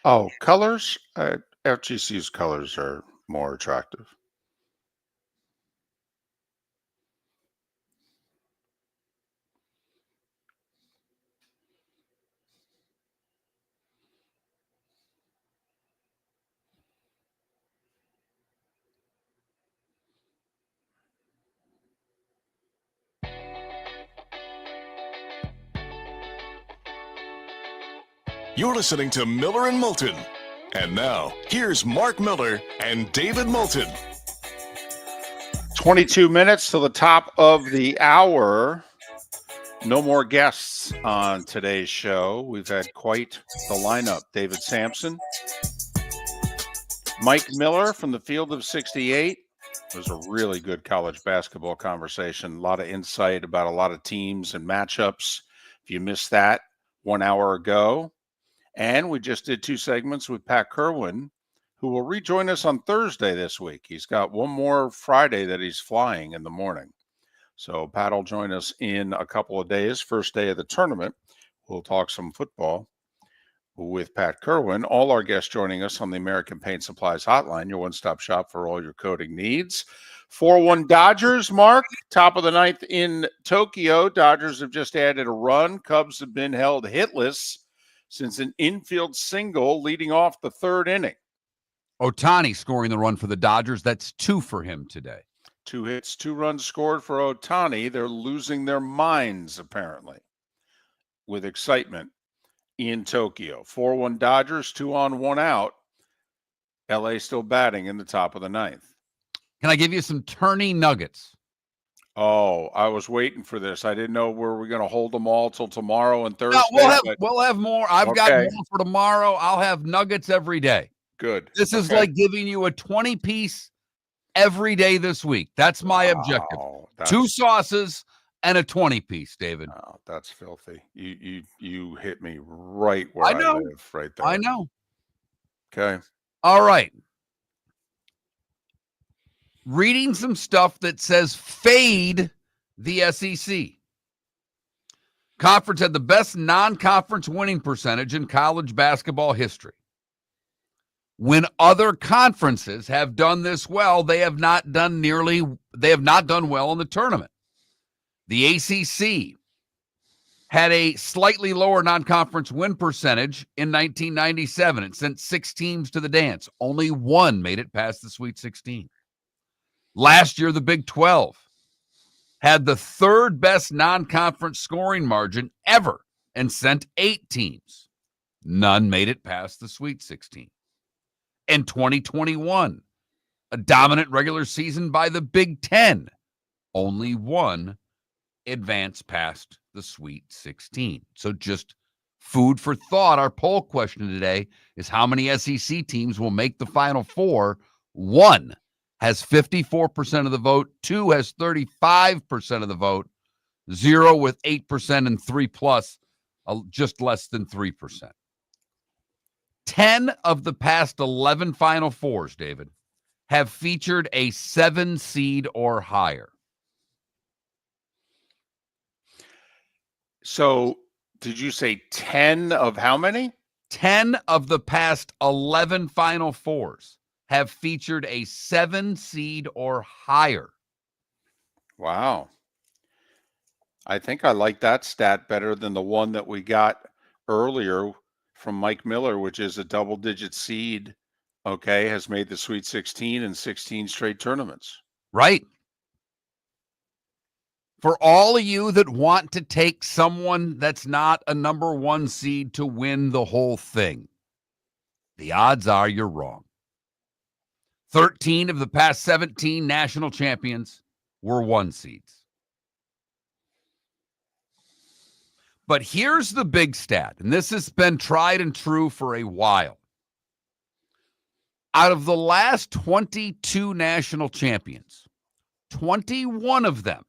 Oh, colors? FGC's colors are more attractive. You're listening to Miller and Moulton. And now, here's Mark Miller and David Moulton. 22 minutes to the top of the hour. No more guests on today's show. We've had quite the lineup. David Samson, Mike Miller from the Field of 68. It was a really good college basketball conversation. A lot of insight about a lot of teams and matchups. If you missed that 1 hour ago. And we just did 2 segments with Pat Kirwan, who will rejoin us on Thursday this week. He's got one more Friday that he's flying in the morning. So Pat will join us in a couple of days, first day of the tournament. We'll talk some football with Pat Kirwan. All our guests joining us on the American Paint Supplies Hotline, your one-stop shop for all your coating needs. 4-1 Dodgers, Mark, top of the 9th in Tokyo. Dodgers have just added a run. Cubs have been held hitless since an infield single leading off the 3rd inning. Ohtani scoring the run for the Dodgers. That's 2 for him today. 2 hits, 2 runs scored for Ohtani. They're losing their minds, apparently, with excitement in Tokyo. 4-1 Dodgers, 2 on, 1 out. LA still batting in the top of the 9th. Can I give you some tourney nuggets? Oh, I was waiting for this. I didn't know were we going to hold them all till tomorrow and Thursday. No, we'll have more. I've got Okay. more for tomorrow. I'll have nuggets every day. Good. This is like giving you a 20-piece every day this week. That's my objective. 2 sauces and a 20-piece, David. Oh, that's filthy. You hit me right where I live, right there. I know. Okay. All right. Reading some stuff that says fade the SEC. Conference had the best non-conference winning percentage in college basketball history. When other conferences have done this well, they have not done well in the tournament. The ACC had a slightly lower non-conference win percentage in 1997. It sent 6 teams to the dance. Only 1 made it past the Sweet 16. Last year, the Big 12 had the 3rd best non-conference scoring margin ever and sent 8 teams. None made it past the Sweet 16. In 2021, a dominant regular season by the Big 10. Only 1 advanced past the Sweet 16. So just food for thought. Our poll question today is how many SEC teams will make the Final Four? 1 has 54% of the vote. 2 has 35% of the vote. 0 with 8% and 3+, just less than 3%. 10 of the past 11 Final Fours, David, have featured a 7 seed or higher. So did you say 10 of how many? 10 of the past 11 Final Fours have featured a 7 seed or higher. Wow. I think I like that stat better than the one that we got earlier from Mike Miller, which is a double-digit seed, has made the Sweet 16 in 16 straight tournaments. Right. For all of you that want to take someone that's not a number 1 seed to win the whole thing, the odds are you're wrong. 13 of the past 17 national champions were 1 seeds. But here's the big stat, and this has been tried and true for a while. Out of the last 22 national champions, 21 of them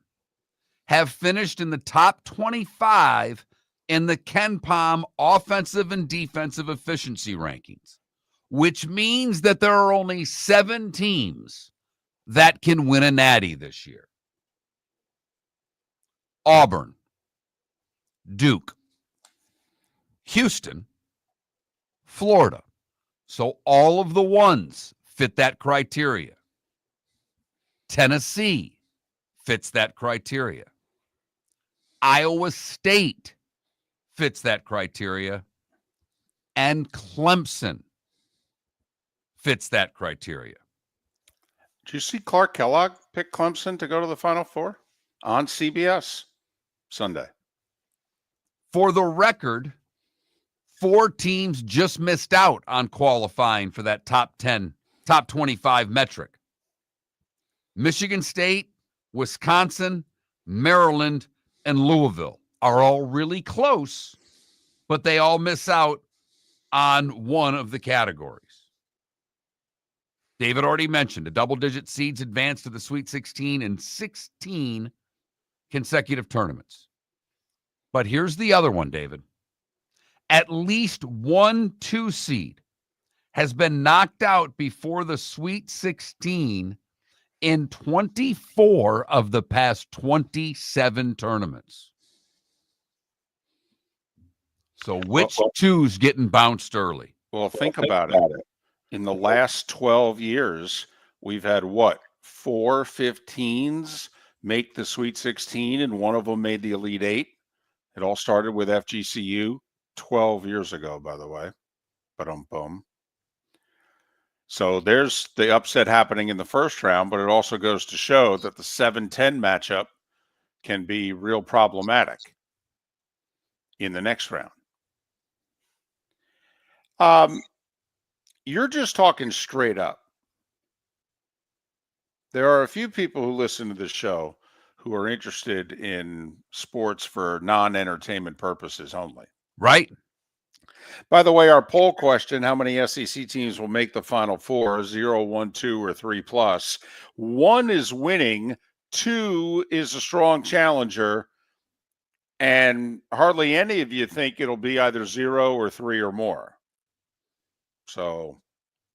have finished in the top 25 in the KenPom offensive and defensive efficiency rankings, which means that there are only 7 teams that can win a natty this year. Auburn, Duke, Houston, Florida, So all of the ones fit that criteria. Tennessee fits that criteria. Iowa State fits that criteria. And Clemson fits that criteria. Did you see Clark Kellogg pick Clemson to go to the Final Four on CBS Sunday? For the record, 4 teams just missed out on qualifying for that top 10, top 25 metric. Michigan State, Wisconsin, Maryland, and Louisville are all really close, but they all miss out on one of the categories. David already mentioned a double-digit seeds advanced to the Sweet 16 in 16 consecutive tournaments. But here's the other one, David. At least one 2 seed has been knocked out before the Sweet 16 in 24 of the past 27 tournaments. So which 2's getting bounced early? Well, think about it. In the last 12 years, we've had what? 4 15s make the Sweet 16, and one of them made the Elite 8. It all started with FGCU 12 years ago, by the way. Ba-dum-bum. So there's the upset happening in the first round, but it also goes to show that the 7-10 matchup can be real problematic in the next round. You're just talking straight up. There are a few people who listen to this show who are interested in sports for non-entertainment purposes only. Right. By the way, our poll question, how many SEC teams will make the Final Four? 0, 1, 2, or 3 plus. 1 is winning. 2 is a strong challenger. And hardly any of you think it'll be either 0 or 3 or more. So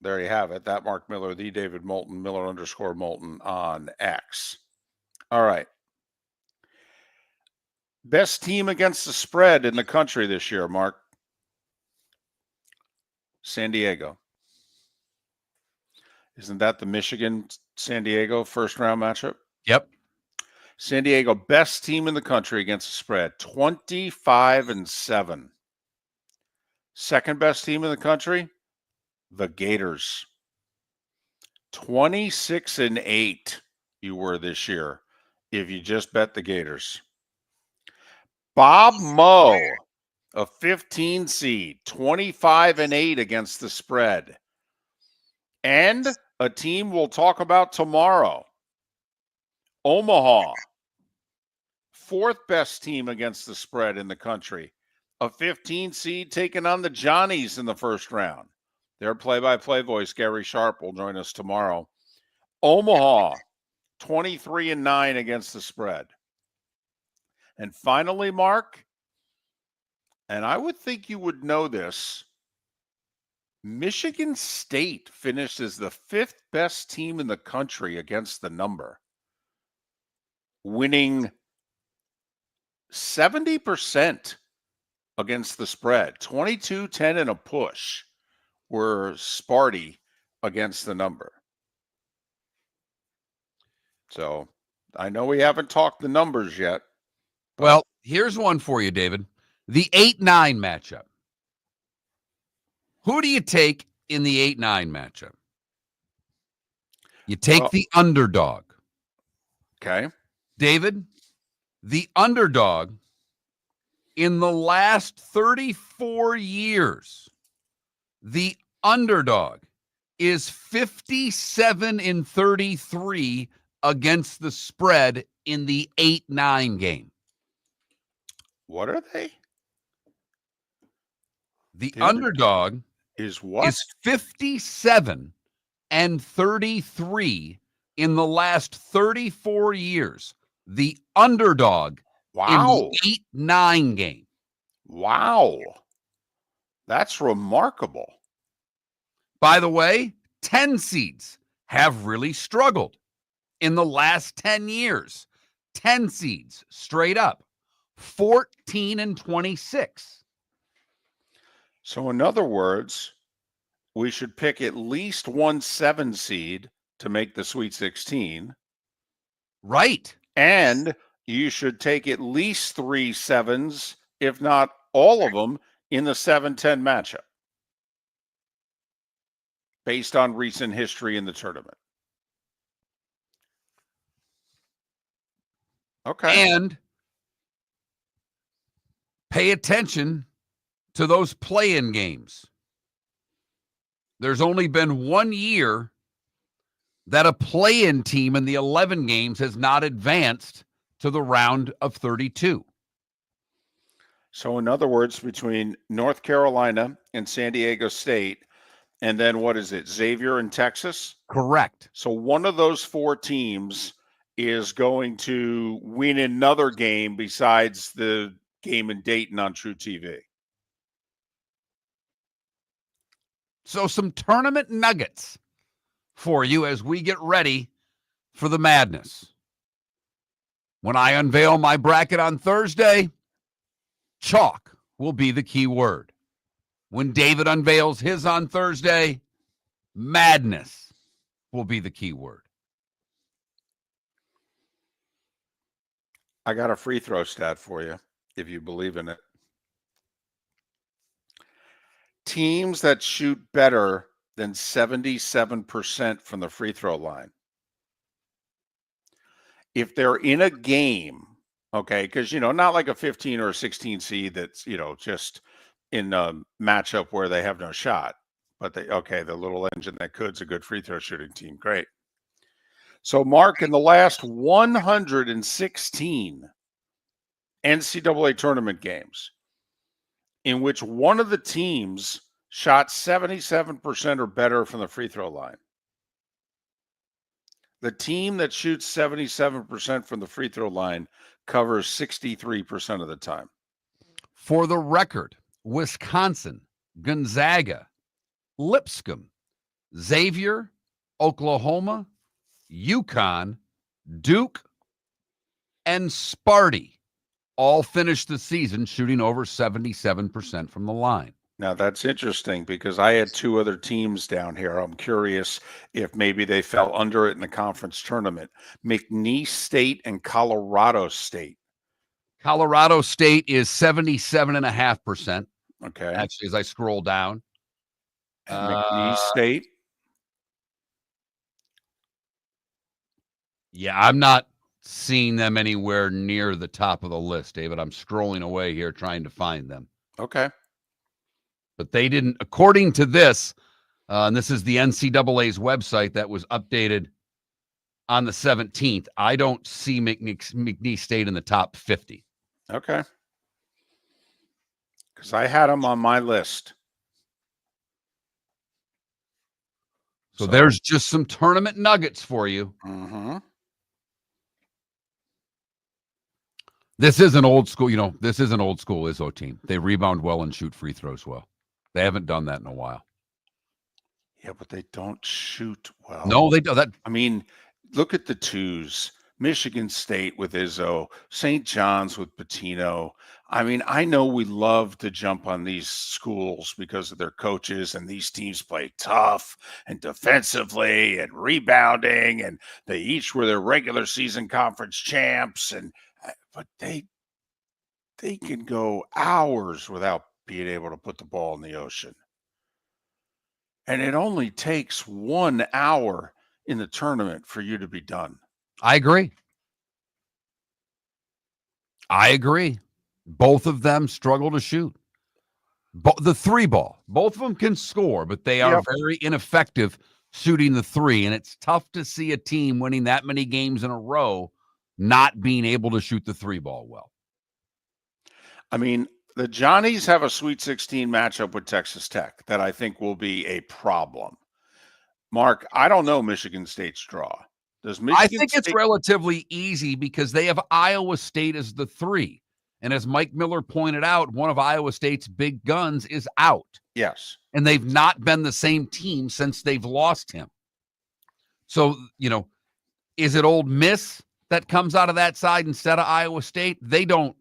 there you have it. That Mark Miller, the David Moulton, Miller_Moulton on X. All right. Best team against the spread in the country this year, Mark. San Diego. Isn't that the Michigan-San Diego first-round matchup? Yep. San Diego, best team in the country against the spread, 25-7. Second best team in the country, the Gators. 26-8 you were this year if you just bet the Gators. Bob Moe, a 15 seed, 25-8 against the spread. And a team we'll talk about tomorrow, Omaha, 4th best team against the spread in the country. A 15 seed taking on the Johnnies in the first round. Their play-by-play voice, Gary Sharp, will join us tomorrow. Omaha, 23-9 against the spread. And finally, Mark, and I would think you would know this, Michigan State finished as the 5th best team in the country against the number, winning 70% against the spread, 22-10 and a push were Sparty against the number. So I know we haven't talked the numbers yet. Well, here's one for you, David. The 8-9 matchup. Who do you take in the 8-9 matchup? You take the underdog. Okay. David, the underdog in the last 34 years, the underdog is 57-33 against the spread in the 8-9 game. What are they? The underdog is what? Is 57-33 in the last 34 years. The underdog in the 8-9 game. Wow. That's remarkable. By the way, 10 seeds have really struggled in the last 10 years. 10 seeds straight up. 14-26. So in other words, we should pick at least 1 7 seed to make the Sweet 16. Right. And you should take at least 3 7s, if not all of them, in the 7-10 matchup based on recent history in the tournament. Okay. And pay attention to those play-in games. There's only been 1 year that a play-in team in the 11 games has not advanced to the round of 32. So, in other words, between North Carolina and San Diego State, and then what is it, Xavier and Texas? Correct. So one of those 4 teams is going to win another game besides the game in Dayton on True TV. So some tournament nuggets for you as we get ready for the madness. When I unveil my bracket on Thursday, chalk will be the key word. When David unveils his on Thursday, madness will be the key word. I got a free throw stat for you, if you believe in it. Teams that shoot better than 77% from the free throw line, if they're in a game, okay, because, not like a 15 or a 16 seed that's, just in a matchup where they have no shot, but the little engine that could's a good free throw shooting team. Great. So, Mark, in the last 116 NCAA tournament games, in which one of the teams shot 77% or better from the free throw line, the team that shoots 77% from the free throw line covers 63% of the time. For the record, Wisconsin, Gonzaga, Lipscomb, Xavier, Oklahoma, UConn, Duke, and Sparty all finished the season shooting over 77% from the line. Now, that's interesting because I had 2 other teams down here. I'm curious if maybe they fell under it in the conference tournament. McNeese State and Colorado State. Colorado State is 77.5%. Okay. Actually, as I scroll down. And McNeese State? Yeah, I'm not seeing them anywhere near the top of the list, David. I'm scrolling away here trying to find them. Okay. But they didn't, according to this, and this is the NCAA's website that was updated on the 17th, I don't see McNeese State in the top 50. Okay. Because I had them on my list. So there's just some tournament nuggets for you. Mm-hmm. This is an old school, this is an old school Izzo team. They rebound well and shoot free throws well. They haven't done that in a while. Yeah, but they don't shoot well. No, they don't. I mean, look at the 2s. Michigan State with Izzo, St. John's with Pitino. I mean, I know we love to jump on these schools because of their coaches, and these teams play tough and defensively and rebounding, and they each were their regular season conference champs, but they can go hours without being able to put the ball in the ocean. And it only takes 1 hour in the tournament for you to be done. I agree. Both of them struggle to shoot. The 3 ball. Both of them can score, but they are very ineffective shooting the 3. And it's tough to see a team winning that many games in a row not being able to shoot the 3 ball well. I mean, the Johnnies have a Sweet 16 matchup with Texas Tech that I think will be a problem. Mark, I don't know Michigan State's draw. I think it's relatively easy because they have Iowa State as the 3. And as Mike Miller pointed out, one of Iowa State's big guns is out. Yes. And they've not been the same team since they've lost him. So, is it Ole Miss that comes out of that side instead of Iowa State? They don't,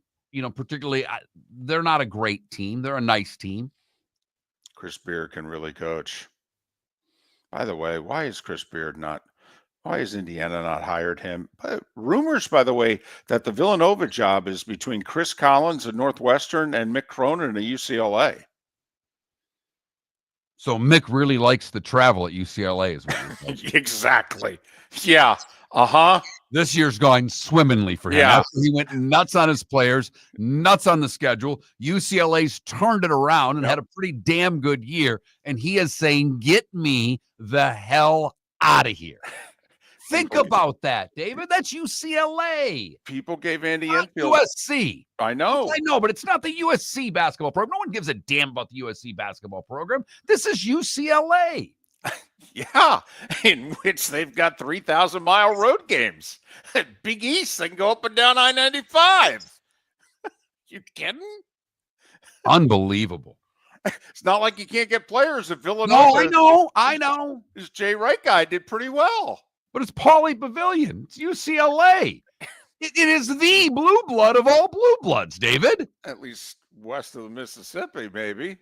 particularly, they're not a great team. They're a nice team. Chris Beer can really coach. By the way, why is Chris Beard not? Why has Indiana not hired him? But rumors, by the way, that the Villanova job is between Chris Collins at Northwestern and Mick Cronin at UCLA. So Mick really likes the travel at UCLA, is what you're saying. Exactly. Yeah. Uh-huh. This year's going swimmingly for him. Yeah. After he went nuts on his players, nuts on the schedule. UCLA's turned it around and had a pretty damn good year. And he is saying, get me the hell out of here. Think about that, David. That's UCLA. People gave Andy Not Enfield. USC. I know. I know, but it's not the USC basketball program. No one gives a damn about the USC basketball program. This is UCLA. Yeah, in which they've got 3,000-mile road games. At Big East, they can go up and down I-95. You kidding? Unbelievable. It's not like you can't get players at Villanova. No, I know. This Jay Wright guy did pretty well. But it's Pauley Pavilion. It's UCLA. It is the blue blood of all blue bloods, David. At least west of the Mississippi, maybe.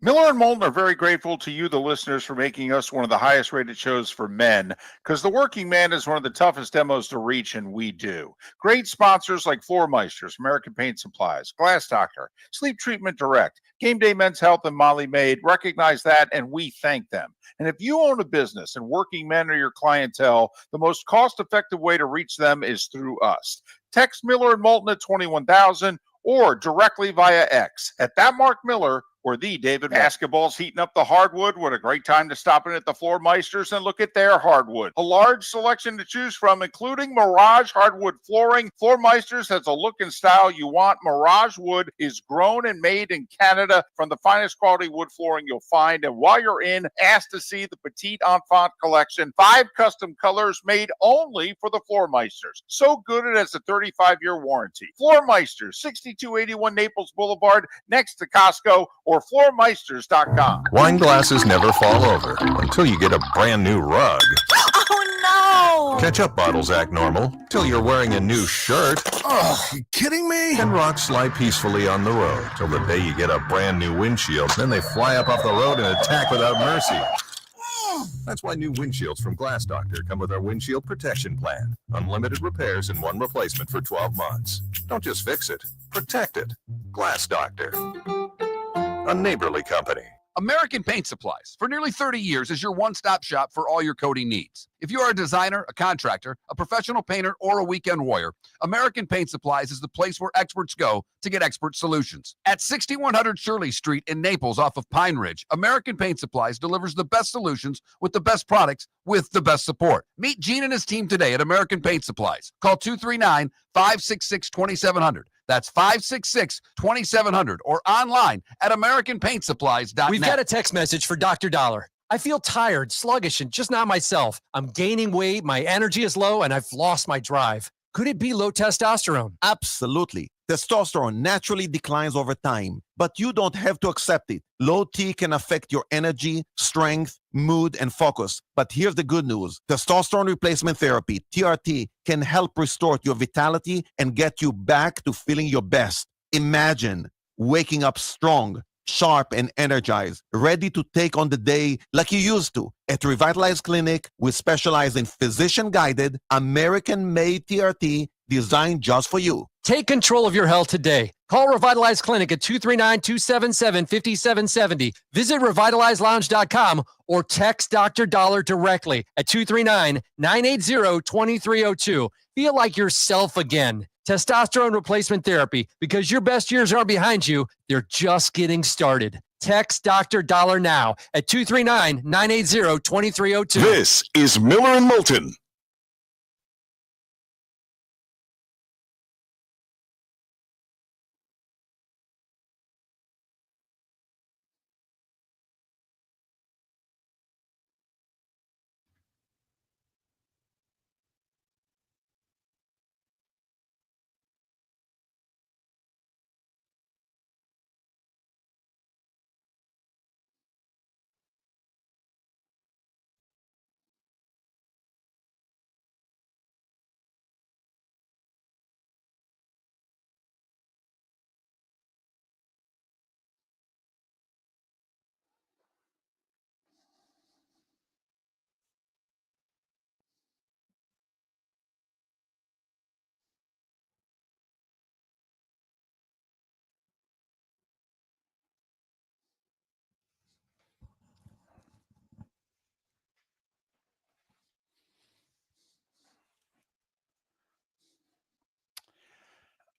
Miller and Moulton are very grateful to you, the listeners, for making us one of the highest rated shows for men, because the working man is one of the toughest demos to reach, and we do. Great sponsors like Floor Meisters, American Paint Supplies, Glass Doctor, Sleep Treatment Direct, Game Day Men's Health, and Molly Maid recognize that, and we thank them. And if you own a business and working men are your clientele, the most cost-effective way to reach them is through us. Text Miller and Moulton at 21,000 or directly via X at that Mark Miller or the David. Basketball's heating up the hardwood. What a great time to stop in at the Floor Meisters and look at their hardwood. A large selection to choose from, including Mirage hardwood flooring. Floor Meisters has a look and style you want. Mirage wood is grown and made in Canada from the finest quality wood flooring you'll find. And while you're in, ask to see the Petite Enfant collection. 5 custom colors made only for the Floor Meisters. So good it has a 35-year warranty. Floor Meisters, 6281 Naples Boulevard, next to Costco, or floormeisters.com. Wine glasses never fall over until you get a brand new rug. Oh, no! Ketchup bottles act normal till you're wearing a new shirt. Oh, you kidding me? And rocks slide peacefully on the road till the day you get a brand new windshield. Then they fly up off the road and attack without mercy. That's why new windshields from Glass Doctor come with our windshield protection plan. Unlimited repairs and 1 replacement for 12 months. Don't just fix it, protect it. Glass Doctor. A neighborly company. American Paint Supplies, for nearly 30 years, is your one-stop shop for all your coating needs. If you are a designer, a contractor, a professional painter, or a weekend warrior, American Paint Supplies is the place where experts go to get expert solutions. At 6100 Shirley Street in Naples off of Pine Ridge, American Paint Supplies delivers the best solutions with the best products with the best support. Meet Gene and his team today at American Paint Supplies. Call 239-566-2700. That's 566-2700 or online at AmericanPaintSupplies.net. We've got a text message for Dr. Dollar. I feel tired, sluggish, and just not myself. I'm gaining weight, my energy is low, and I've lost my drive. Could it be low testosterone? Absolutely. Testosterone naturally declines over time, but you don't have to accept it. Low T can affect your energy, strength, mood, and focus. But here's the good news. Testosterone replacement therapy, TRT, can help restore your vitality and get you back to feeling your best. Imagine waking up strong, sharp, and energized, ready to take on the day like you used to. At Revitalize Clinic, we specialize in physician-guided, American-made TRT designed just for you. Take control of your health today. Call Revitalize Clinic at 239-277-5770. Visit revitalizelounge.com or text Dr. Dollar directly at 239-980-2302. Feel like yourself again. Testosterone replacement therapy, because your best years aren't behind you, they're just getting started. Text Dr. Dollar now at 239-980-2302. This is Miller and Moulton.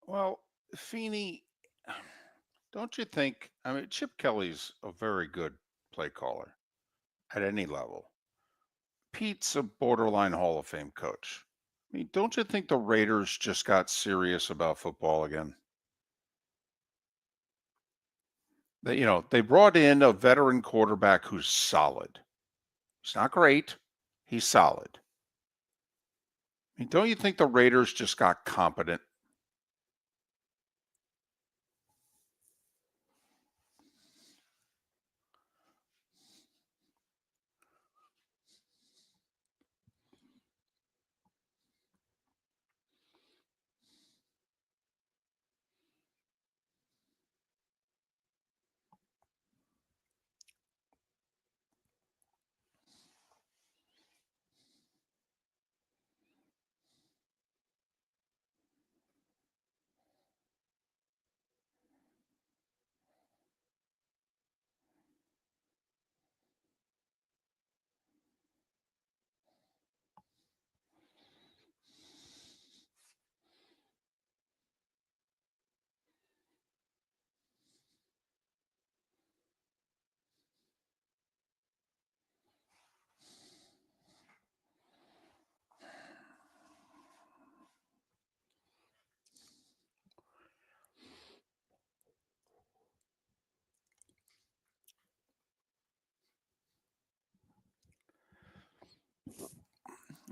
Well, Feeney, don't you think? I mean, Chip Kelly's a very good play caller at any level. Pete's a borderline Hall of Fame coach. I mean, don't you think the Raiders just got serious about football again? They brought in a veteran quarterback who's solid. He's not great. He's solid. I mean, don't you think the Raiders just got competent?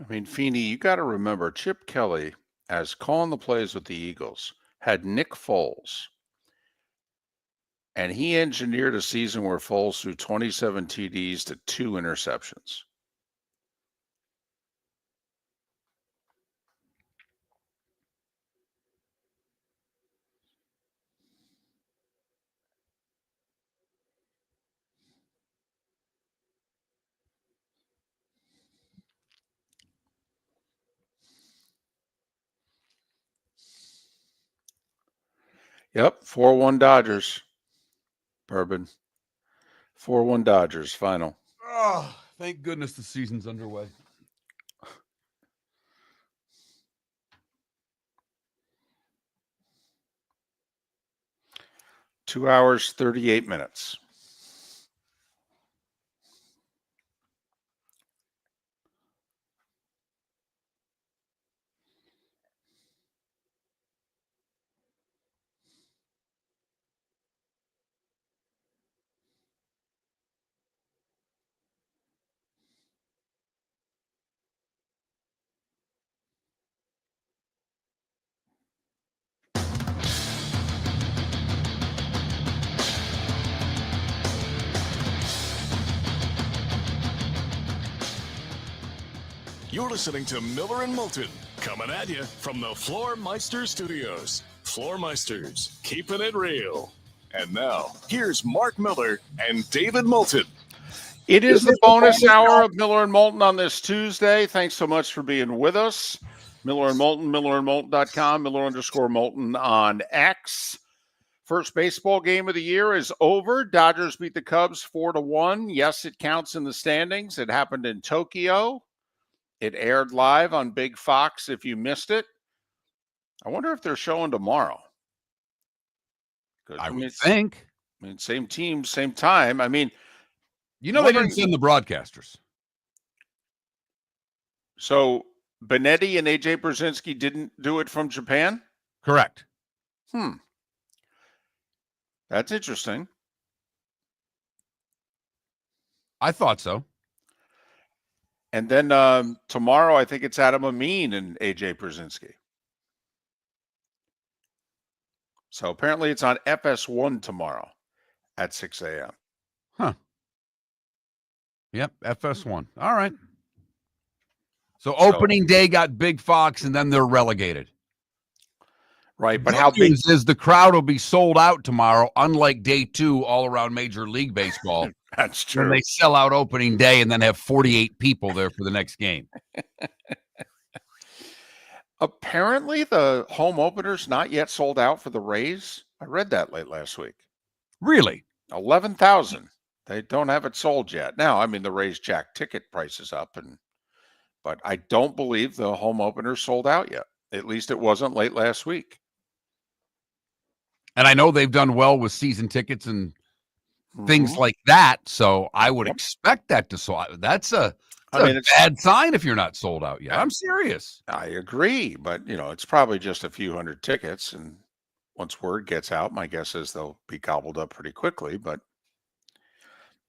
I mean, Feeney, you got to remember Chip Kelly, as calling the plays with the Eagles, had Nick Foles. And he engineered a season where Foles threw 27 TDs to 2 interceptions. Yep, 4-1 Dodgers. Bourbon. 4-1 Dodgers, final. Oh, thank goodness the season's underway. Two hours, 38 minutes. You're listening to Miller and Moulton, coming at you from the Floor Meister Studios. Floor Meisters, keeping it real. And now, here's Mark Miller and David Moulton. It is the bonus hour of Miller and Moulton on this Tuesday. Thanks so much for being with us. Miller and Moulton, millerandmoulton.com, Miller_Moulton on X. First baseball game of the year is over. Dodgers beat the Cubs 4-1. Yes, it counts in the standings. It happened in Tokyo. It aired live on Big Fox if you missed it. I wonder if they're showing tomorrow. I would think. I mean, same team, same time. I mean, they didn't send the broadcasters. So Benetti and AJ Brzezinski didn't do it from Japan? Correct. That's interesting. I thought so. And then tomorrow, I think it's Adam Amin and AJ Brzezinski. So apparently it's on FS1 tomorrow at 6 a.m. Huh. Yep, FS1. All right. So opening day got Big Fox, and then they're relegated. Right, but Good how big news is the crowd will be sold out tomorrow, unlike day 2 all around Major League Baseball. That's true. When they sell out opening day and then have 48 people there for the next game. Apparently the home opener's not yet sold out for the Rays. I read that late last week. Really? 11,000. They don't have it sold yet. Now, I mean, the Rays jacked ticket prices up, but I don't believe the home opener sold out yet. At least it wasn't late last week. And I know they've done well with season tickets and things like that. So I would expect that to sold out. That's a bad sign if you're not sold out yet. I'm serious. I agree, but it's probably just a few hundred tickets, and once word gets out, my guess is they'll be gobbled up pretty quickly. But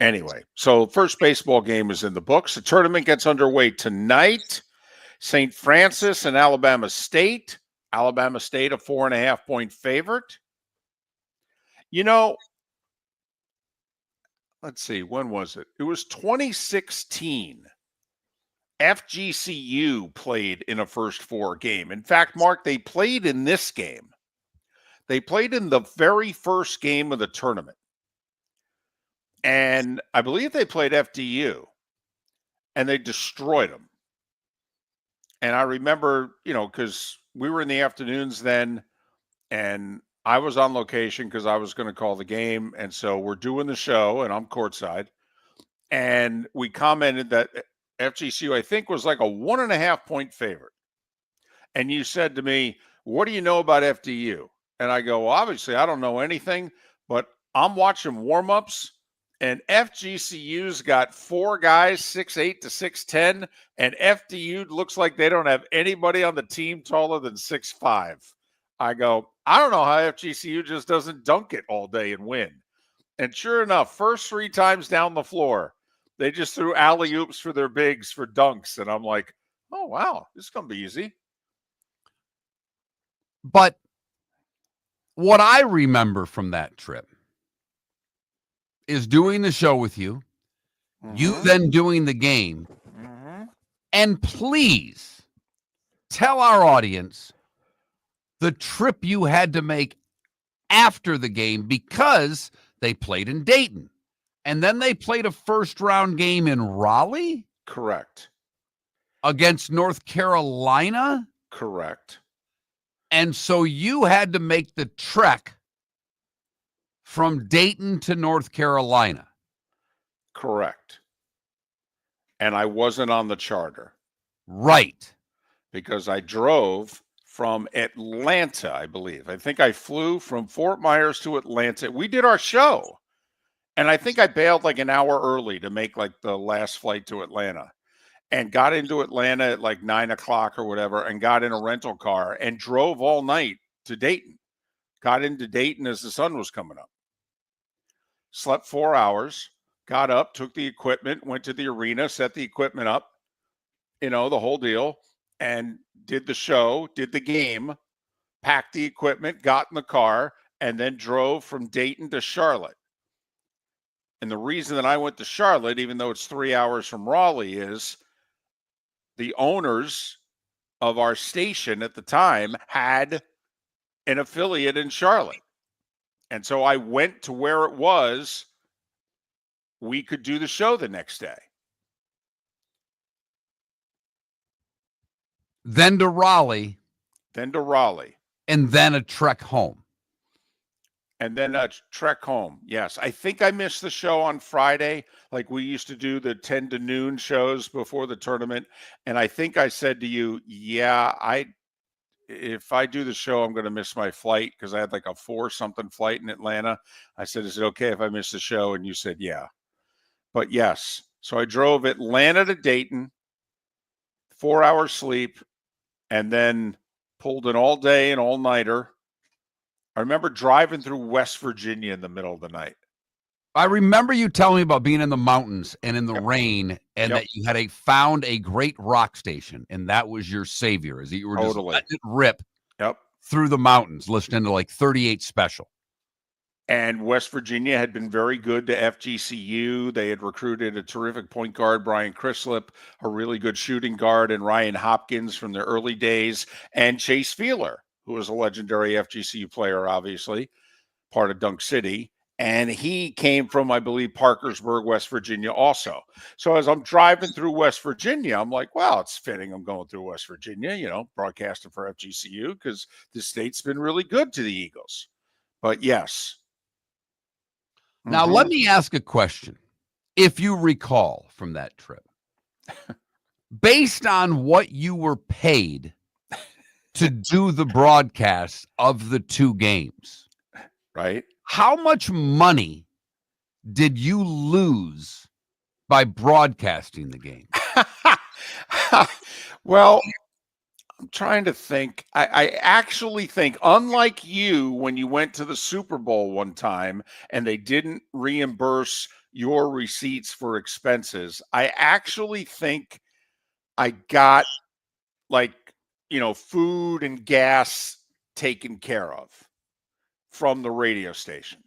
anyway, so first baseball game is in the books. The tournament gets underway tonight. St. Francis and Alabama State. Alabama State, a 4.5-point favorite. Let's see, when was it? It was 2016. FGCU played in a first four game. In fact, Mark, they played in this game. They played in the very first game of the tournament. And I believe they played FDU. And they destroyed them. And I remember, because we were in the afternoons then, and I was on location because I was going to call the game. And so we're doing the show, and I'm courtside. And we commented that FGCU, I think, was like a 1.5-point favorite. And you said to me, what do you know about FDU? And I go, well, obviously, I don't know anything, but I'm watching warm-ups, and FGCU's got four guys, 6'8" to 6'10", and FDU looks like they don't have anybody on the team taller than 6'5". I go, I don't know how FGCU just doesn't dunk it all day and win. And sure enough, first 3 times down the floor, they just threw alley-oops for their bigs for dunks. And I'm like, oh, wow, this is going to be easy. But what I remember from that trip is doing the show with you, you then doing the game, and please tell our audience the trip you had to make after the game, because they played in Dayton. And then they played a first-round game in Raleigh? Correct. Against North Carolina? Correct. And so you had to make the trek from Dayton to North Carolina. Correct. And I wasn't on the charter. Right. Because I drove from Atlanta, I believe. I think I flew from Fort Myers to Atlanta. We did our show. And I think I bailed like an hour early to make like the last flight to Atlanta, and got into Atlanta at like 9 o'clock or whatever, and got in a rental car and drove all night to Dayton. Got into Dayton as the sun was coming up. Slept 4 hours, got up, took the equipment, went to the arena, set the equipment up, the whole deal, and did the show, did the game, packed the equipment, got in the car, and then drove from Dayton to Charlotte. And the reason that I went to Charlotte, even though it's 3 hours from Raleigh, is the owners of our station at the time had an affiliate in Charlotte. And so I went to where it was. We could do the show the next day. Then to Raleigh. Then to Raleigh. And then a trek home. And then a trek home. Yes. I think I missed the show on Friday. Like we used to do the 10 to noon shows before the tournament. And I think I said to you, if I do the show, I'm going to miss my flight, because I had like a 4-something flight in Atlanta. I said, is it okay if I miss the show? And you said, yeah. But yes. So I drove Atlanta to Dayton, 4 hours sleep, and then pulled an all day and all nighter. I remember driving through West Virginia in the middle of the night. I remember you telling me about being in the mountains and in the rain, and that you had found a great rock station, and that was your savior, as you were just letting it rip through the mountains, listening to like 38 Special. And West Virginia had been very good to FGCU. They had recruited a terrific point guard, Brian Crislip, a really good shooting guard, and Ryan Hopkins from the early days, and Chase Feeler, who was a legendary FGCU player, obviously, part of Dunk City. And he came from, I believe, Parkersburg, West Virginia also. So as I'm driving through West Virginia, I'm like, well, it's fitting I'm going through West Virginia, broadcasting for FGCU, because the state's been really good to the Eagles. But yes. Now, let me ask a question. If you recall from that trip, based on what you were paid to do the broadcast of the 2 games, right? How much money did you lose by broadcasting the game? Well, I'm trying to think. I actually think, unlike you, when you went to the Super Bowl one time and they didn't reimburse your receipts for expenses, I actually think I got food and gas taken care of from the radio station,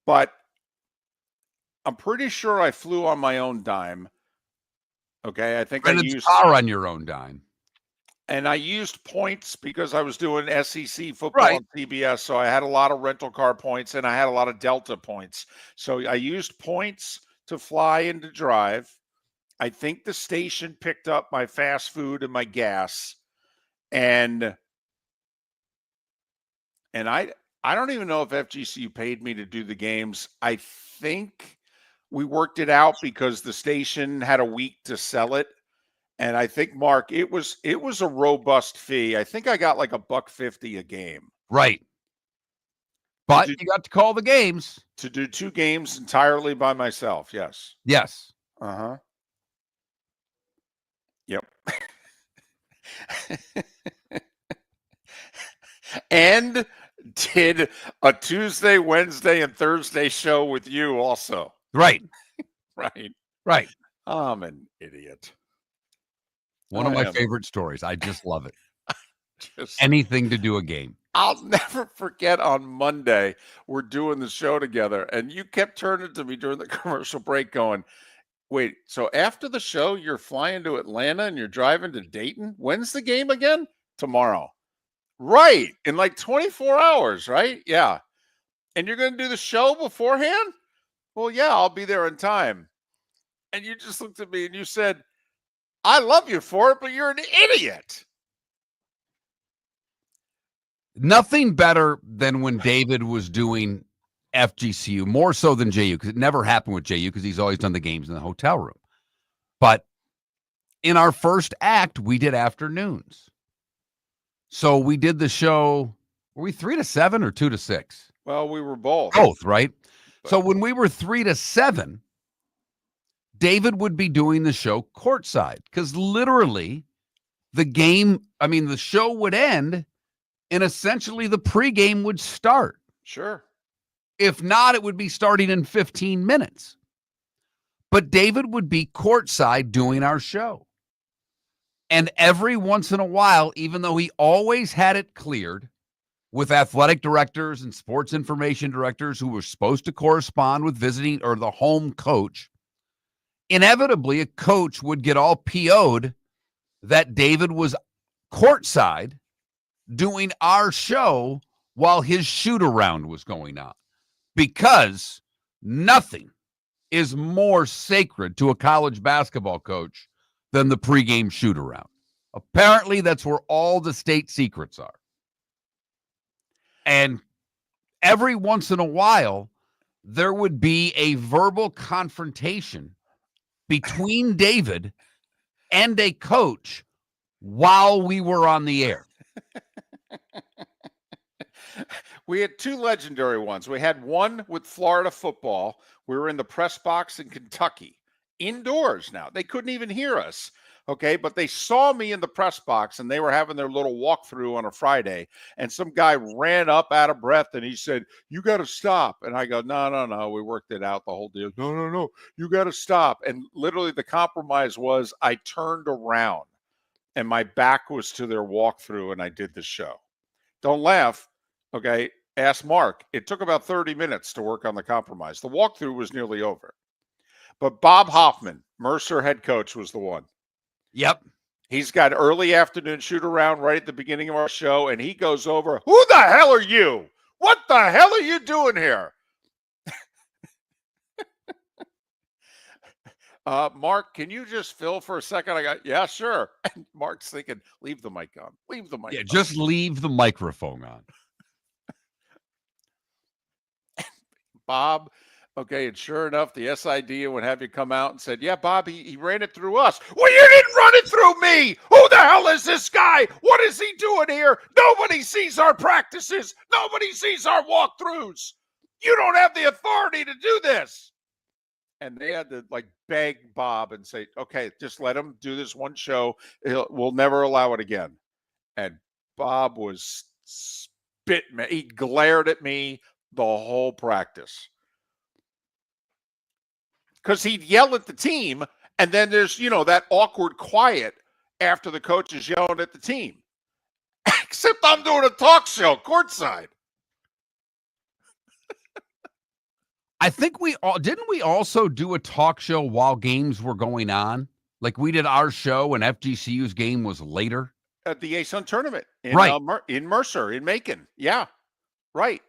but I'm pretty sure I flew on my own dime. Okay. I think I Rented used car on your own dime. And I used points because I was doing SEC football Right. on CBS. So I had a lot of rental car points and I had a lot of Delta points. So I used points to fly and to drive. I think the station picked up my fast food and my gas. And I don't even know if FGCU paid me to do the games. I think we worked it out because the station had a week to sell it. And I think, Mark, it was a robust fee. I think I got like $1.50 a game. Right. But you got to call the games. To do 2 games entirely by myself, yes. Yes. Uh-huh. Yep. And did a Tuesday, Wednesday, and Thursday show with you also. Right. Right. Right. I'm an idiot. One of my favorite stories. I just love it. Just anything to do a game. I'll never forget on Monday, we're doing the show together, and you kept turning to me during the commercial break going, wait, so after the show, you're flying to Atlanta and you're driving to Dayton? When's the game again? Tomorrow. Right. In like 24 hours, right? Yeah. And you're going to do the show beforehand? Well, yeah, I'll be there in time. And you just looked at me and you said, I love you for it, but you're an idiot. Nothing better than when David was doing FGCU, more so than JU, because it never happened with JU because he's always done the games in the hotel room. But in our first act, we did afternoons. So we did the show, were we 3 to 7 or 2 to 6? Well, we were both. Both, right? But so when we were 3 to 7, David would be doing the show courtside because literally the game, the show would end and essentially the pregame would start. Sure. If not, it would be starting in 15 minutes. But David would be courtside doing our show. And every once in a while, even though he always had it cleared with athletic directors and sports information directors who were supposed to correspond with visiting or the home coach, inevitably a coach would get all PO'd that David was courtside doing our show while his shoot around was going on, because nothing is more sacred to a college basketball coach than the pregame shoot around. Apparently that's where all the state secrets are. And every once in a while, there would be a verbal confrontation between David and a coach while we were on the air. We had 2 legendary ones. We had one with Florida football. We were in the press box in Kentucky, indoors now. They couldn't even hear us, okay? But they saw me in the press box, and they were having their little walkthrough on a Friday, and some guy ran up out of breath, and he said, you got to stop. And I go, no, we worked it out, the whole deal. No, you got to stop. And literally the compromise was I turned around, and my back was to their walkthrough, and I did the show. Don't laugh. Okay, ask Mark. It took about 30 minutes to work on the compromise. The walkthrough was nearly over. But Bob Hoffman, Mercer head coach, was the one. Yep. He's got early afternoon shoot around right at the beginning of our show, and he goes over, who the hell are you? What the hell are you doing here? Mark, can you just fill for a second? I got, yeah, sure. And Mark's thinking, leave the mic on. Leave the mic on. Just leave the microphone on. Bob, Okay, and sure enough, the SID would have you come out and said, yeah, Bob, he ran it through us. Well, you didn't run it through me. Who the hell is this guy? What is he doing here? Nobody sees our practices. Nobody sees our walkthroughs. You don't have the authority to do this. And they had to beg Bob and say, okay, just let him do this one show. We'll never allow it again. And Bob was spitting. He glared at me the whole practice. Because he'd yell at the team, and then there's, that awkward quiet after the coach is yelling at the team. Except I'm doing a talk show courtside. I think didn't we also do a talk show while games were going on? Like we did our show and FGCU's game was later? At the ASUN tournament in Mercer, in Macon. Yeah, right.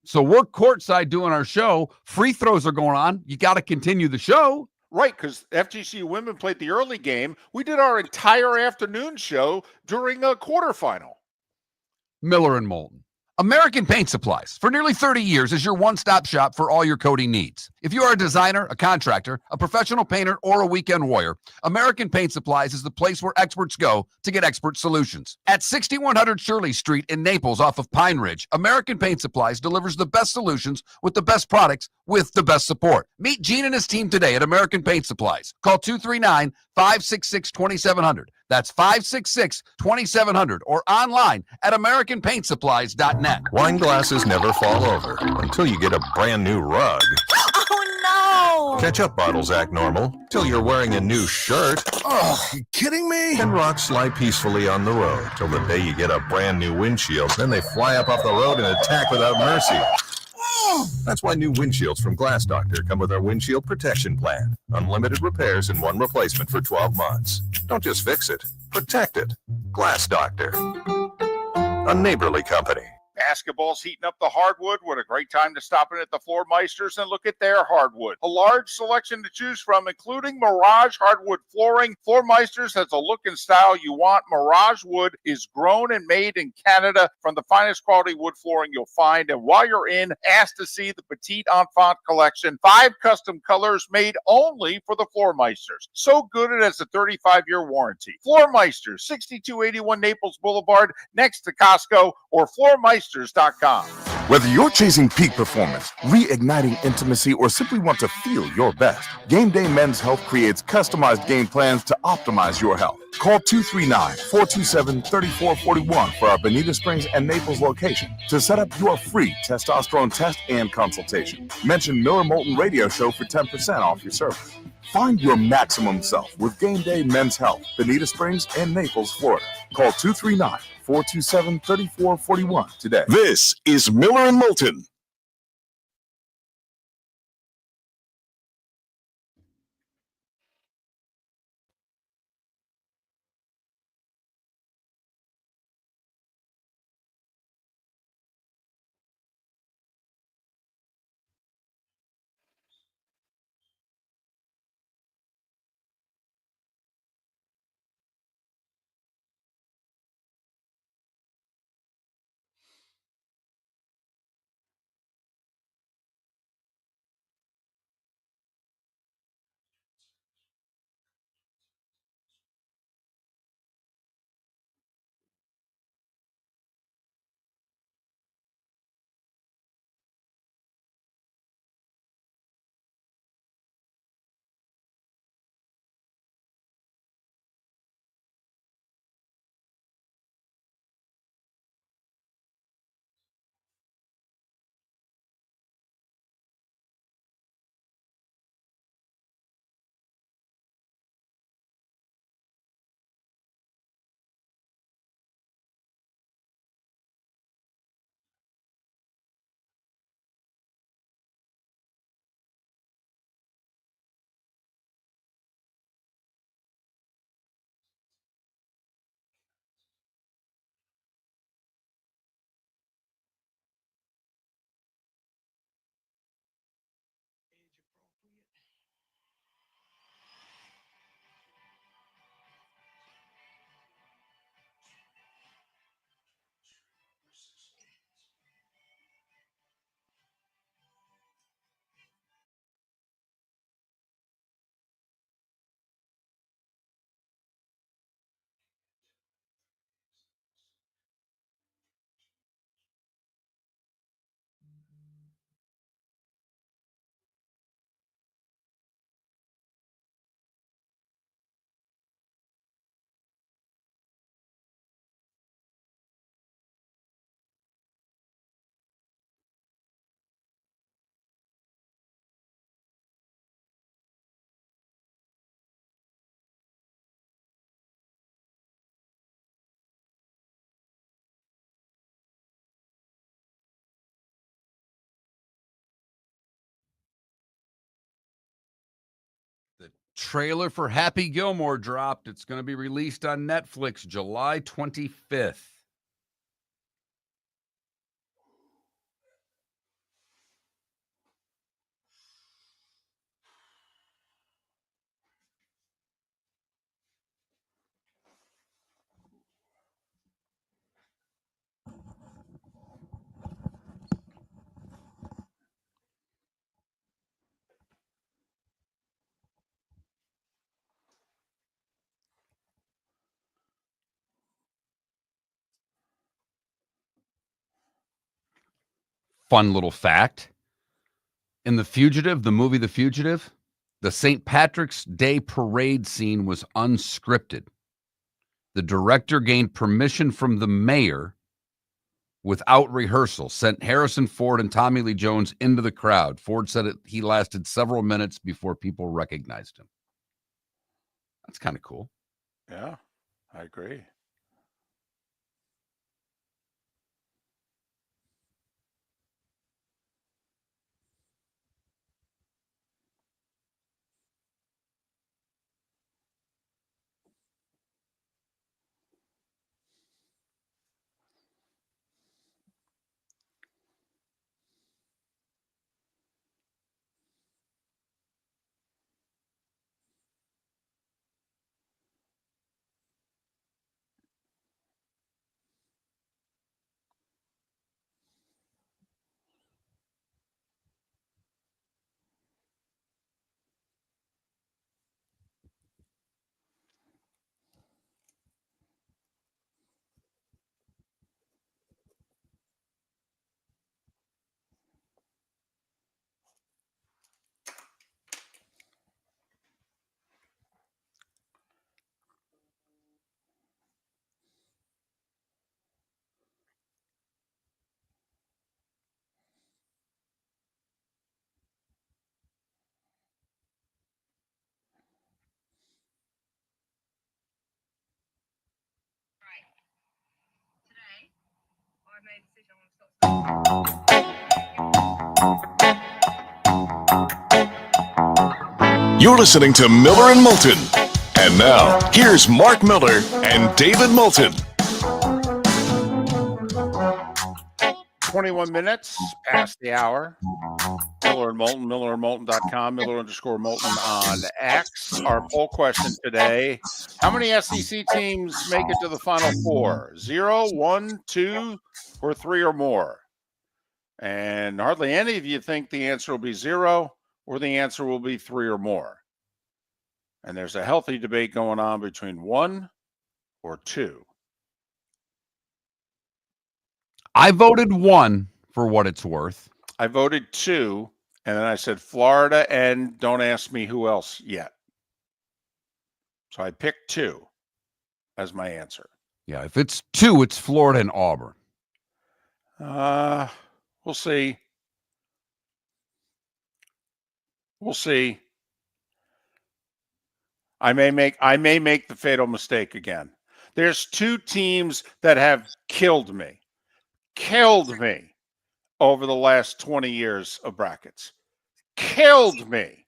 So we're courtside doing our show. Free throws are going on. You got to continue the show. Right, because FGCU women played the early game. We did our entire afternoon show during a quarterfinal. Miller and Moulton. American Paint Supplies, for nearly 30 years, is your one-stop shop for all your coating needs. If you are a designer, a contractor, a professional painter, or a weekend warrior, American Paint Supplies is the place where experts go to get expert solutions. At 6100 Shirley Street in Naples off of Pine Ridge, American Paint Supplies delivers the best solutions with the best products with the best support. Meet Gene and his team today at American Paint Supplies. Call 239-566-2700. That's 566-2700 or online at AmericanPaintSupplies.net. Wine glasses never fall over until you get a brand new rug. Oh, no! Ketchup bottles act normal till you're wearing a new shirt. Oh, you kidding me? And rocks lie peacefully on the road till the day you get a brand new windshield. Then they fly up off the road and attack without mercy. That's why new windshields from Glass Doctor come with our windshield protection plan. Unlimited repairs and one replacement for 12 months. Don't just fix it, protect it. Glass Doctor. A neighborly company. Basketball's heating up the hardwood. What a great time to stop in at the Floor Meisters and look at their hardwood. A large selection to choose from, including Mirage hardwood flooring. Floor Meisters has a look and style you want. Mirage wood is grown and made in Canada from the finest quality wood flooring you'll find. And while you're in, ask to see the Petite Enfant collection. 5 custom colors made only for the Floor Meisters. So good it has a 35-year warranty. Floor Meisters, 6281 Naples Boulevard, next to Costco, or floormeisters.com. Whether you're chasing peak performance, reigniting intimacy, or simply want to feel your best, Game Day Men's Health creates customized game plans to optimize your health. Call 239-427-3441 for our Bonita Springs and Naples location to set up your free testosterone test and consultation. Mention Miller Moulton Radio Show for 10% off your service. Find your maximum self with Game Day Men's Health, Bonita Springs and Naples, Florida. Call 239-427-3441 today. This is Miller and Moulton. Trailer for Happy Gilmore dropped. It's going to be released on Netflix July 25th. Fun little fact. In The Fugitive, the movie The Fugitive, the St. Patrick's Day parade scene was unscripted. The director gained permission from the mayor without rehearsal, sent Harrison Ford and Tommy Lee Jones into the crowd. Ford said he lasted several minutes before people recognized him. That's kind of cool. Yeah, I agree. You're listening to Miller and Moulton. And now, here's Mark Miller and David Moulton. 21 minutes past the hour. Miller and Moulton, millerandmoulton.com, Miller_Moulton on X. Our poll question today: how many SEC teams make it to the Final Four? 0, 1, 2, or 3 or more? And hardly any of you think the answer will be 0 or the answer will be 3 or more. And there's a healthy debate going on between 1 or 2. I voted 1 for what it's worth. I voted 2, and then I said Florida, and don't ask me who else yet. So I picked 2 as my answer. Yeah, if it's 2, it's Florida and Auburn. We'll see. We'll see. I may make the fatal mistake again. There's 2 teams that have killed me over the last 20 years of brackets. Killed me.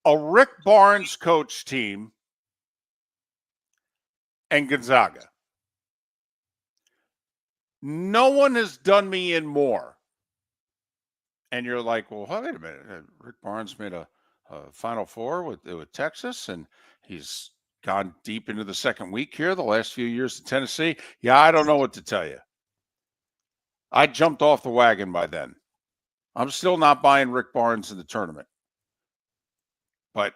A Rick Barnes coach team and Gonzaga. No one has done me in more. And you're like, well, wait a minute. Rick Barnes made a Final Four with Texas, and he's gone deep into the second week here the last few years in Tennessee. Yeah, I don't know what to tell you. I jumped off the wagon by then. I'm still not buying Rick Barnes in the tournament. But,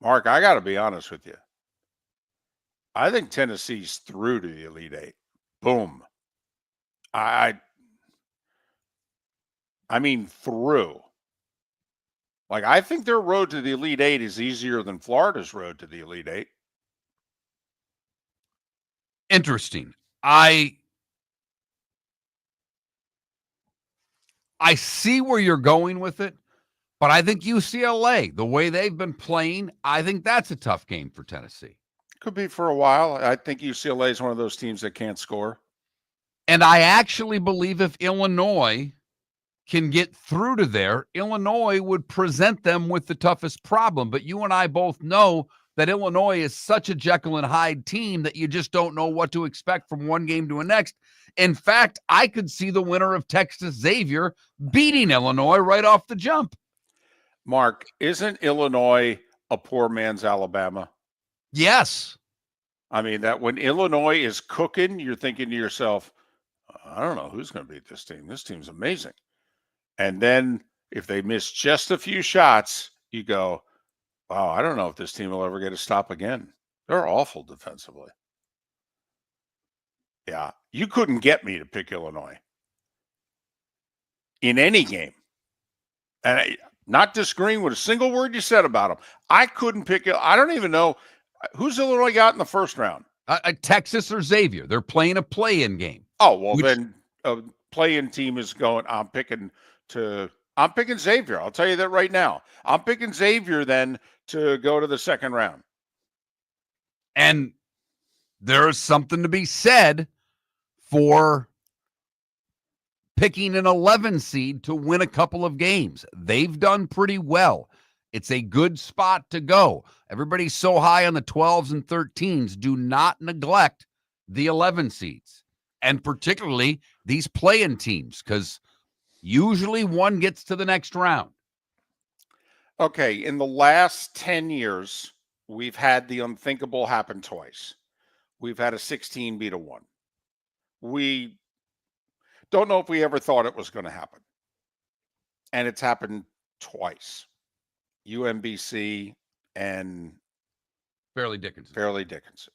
Mark, I got to be honest with you. I think Tennessee's through to the Elite Eight. Boom. I mean through. Like, I think their road to the Elite Eight is easier than Florida's road to the Elite Eight. Interesting. I see where you're going with it, but I think UCLA, the way they've been playing, I think that's a tough game for Tennessee. Could be for a while. I think UCLA is one of those teams that can't score. And I actually believe if Illinois can get through to there, Illinois would present them with the toughest problem. But you and I both know that Illinois is such a Jekyll and Hyde team that you just don't know what to expect from one game to the next. In fact, I could see the winner of Texas Xavier beating Illinois right off the jump. Mark, isn't Illinois a poor man's Alabama? Yes. I mean, that when Illinois is cooking, you're thinking to yourself, I don't know who's going to beat this team. This team's amazing. And then if they miss just a few shots, you go, wow, I don't know if this team will ever get a stop again. They're awful defensively. Yeah, you couldn't get me to pick Illinois in any game. And not disagreeing with a single word you said about them. I couldn't pick it. I don't even know who's Illinois got in the first round. Texas or Xavier. They're playing a play-in game. Oh, well, then a play-in team is going, I'm picking Xavier. I'll tell you that right now. I'm picking Xavier then to go to the second round. And there's something to be said for picking an 11 seed to win a couple of games. They've done pretty well. It's a good spot to go. Everybody's so high on the 12s and 13s. Do not neglect the 11 seeds, and particularly these play-in teams, because usually one gets to the next round. Okay, in the last 10 years, we've had the unthinkable happen twice. We've had a 16 beat a 1. We don't know if we ever thought it was going to happen. And it's happened twice. UMBC and Fairleigh Dickinson.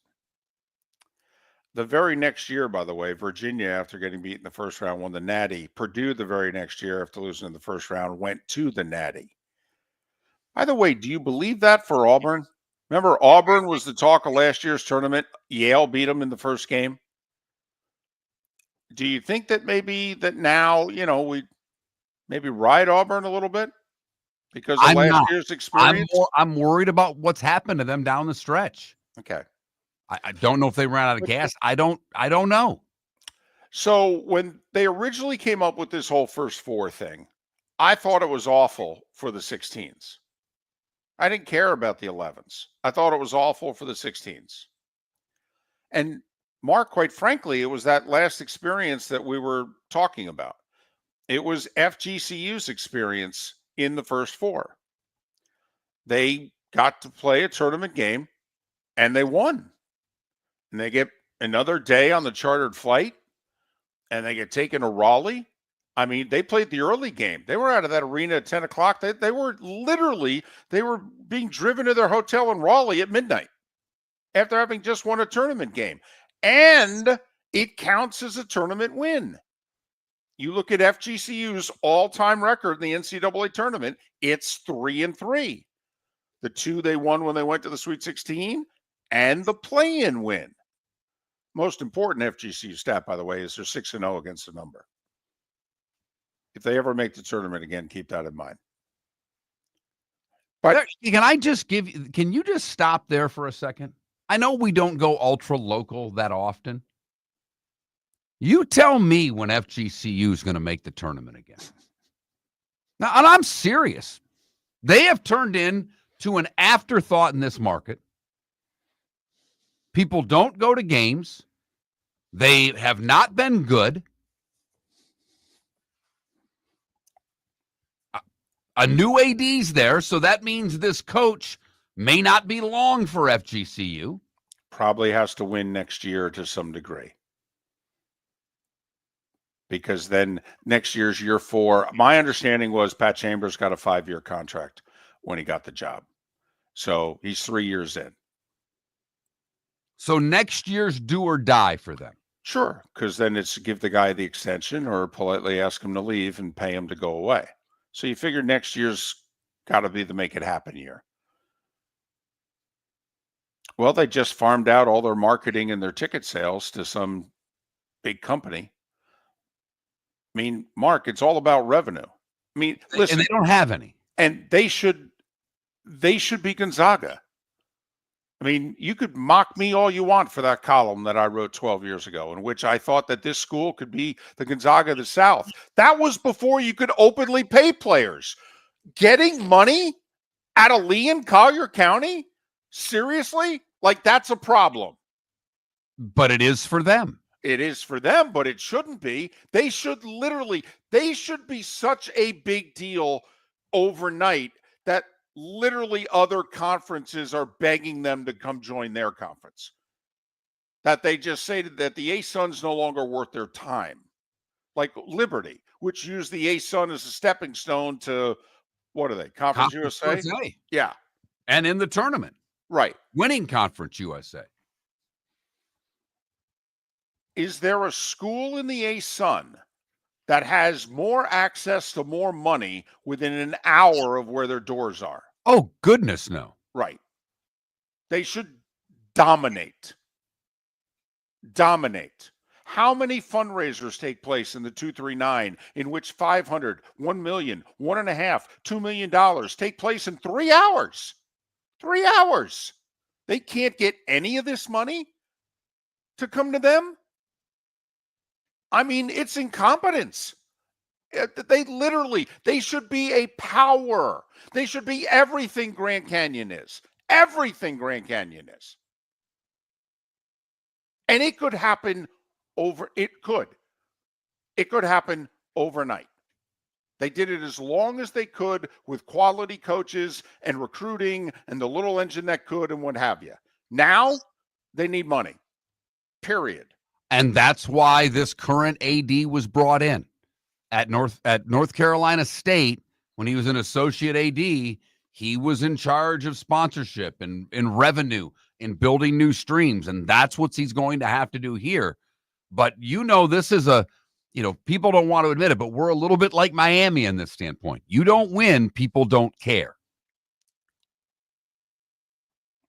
The very next year, by the way, Virginia, after getting beat in the first round, won the Natty. Purdue, the very next year, after losing in the first round, went to the Natty. By the way, do you believe that for Auburn? Remember, Auburn was the talk of last year's tournament. Yale beat them in the first game. Do you think that maybe that now, we maybe ride Auburn a little bit because of last year's experience? I'm worried about what's happened to them down the stretch. Okay. I don't know if they ran out of gas. I don't know. So when they originally came up with this whole first four thing, I thought it was awful for the 16s. I didn't care about the 11s. I thought it was awful for the 16s. And Mark, quite frankly, it was that last experience that we were talking about. It was FGCU's experience in the first four. They got to play a tournament game and they won. And they get another day on the chartered flight and they get taken to Raleigh. I mean, they played the early game. They were out of that arena at 10 o'clock. They were being driven to their hotel in Raleigh at midnight after having just won a tournament game. And it counts as a tournament win. You look at FGCU's all-time record in the NCAA tournament, it's 3-3. The two they won when they went to the Sweet 16 and the play-in win. Most important FGCU stat, by the way, is they're 6-0 against the number. If they ever make the tournament again, keep that in mind. But can you just stop there for a second? I know we don't go ultra local that often. You tell me when FGCU is going to make the tournament again. Now, and I'm serious. They have turned into an afterthought in this market. People don't go to games. They have not been good. A new AD's there, so that means this coach may not be long for FGCU. Probably has to win next year to some degree. Because then next year's year 4. My understanding was Pat Chambers got a 5-year contract when he got the job. So he's 3 years in. So next year's do or die for them. Sure, because then it's give the guy the extension or politely ask him to leave and pay him to go away. So you figure next year's got to be the make it happen year. Well, they just farmed out all their marketing and their ticket sales to some big company. I mean, Mark, it's all about revenue. I mean, listen, and they don't have any. And they should be Gonzaga. I mean, you could mock me all you want for that column that I wrote 12 years ago, in which I thought that this school could be the Gonzaga of the South. That was before you could openly pay players. Getting money out of Lee and Collier County? Seriously? Like, that's a problem. But it is for them. It is for them, but it shouldn't be. They should be such a big deal overnight that literally other conferences are begging them to come join their conference. That they just say that the ASUN's no longer worth their time. Like Liberty, which used the ASUN as a stepping stone to, what are they, Conference USA? Yeah. And in the tournament. Right. Winning Conference USA. Is there a school in the ASUN that has more access to more money within an hour of where their doors are? Oh, goodness, no. Right. They should dominate. Dominate. How many fundraisers take place in the 239 in which 500, 1 million, $1.5, $2 million take place in 3 hours? 3 hours. They can't get any of this money to come to them? I mean, it's incompetence. They should be a power. They should be everything Grand Canyon is. Everything Grand Canyon is. And it could happen it could happen overnight. They did it as long as they could with quality coaches and recruiting and the little engine that could and what have you. Now they need money. Period. And that's why this current AD was brought in at North Carolina State. When he was an associate AD, he was in charge of sponsorship and revenue and building new streams. And that's what he's going to have to do here. But this is people don't want to admit it, but we're a little bit like Miami in this standpoint. You don't win, people don't care.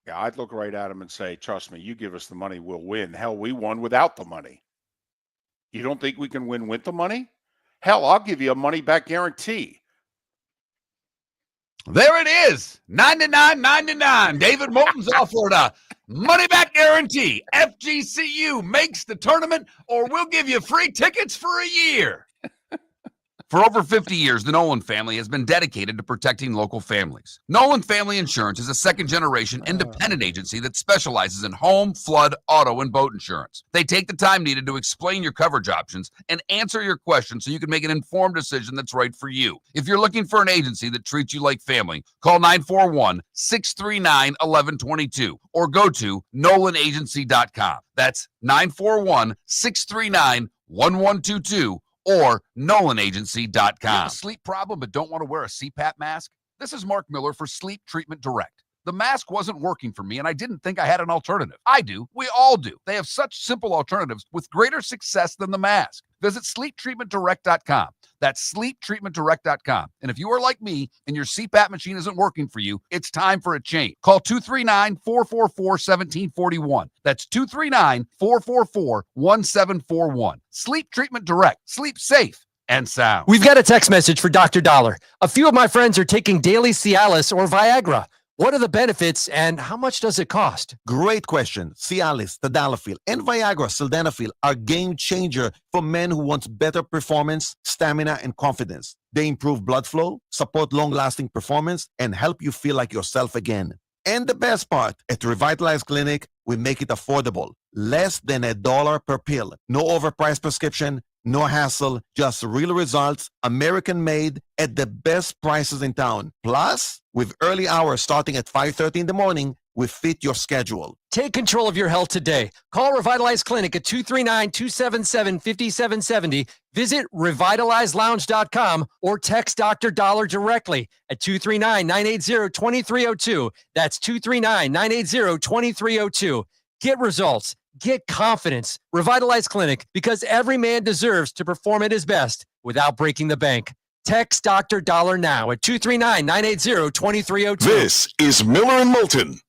Yeah, I'd look right at him and say, trust me, you give us the money, we'll win. Hell, we won without the money. You don't think we can win with the money? Hell, I'll give you a money-back guarantee. There it is, $99.99. David Moulton's offered a money-back guarantee. FGCU makes the tournament, or we'll give you free tickets for a year. For over 50 years, the Nolan family has been dedicated to protecting local families. Nolan Family Insurance is a second-generation independent agency that specializes in home, flood, auto, and boat insurance. They take the time needed to explain your coverage options and answer your questions so you can make an informed decision that's right for you. If you're looking for an agency that treats you like family, call 941-639-1122 or go to nolanagency.com. That's 941-639-1122. or nolanagency.com. You have a sleep problem but don't want to wear a CPAP mask? This is Mark Miller for Sleep Treatment Direct. The mask wasn't working for me, and I didn't think I had an alternative. I do. We all do. They have such simple alternatives with greater success than the mask. Visit sleeptreatmentdirect.com. That's sleeptreatmentdirect.com. And if you are like me and your CPAP machine isn't working for you, it's time for a change. Call 239-444-1741. That's 239-444-1741. Sleep Treatment Direct. Sleep safe and sound. We've got a text message for Dr. Dollar. A few of my friends are taking daily Cialis or Viagra. What are the benefits and how much does it cost? Great question. Cialis, Tadalafil, and Viagra, Sildenafil are game changer for men who want better performance, stamina, and confidence. They improve blood flow, support long-lasting performance, and help you feel like yourself again. And the best part, at Revitalize Clinic, we make it affordable. Less than $1 per pill. No overpriced prescription, no hassle, just real results, American-made, at the best prices in town. Plus, with early hours starting at 5:30 in the morning, we fit your schedule. Take control of your health today. Call Revitalize Clinic at 239-277-5770. Visit revitalizelounge.com or text Dr. Dollar directly at 239-980-2302. That's 239-980-2302. Get results. Get confidence. Revitalize Clinic, because every man deserves to perform at his best without breaking the bank. Text Dr. Dollar now at 239-980-2302. This is Miller and Moulton.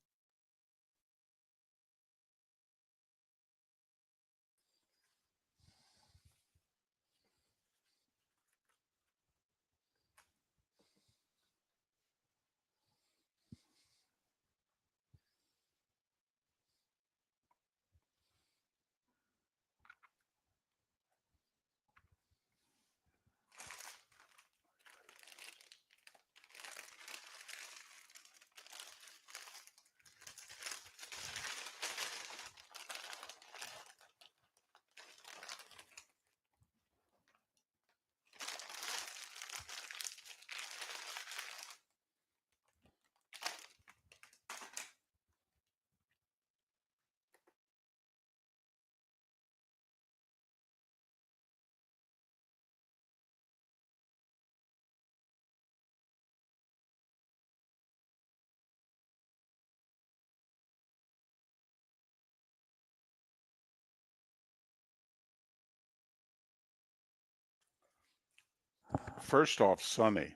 First off, Sonny,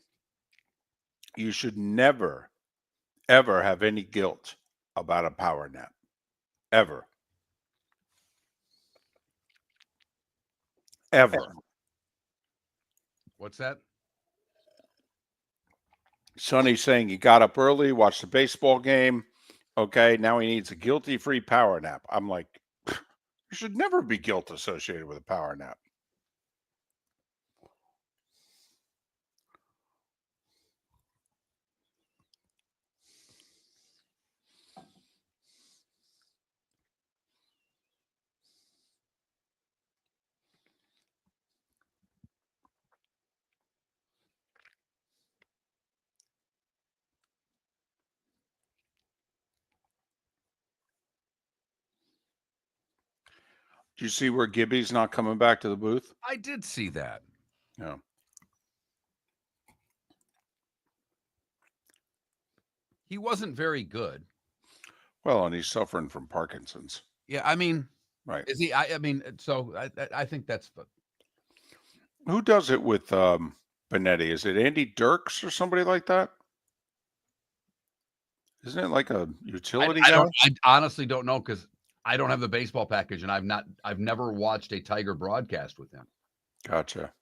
you should never, ever have any guilt about a power nap. Ever. Ever. What's that? Sonny's saying he got up early, watched the baseball game. Okay, now he needs a guilty-free power nap. I'm like, there should never be guilt associated with a power nap. Do you see where Gibby's not coming back to the booth? I did see that. Yeah. He wasn't very good. Well, and he's suffering from Parkinson's. Yeah, I mean, right. Is he? I mean, so I think that's. Who does it with Benetti? Is it Andy Dirks or somebody like that? Isn't it like a utility guy? I honestly don't know because I don't have the baseball package, and I've never watched a Tiger broadcast with him. Gotcha.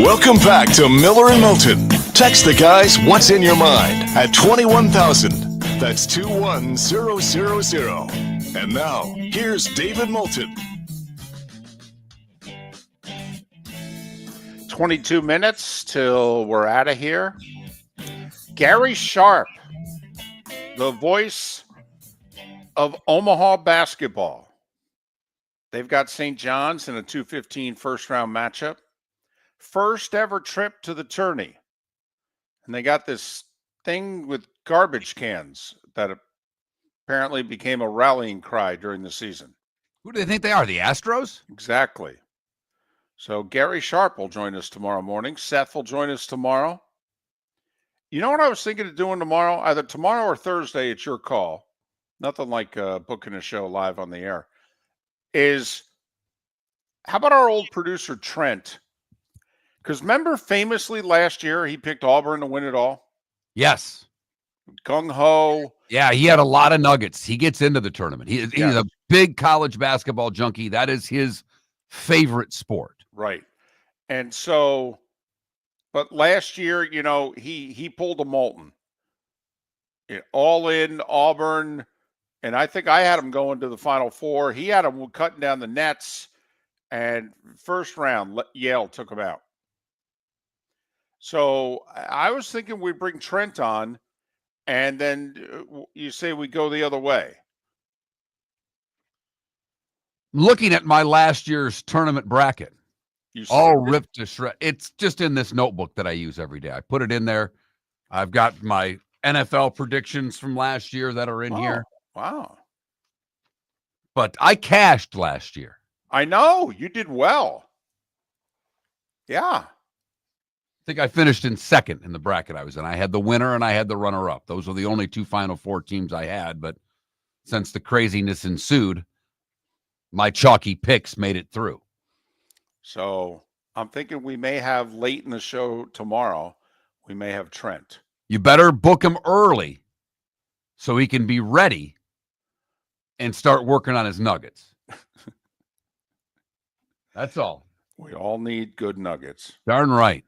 Welcome back to Miller and Moulton. Text the guys what's in your mind at 21,000. That's 21000. And now, here's David Moulton. 22 minutes till we're out of here. Gary Sharp, the voice of Omaha basketball. They've got St. John's in a 2:15 first-round matchup. First ever trip to the tourney. And they got this thing with garbage cans that apparently became a rallying cry during the season. Who do they think they are? The Astros? Exactly. So Gary Sharp will join us tomorrow morning. Seth will join us tomorrow. You know what I was thinking of doing tomorrow? Either tomorrow or Thursday, it's your call. Nothing like booking a show live on the air. Is how about our old producer, Trent? Because remember famously last year, he picked Auburn to win it all? Yes. gung ho. Yeah, he had a lot of nuggets. He gets into the tournament. He's a big college basketball junkie. That is his favorite sport. Right. And so, but last year, he pulled a Moulton. All in Auburn, and I think I had him going to the Final Four. He had him cutting down the nets, and first round, Yale took him out. So I was thinking we'd bring Trent on, and then you say we go the other way. Looking at my last year's tournament bracket, all ripped to shred. It's just in this notebook that I use every day. I put it in there. I've got my NFL predictions from last year that are in here. Wow. But I cashed last year. I know. You did well. Yeah. I think I finished in second in the bracket I was in. I had the winner and I had the runner-up. Those were the only two Final Four teams I had. But since the craziness ensued, my chalky picks made it through. So I'm thinking we may have late in the show tomorrow, we may have Trent. You better book him early so he can be ready and start working on his nuggets. That's all. We all need good nuggets. Darn right.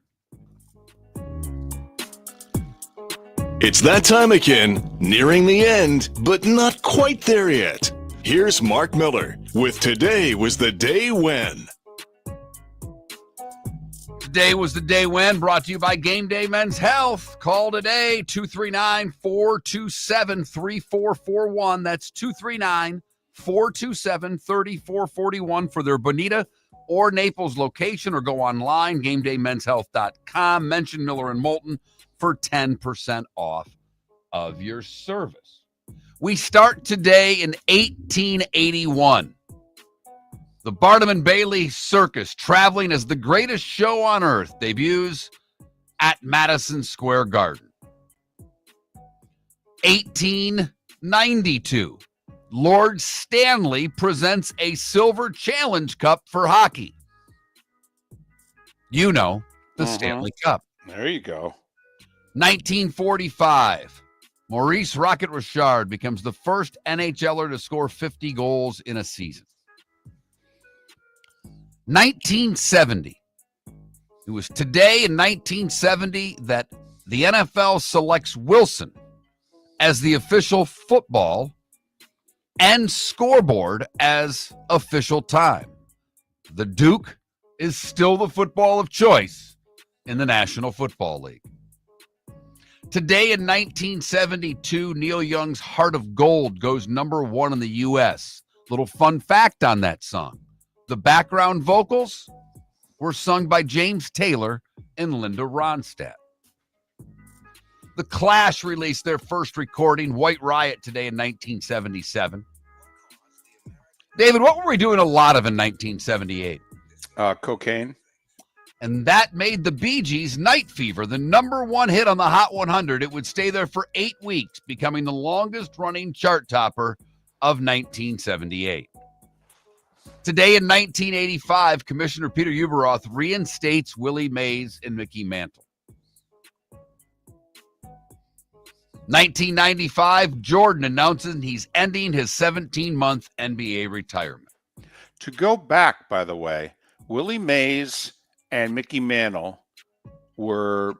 It's that time again, nearing the end, but not quite there yet. Here's Mark Miller with Today Was the Day When. Today was the day when, brought to you by Game Day Men's Health. Call today, 239-427-3441. That's 239-427-3441 for their Bonita or Naples location, or go online, GameDayMen'sHealth.com. Mention Miller and Moulton for 10% off of your service. We start today in 1881. The Barnum and Bailey Circus, traveling as the greatest show on earth, debuts at Madison Square Garden. 1892, Lord Stanley presents a Silver Challenge Cup for hockey. You know, the Stanley Cup. There you go. 1945, Maurice Rocket Richard becomes the first NHLer to score 50 goals in a season. 1970. It was today in 1970 that the NFL selects Wilson as the official football and scoreboard as official time. The Duke is still the football of choice in the National Football League. Today in 1972, Neil Young's Heart of Gold goes #1 in the U.S. Little fun fact on that song. The background vocals were sung by James Taylor and Linda Ronstadt. The Clash released their first recording, White Riot, today in 1977. David, what were we doing a lot of in 1978? Cocaine. And that made the Bee Gees' Night Fever the #1 hit on the Hot 100. It would stay there for 8 weeks, becoming the longest-running chart topper of 1978. Today in 1985, Commissioner Peter Ueberroth reinstates Willie Mays and Mickey Mantle. 1995, Jordan announces he's ending his 17-month NBA retirement. To go back, by the way, Willie Mays and Mickey Mantle were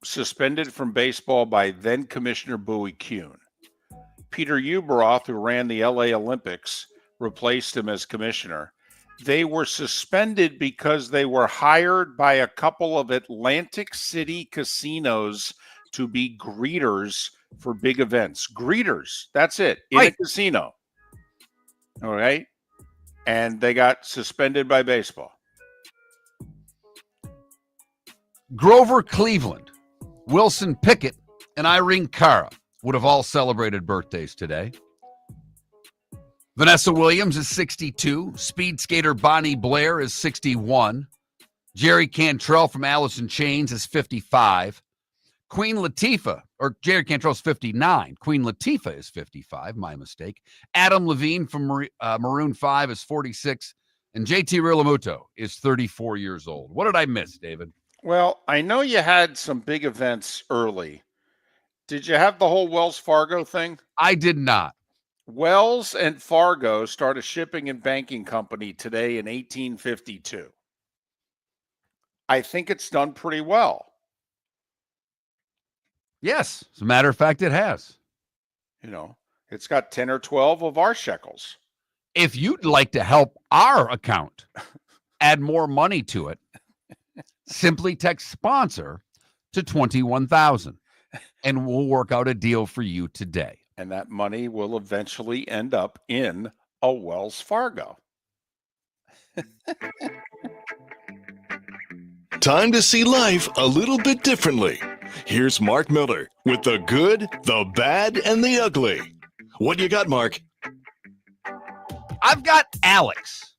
suspended from baseball by then Commissioner Bowie Kuhn. Peter Ueberroth, who ran the LA Olympics, replaced him as commissioner. They were suspended because they were hired by a couple of Atlantic City casinos to be greeters for big events. Greeters, that's it, in a casino. All right? And they got suspended by baseball. Grover Cleveland, Wilson Pickett, and Irene Cara would have all celebrated birthdays today. Vanessa Williams is 62. Speed skater Bonnie Blair is 61. Jerry Cantrell from Alice in Chains is 55. Queen Latifah, or Jerry Cantrell's 59. Queen Latifah is 55, my mistake. Adam Levine from Maroon 5 is 46. And JT Realmuto is 34 years old. What did I miss, David? Well, I know you had some big events early. Did you have the whole Wells Fargo thing? I did not. Wells and Fargo started shipping and banking company today in 1852. I think it's done pretty well. Yes, as a matter of fact, it has. You know, it's got 10 or 12 of our shekels. If you'd like to help our account add more money to it, simply text sponsor to 21,000 and we'll work out a deal for you today. And that money will eventually end up in a Wells Fargo. Time to see life a little bit differently. Here's Mark Miller with the good, the bad, and the ugly. What do you got, Mark? I've got Alex.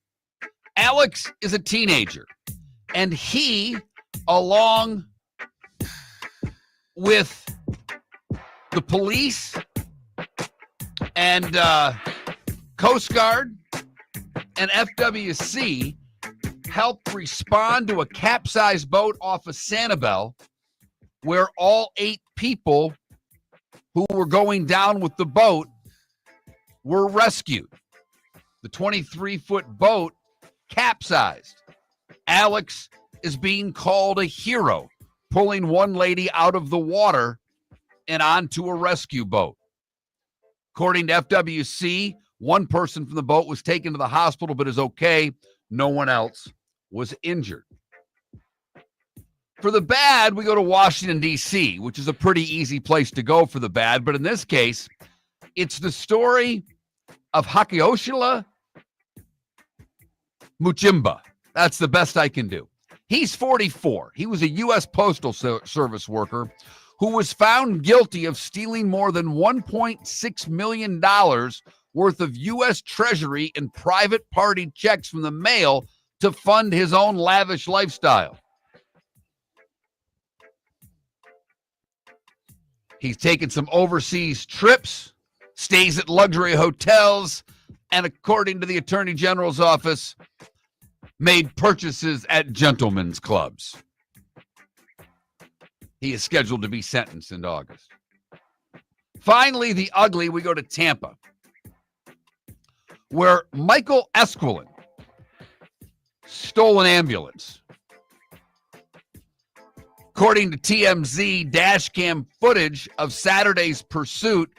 Alex is a teenager, and he, along with the police and Coast Guard and FWC, helped respond to a capsized boat off of Sanibel where all 8 people who were going down with the boat were rescued. The 23-foot boat capsized. Alex is being called a hero, pulling one lady out of the water and onto a rescue boat. According to FWC, one person from the boat was taken to the hospital but is okay. No one else was injured. For the bad, we go to Washington, D.C., which is a pretty easy place to go for the bad. But in this case, it's the story of Hakioshila Muchimba. That's the best I can do. He's 44. He was a U.S. Postal Service worker who was found guilty of stealing more than $1.6 million worth of U.S. Treasury and private party checks from the mail to fund his own lavish lifestyle. He's taken some overseas trips, stays at luxury hotels, and according to the Attorney General's office, made purchases at gentlemen's clubs. He is scheduled to be sentenced in August. Finally, the ugly, we go to Tampa, where Michael Esquilin stole an ambulance. According to TMZ, dash cam footage of Saturday's pursuit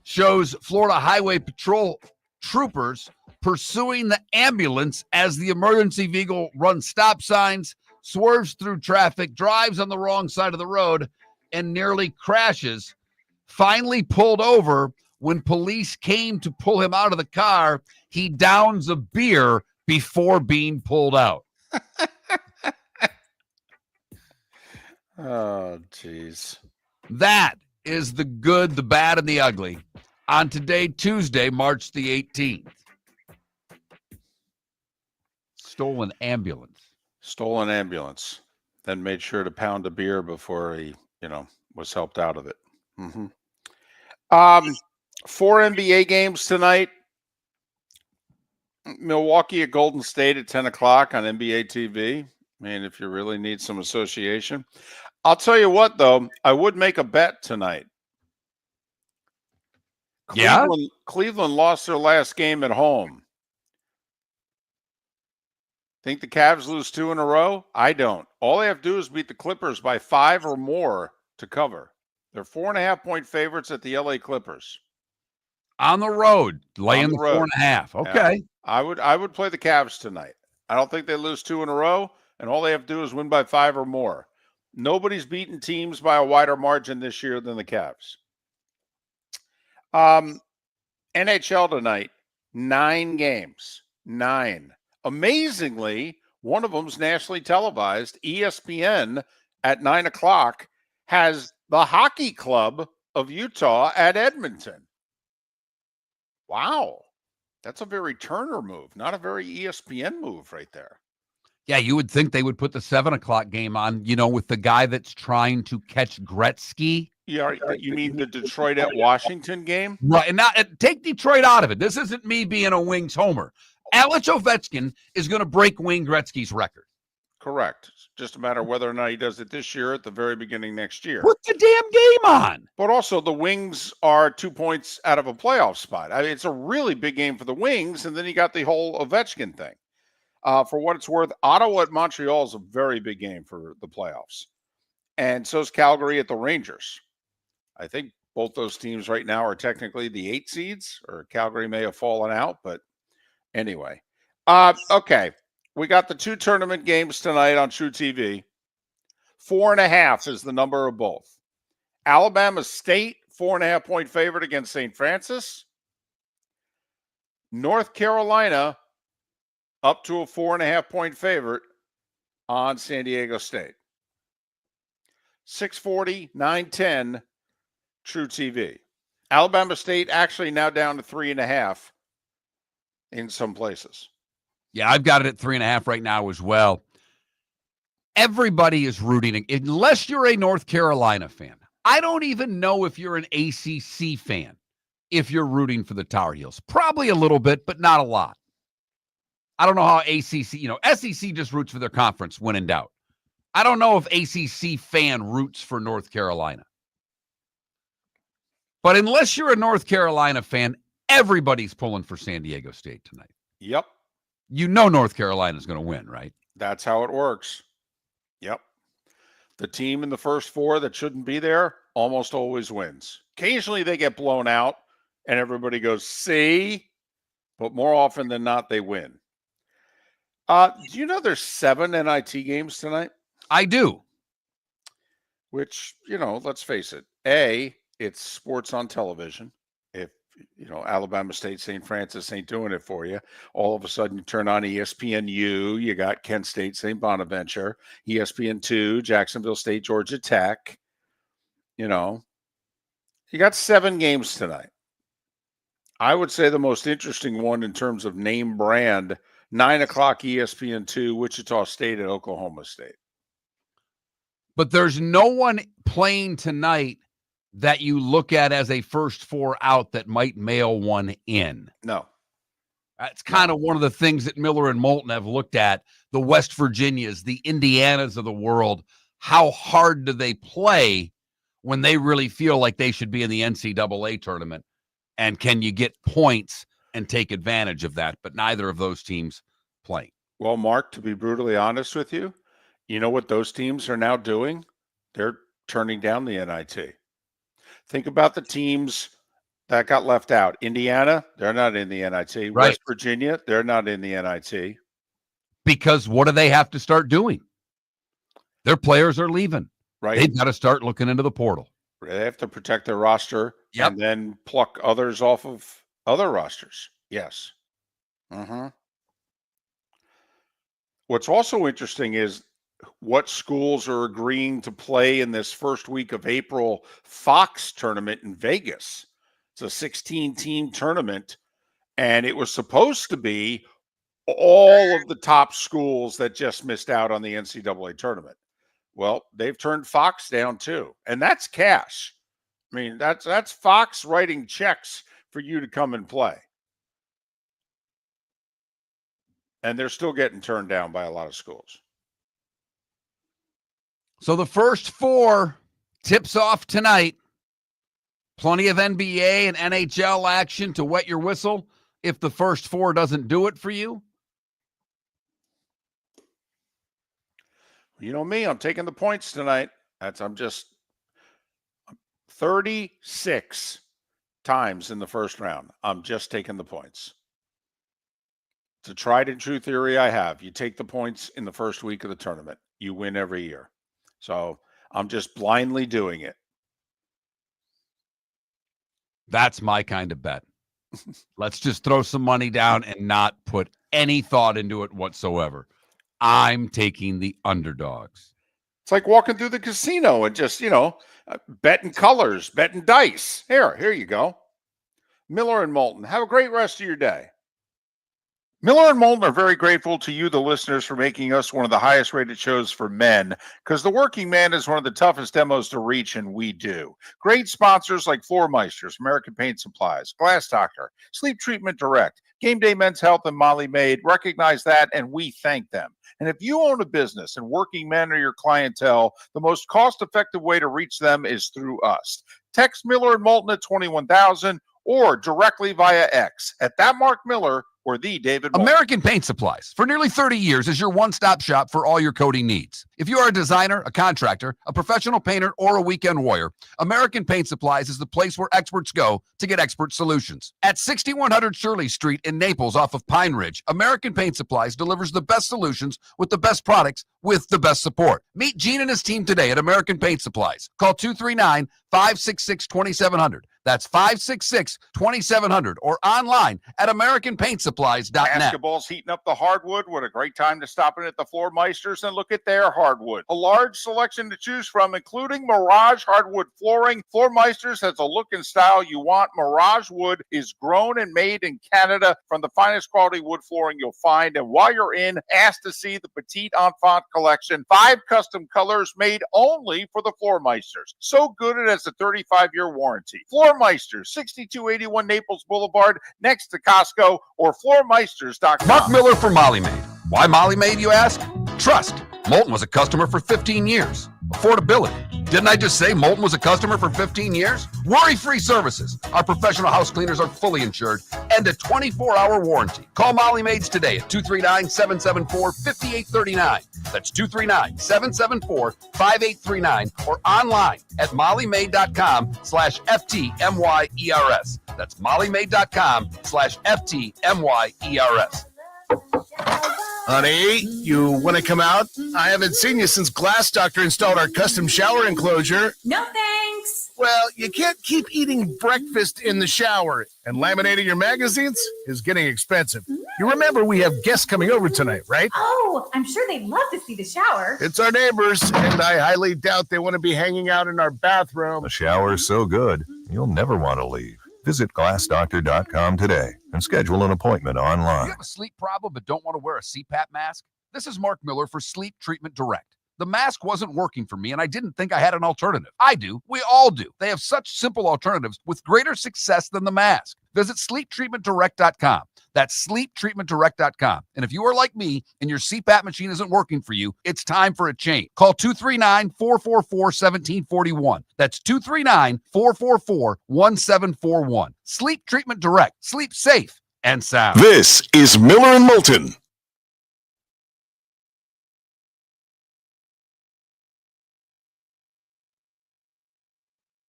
shows Florida Highway Patrol troopers pursuing the ambulance as the emergency vehicle runs stop signs, swerves through traffic, drives on the wrong side of the road, and nearly crashes. Finally pulled over when police came to pull him out of the car. He downs a beer before being pulled out. Oh, geez. That is the good, the bad, and the ugly on today, Tuesday, March the 18th. Stolen ambulance. Stolen ambulance. Then made sure to pound a beer before he, was helped out of it. Mm-hmm. 4 NBA games tonight. Milwaukee at Golden State at 10 o'clock on NBA TV. I mean, if you really need some association. I'll tell you what, though, I would make a bet tonight. Cleveland lost their last game at home. Think the Cavs lose 2 in a row? I don't. All they have to do is beat the Clippers by 5 or more to cover. They're 4.5-point favorites at the LA Clippers. On the road, laying the 4.5. Okay. Yeah. I would play the Cavs tonight. I don't think they lose 2 in a row, and all they have to do is win by 5 or more. Nobody's beaten teams by a wider margin this year than the Cavs. NHL tonight, 9 games. 9. Amazingly, one of them's nationally televised. ESPN at 9 o'clock has the Hockey Club of Utah at Edmonton. Wow. That's a very Turner move, not a very ESPN move right there. Yeah, you would think they would put the 7 o'clock game on, with the guy that's trying to catch Gretzky. Yeah, you mean the Detroit at Washington game? Right, and now take Detroit out of it. This isn't me being a Wings homer. Alex Ovechkin is going to break Wayne Gretzky's record. Correct. It's just a matter of whether or not he does it this year or at the very beginning next year. Put the damn game on. But also, the Wings are 2 points out of a playoff spot. I mean, it's a really big game for the Wings, and then you got the whole Ovechkin thing. For what it's worth, Ottawa at Montreal is a very big game for the playoffs. And so is Calgary at the Rangers. I think both those teams right now are technically the 8 seeds, or Calgary may have fallen out, but anyway. Okay. We got the 2 tournament games tonight on True TV. 4.5 is the number of both. Alabama State, 4.5 point favorite against St. Francis. North Carolina, up to a 4.5 point favorite on San Diego State. 640, 910, True TV. Alabama State actually now down to 3.5 in some places. Yeah, I've got it at 3.5 right now as well. Everybody is rooting, unless you're a North Carolina fan. I don't even know if you're an ACC fan, if you're rooting for the Tar Heels. Probably a little bit, but not a lot. I don't know how ACC, SEC just roots for their conference when in doubt. I don't know if ACC fan roots for North Carolina. But unless you're a North Carolina fan, everybody's pulling for San Diego State tonight. Yep. North Carolina's going to win, right? That's how it works. Yep. The team in the first 4 that shouldn't be there almost always wins. Occasionally they get blown out and everybody goes, see? But more often than not, they win. Do you know there's 7 NIT games tonight? I do. Which, let's face it. A, it's sports on television. If, Alabama State, St. Francis ain't doing it for you. All of a sudden you turn on ESPNU. You got Kent State, St. Bonaventure. ESPN2, Jacksonville State, Georgia Tech. You got 7 games tonight. I would say the most interesting one in terms of name brand, 9 o'clock ESPN2, Wichita State at Oklahoma State. But there's no one playing tonight that you look at as a first 4 out that might mail one in. No. That's kind of one of the things that Miller and Moulton have looked at. The West Virginias, the Indianas of the world. How hard do they play when they really feel like they should be in the NCAA tournament? And can you get points and take advantage of that? But neither of those teams play. Well, Mark, to be brutally honest with you, you know what those teams are now doing? They're turning down the NIT. Think about the teams that got left out. Indiana, they're not in the NIT. Right. West Virginia, they're not in the NIT. Because what do they have to start doing? Their players are leaving. Right. They've got to start looking into the portal. They have to protect their roster and then pluck others off of other rosters. Yes. What's also interesting is what schools are agreeing to play in this first week of April Fox tournament in Vegas. It's a 16-team tournament, and it was supposed to be all of the top schools that just missed out on the NCAA tournament. Well, they've turned Fox down too, and that's cash. I mean, that's Fox writing checks for you to come and play. And they're still getting turned down by a lot of schools. So the first 4 tips off tonight. Plenty of NBA and NHL action to wet your whistle if the first 4 doesn't do it for you. You know me, I'm taking the points tonight. I'm just 36 times in the first round. I'm just taking the points. It's a tried and true theory I have. You take the points in the first week of the tournament. You win every year. So I'm just blindly doing it. That's my kind of bet. Let's just throw some money down and not put any thought into it whatsoever. I'm taking the underdogs. It's like walking through the casino and just, betting colors, betting dice. Here you go. Miller and Moulton, have a great rest of your day. Miller and Moulton are very grateful to you, the listeners, for making us one of the highest rated shows for men, because the working man is one of the toughest demos to reach, and we do. Great sponsors like Floor Meisters, American Paint Supplies, Glass Doctor, Sleep Treatment Direct, Game Day Men's Health and Molly Maid recognize that, and we thank them. And if you own a business and working men are your clientele, the most cost-effective way to reach them is through us. Text Miller and Moulton at 21,000 or directly via X at that Mark Miller or the David Moulton. American Paint Supplies, for nearly 30 years, is your one-stop shop for all your coating needs. If you are a designer, a contractor, a professional painter, or a weekend warrior, American Paint Supplies is the place where experts go to get expert solutions. At 6100 Shirley Street in Naples off of Pine Ridge, American Paint Supplies delivers the best solutions with the best products with the best support. Meet Gene and his team today at American Paint Supplies. Call 239-566-2700. That's 566-2700 or online at AmericanPaintSupplies.net. Basketball's heating up the hardwood. What a great time to stop in at the Floor Meisters and look at their hardwood. A large selection to choose from, including Mirage hardwood flooring. Floor Meisters has a look and style you want. Mirage wood is grown and made in Canada from the finest quality wood flooring you'll find. And while you're in, ask to see the Petite Enfant collection. 5 custom colors made only for the Floor Meisters. So good it has a 35-year warranty. Floor Meisters, 6281 Naples Boulevard, next to Costco, or floormeisters.com. Mark Miller for Molly Maid. Why Molly Maid, you ask? Trust. Moulton was a customer for 15 years. Affordability. Didn't I just say Moulton was a customer for 15 years? Worry-free services. Our professional house cleaners are fully insured and a 24-hour warranty. Call Molly Maids today at 239-774-5839. That's 239-774-5839 or online at mollymaid.com/FTMYERS. That's mollymaid.com/FTMYERS. Honey, you want to come out? I haven't seen you since Glass Doctor installed our custom shower enclosure. No thanks. Well, you can't keep eating breakfast in the shower, and laminating your magazines is getting expensive. You remember we have guests coming over tonight, right? Oh, I'm sure they'd love to see the shower. It's our neighbors, and I highly doubt they want to be hanging out in our bathroom. The shower's so good, you'll never want to leave. Visit glassdoctor.com today and schedule an appointment online. You have a sleep problem but don't want to wear a CPAP mask? This is Mark Miller for Sleep Treatment Direct. The mask wasn't working for me, and I didn't think I had an alternative. I do. We all do. They have such simple alternatives with greater success than the mask. Visit sleeptreatmentdirect.com. That's sleeptreatmentdirect.com. And if you are like me and your CPAP machine isn't working for you, it's time for a change. Call 239-444-1741. That's 239-444-1741. Sleep Treatment Direct. Sleep safe and sound. This is Miller and Moulton.